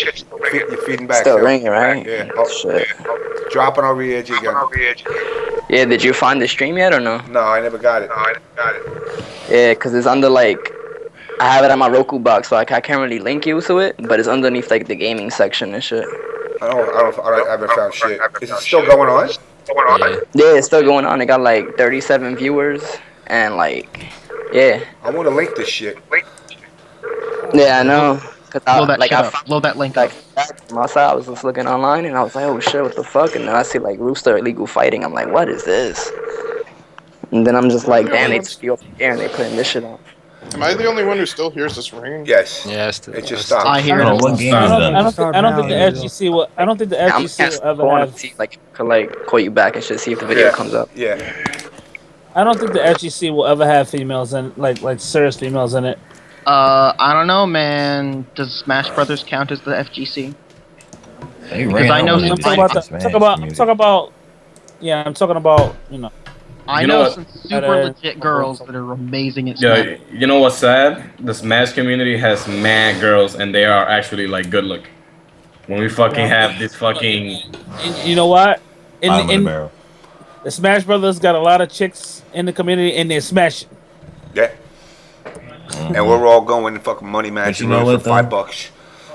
You're feeding back. Still yo. ringing, right? Yeah. Shit. Dropping over the edge again. Yeah, did you find the stream yet or no? No, I never got it. Yeah, because it's under like, I have it on my Roku box, so like, I can't really link you to it, but it's underneath like the gaming section and shit. I haven't found shit. Is it still going on? Yeah, it's still going on. It got like 37 viewers and like, yeah. I want to link this shit. Yeah, I know. Cause I, Blow that like, shit I up. found, Blow that link like, up. from outside, I was just looking online and I was like, oh shit, what the fuck? And then I see like Rooster Illegal Fighting. I'm like, what is this? And then I'm just like, damn, they took you off the air and they putting this shit on. Am I the only one who still hears this ringing? Yes. Yes. It just stopped. I hear I don't know it. what game is done. I don't think the FGC will. I don't think the I'm FGC will ever going to have. see like could like call you back and shit, see if the video comes up. Yeah. I don't think the FGC will ever have females in like serious females in it. I don't know, man. Does Smash Brothers count as the FGC? They Because ran I know over some- this I'm Smash talking about. community. I'm talking about. You know. I You know know what? some super legit girls that are amazing at Yo, Smash. you know what's sad? The Smash community has mad girls, and they are actually like good looking. When we fucking have this fucking, You know what? Bottom of the In barrel. the Smash Brothers got a lot of chicks in the community, and they're smashing. Yeah. And we're all going to fucking money match you know for what, though? $5.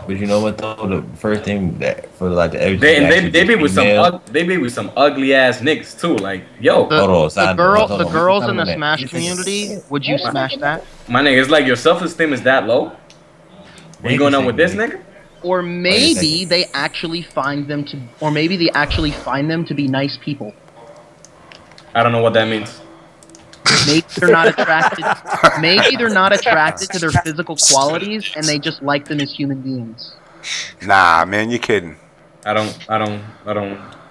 But you know what though? The first thing that for like the FGC They be with female, some ugly ass niggas too. Like, yo, hold on, The girls in the Smash community, would you smash that? my nigga, it's like your self-esteem is that low. What you going on with this nigga? Or maybe they actually find them to, be nice people. I don't know what that means. Maybe they're not attracted. Maybe they're not attracted to their physical qualities, and they just like them as human beings. Nah, man, you're kidding. I don't.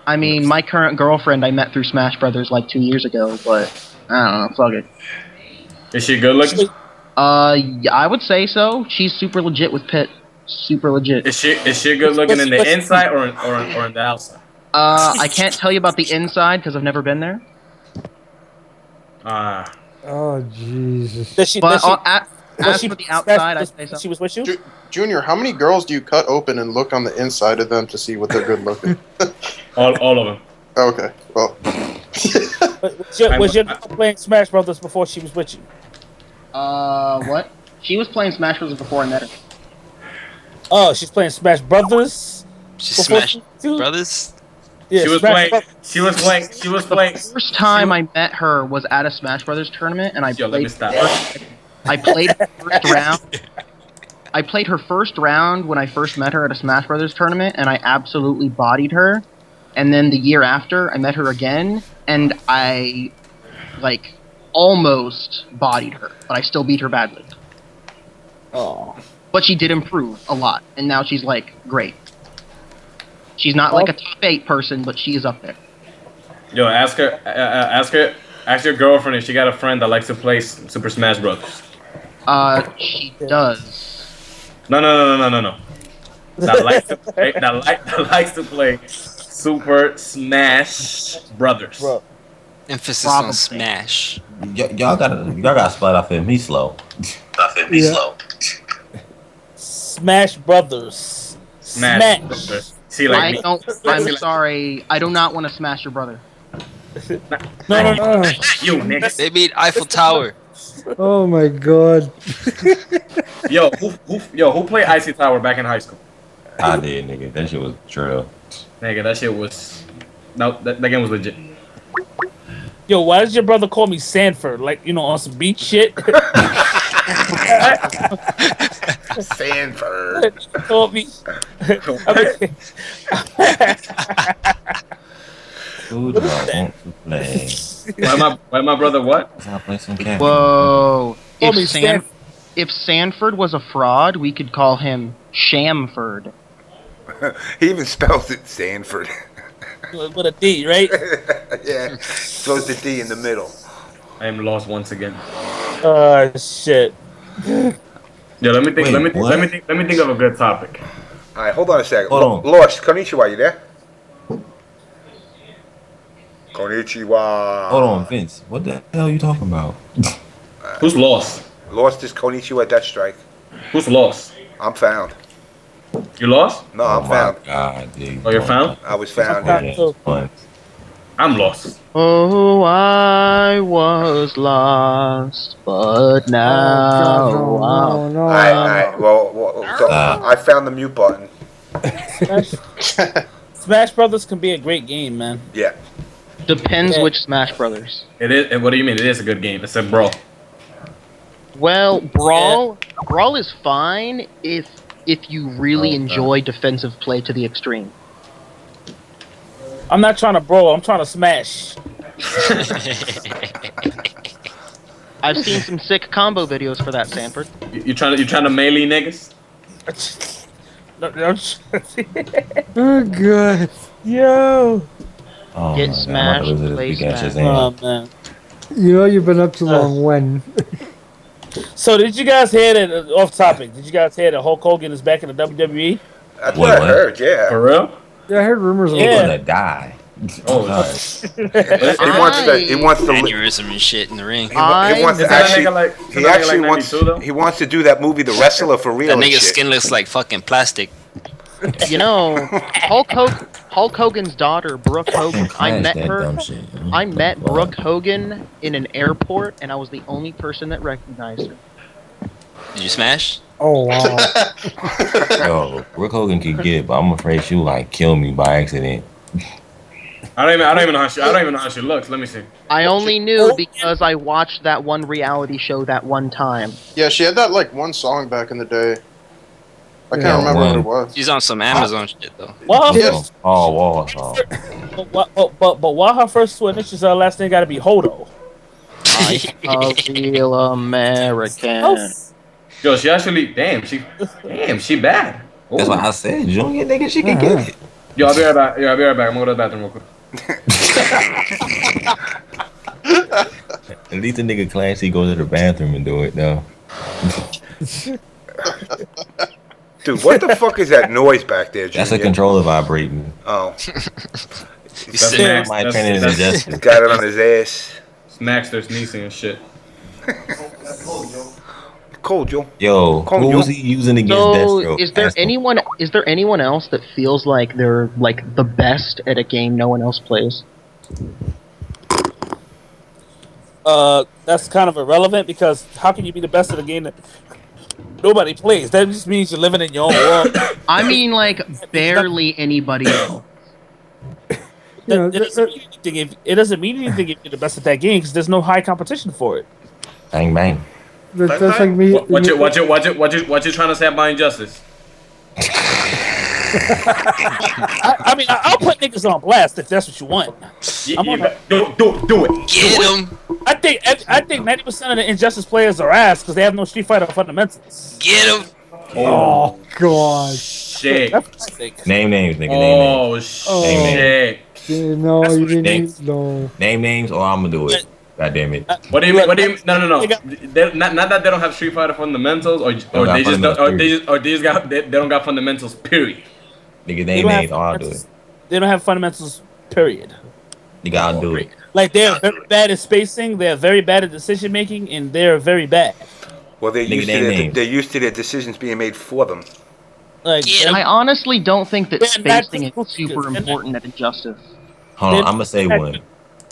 I mean, my current girlfriend I met through Smash Brothers like 2 years ago, but I don't know. Fuck it. Is she good looking? Yeah, I would say so. She's super legit with Pit. Super legit. Is she good looking in the inside or in the outside? I can't tell you about the inside because I've never been there. Oh Jesus! As for the outside, I'd say so. She was with you? Junior, how many girls do you cut open and look on the inside of them to see what they're good looking? all of them. Okay, well. Was your girl playing Smash Brothers before she was with you? What? She was playing Smash Brothers before I met her. Oh, she's playing Smash Brothers. Smash Brothers. Yeah, she was playing. First time I met her was at a Smash Brothers tournament, and I played her first round. I played her first round when I first met her at a Smash Brothers tournament, and I absolutely bodied her. And then the year after, I met her again, and I, almost bodied her, but I still beat her badly. Oh. But she did improve a lot, and now she's, great. She's not a top 8 person, but she is up there. Yo, ask your girlfriend if she got a friend that likes to play Super Smash Bros. She does. No. That likes to play Super Smash Brothers. Bro. Emphasis on Smash. Y'all gotta split off him. He's slow. Slow. Smash Brothers. Smash. Brothers. See, like I'm sorry. I do not want to smash your brother. No. You nigga. They beat Eiffel Tower. Oh my god. Who played Icy Tower back in high school? I did, nigga. That shit was true. Nigga, that shit was. No, that game was legit. Yo, why does your brother call me Sanford? On some beach shit? Sanford. Call me. Why my brother what? Whoa. If Sanford was a fraud, we could call him Shamford. He even spells it Sanford. With a D, right? Yeah. Throws the D in the middle. I am lost once again. Shit. Yeah, let me think of a good topic. All right, hold on a second. Hold on. Lost, konnichiwa, you there? Konnichiwa. Hold on, Vince. What the hell are you talking about? Who's lost? Lost is konnichiwa, Death Strike. Who's lost? I'm found. You lost? No, I'm found. God, dude. Oh, you're found? I was found. I'm lost. Oh, I was lost, but now no. I found the mute button. Smash Brothers can be a great game, man. Yeah. Depends which Smash Brothers. It is. What do you mean? It is a good game. It's a brawl. Well, brawl is fine if you really enjoy defensive play to the extreme. I'm not trying to brawl. I'm trying to smash. I've seen some sick combo videos for that, Sanford. You trying to melee niggas? Oh god. Yo. Oh, Get smashed, play smash. Oh man. You've been up too long. When? So did you guys hear that? Off topic. Did you guys hear that Hulk Hogan is back in the WWE? That's what I heard. Yeah. For real? Yeah, I heard rumors. He's gonna die. Oh, he wants to aneurysm and shit in the ring. He wants to do that movie, The Wrestler, for real. That nigga's skin looks like fucking plastic. Hulk Hogan's daughter, Brooke Hogan. I met Brooke Hogan in an airport, and I was the only person that recognized her. Did you smash? Oh wow. Yo, Rick Hogan could get it, but I'm afraid she'll like kill me by accident. I don't even know how she looks. Let me see. I only knew because I watched that one reality show that one time. Yeah, she had that like one song back in the day. I Yeah. can't remember what it was. She's on some Amazon shit though. Well, Yes. Oh, wall song. but while her first two initials, her last name got to be Hodo. A real American. Yo, she actually, she bad. That's why I said, junior nigga, she can get it. Yo, I'll be right back. I'm gonna go to the bathroom real quick. At least a nigga classy go to the bathroom and do it though. Dude, what the fuck is that noise back there, Junior? That's a controller vibrating. Oh. That's Max. My training is He's just got it on his ass. Max, there's sneezing and shit. Cold, Joe. Yo, Cold, who yo. was he using against So, Deathstroke? is there anyone else that feels like they're like the best at a game no one else plays? That's kind of irrelevant because how can you be the best at a game that nobody plays? That just means you're living in your own world. I mean, like barely anybody else. It doesn't mean anything if you're the best at that game because there's no high competition for it. Bang bang. That's like me. What you trying to say about Injustice? I mean, I'll put niggas on blast if that's what you want. Do it. Get him. I think 90% of the Injustice players are ass because they have no Street Fighter fundamentals. Get him. Oh god. Shit. That's what I think. Name names, nigga. Oh shit. No, you didn't. No. Name names, or I'm gonna do it. God damn it. What do you mean? No. Not that they don't have Street Fighter fundamentals, or they just don't got fundamentals. Period. Nigga, name names, or I'll do it. They don't have fundamentals. Period. Nigga, I'll do it. Like they're very bad at spacing. They're very bad at decision making, and they're very bad. Well, they're used to their decisions being made for them. Like, I honestly don't think that spacing is critical super thinkers. important at Injustice. Hold on, I'm gonna say one.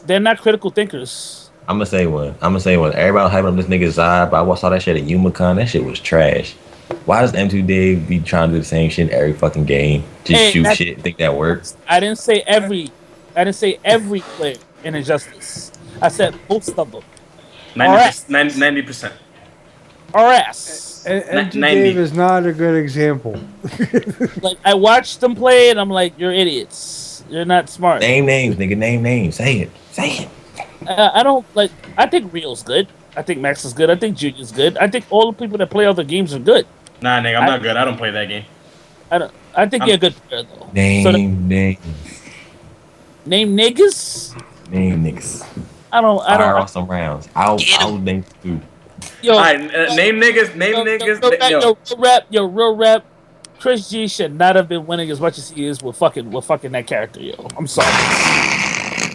They're not critical thinkers. I'm gonna say one. Everybody hyping up this nigga Zod, but I saw that shit at YumaCon. That shit was trash. Why does M2 Dave be trying to do the same shit in every fucking game? Just shoot shit and think that works? I didn't say every player in Injustice. I said most of them. 90%. Are ass. And Dave is not a good example. Like I watched them play, and I'm like, you're idiots. You're not smart. Name names, nigga. Name names. Say it. I don't like. I think Real's good. I think Max is good. I think Junior's good. I think all the people that play other games are good. Nah, nigga, I'm not good. I don't play that game. I think you're a good player though. Name names. Name niggas. Name niggas. I don't. Fire off some rounds. I'll name two. Yo, all right, name niggas. Real rap. Chris G should not have been winning as much as he is with fucking that character, yo. I'm sorry.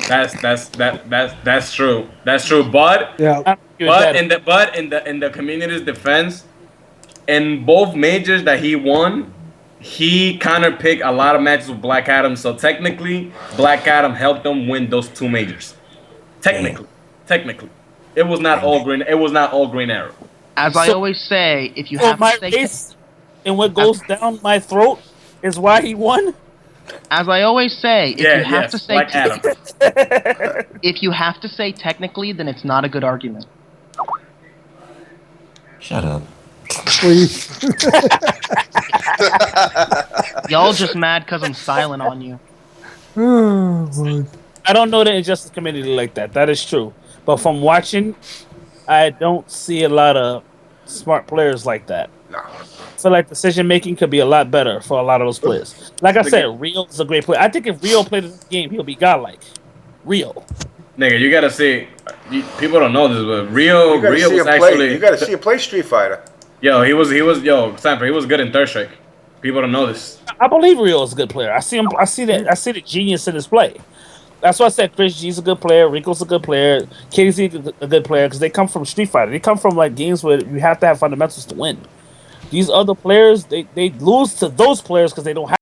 That's true. That's true. But yeah. In the community's defense, in both majors that he won, he counterpicked a lot of matches with Black Adam. So technically, Black Adam helped him win those two majors. Technically, it was not all green. It was not all Green Arrow. As I always say, if you have my to say, race and what goes down my throat is why he won. As I always say, if you have to say Black Adam. if you have to say technically, then it's not a good argument. Shut up. Please. Y'all just mad because I'm silent on you. I don't know the Injustice community like that. That is true. But from watching, I don't see a lot of smart players like that. No. I feel like decision making could be a lot better for a lot of those players. Like I said, Real is a great player. I think if Real played this game, he'll be godlike. Real. Nigga, you gotta see. People don't know this, but Real was actually. You gotta see him play Street Fighter. Yo, he was Sanford. He was good in Third Strike. People don't know this. I believe Real is a good player. I see him. I see the genius in his play. That's why I said Chris G's a good player, Rico's a good player, KZ a good player because they come from Street Fighter. They come from like games where you have to have fundamentals to win. These other players, they lose to those players because they don't have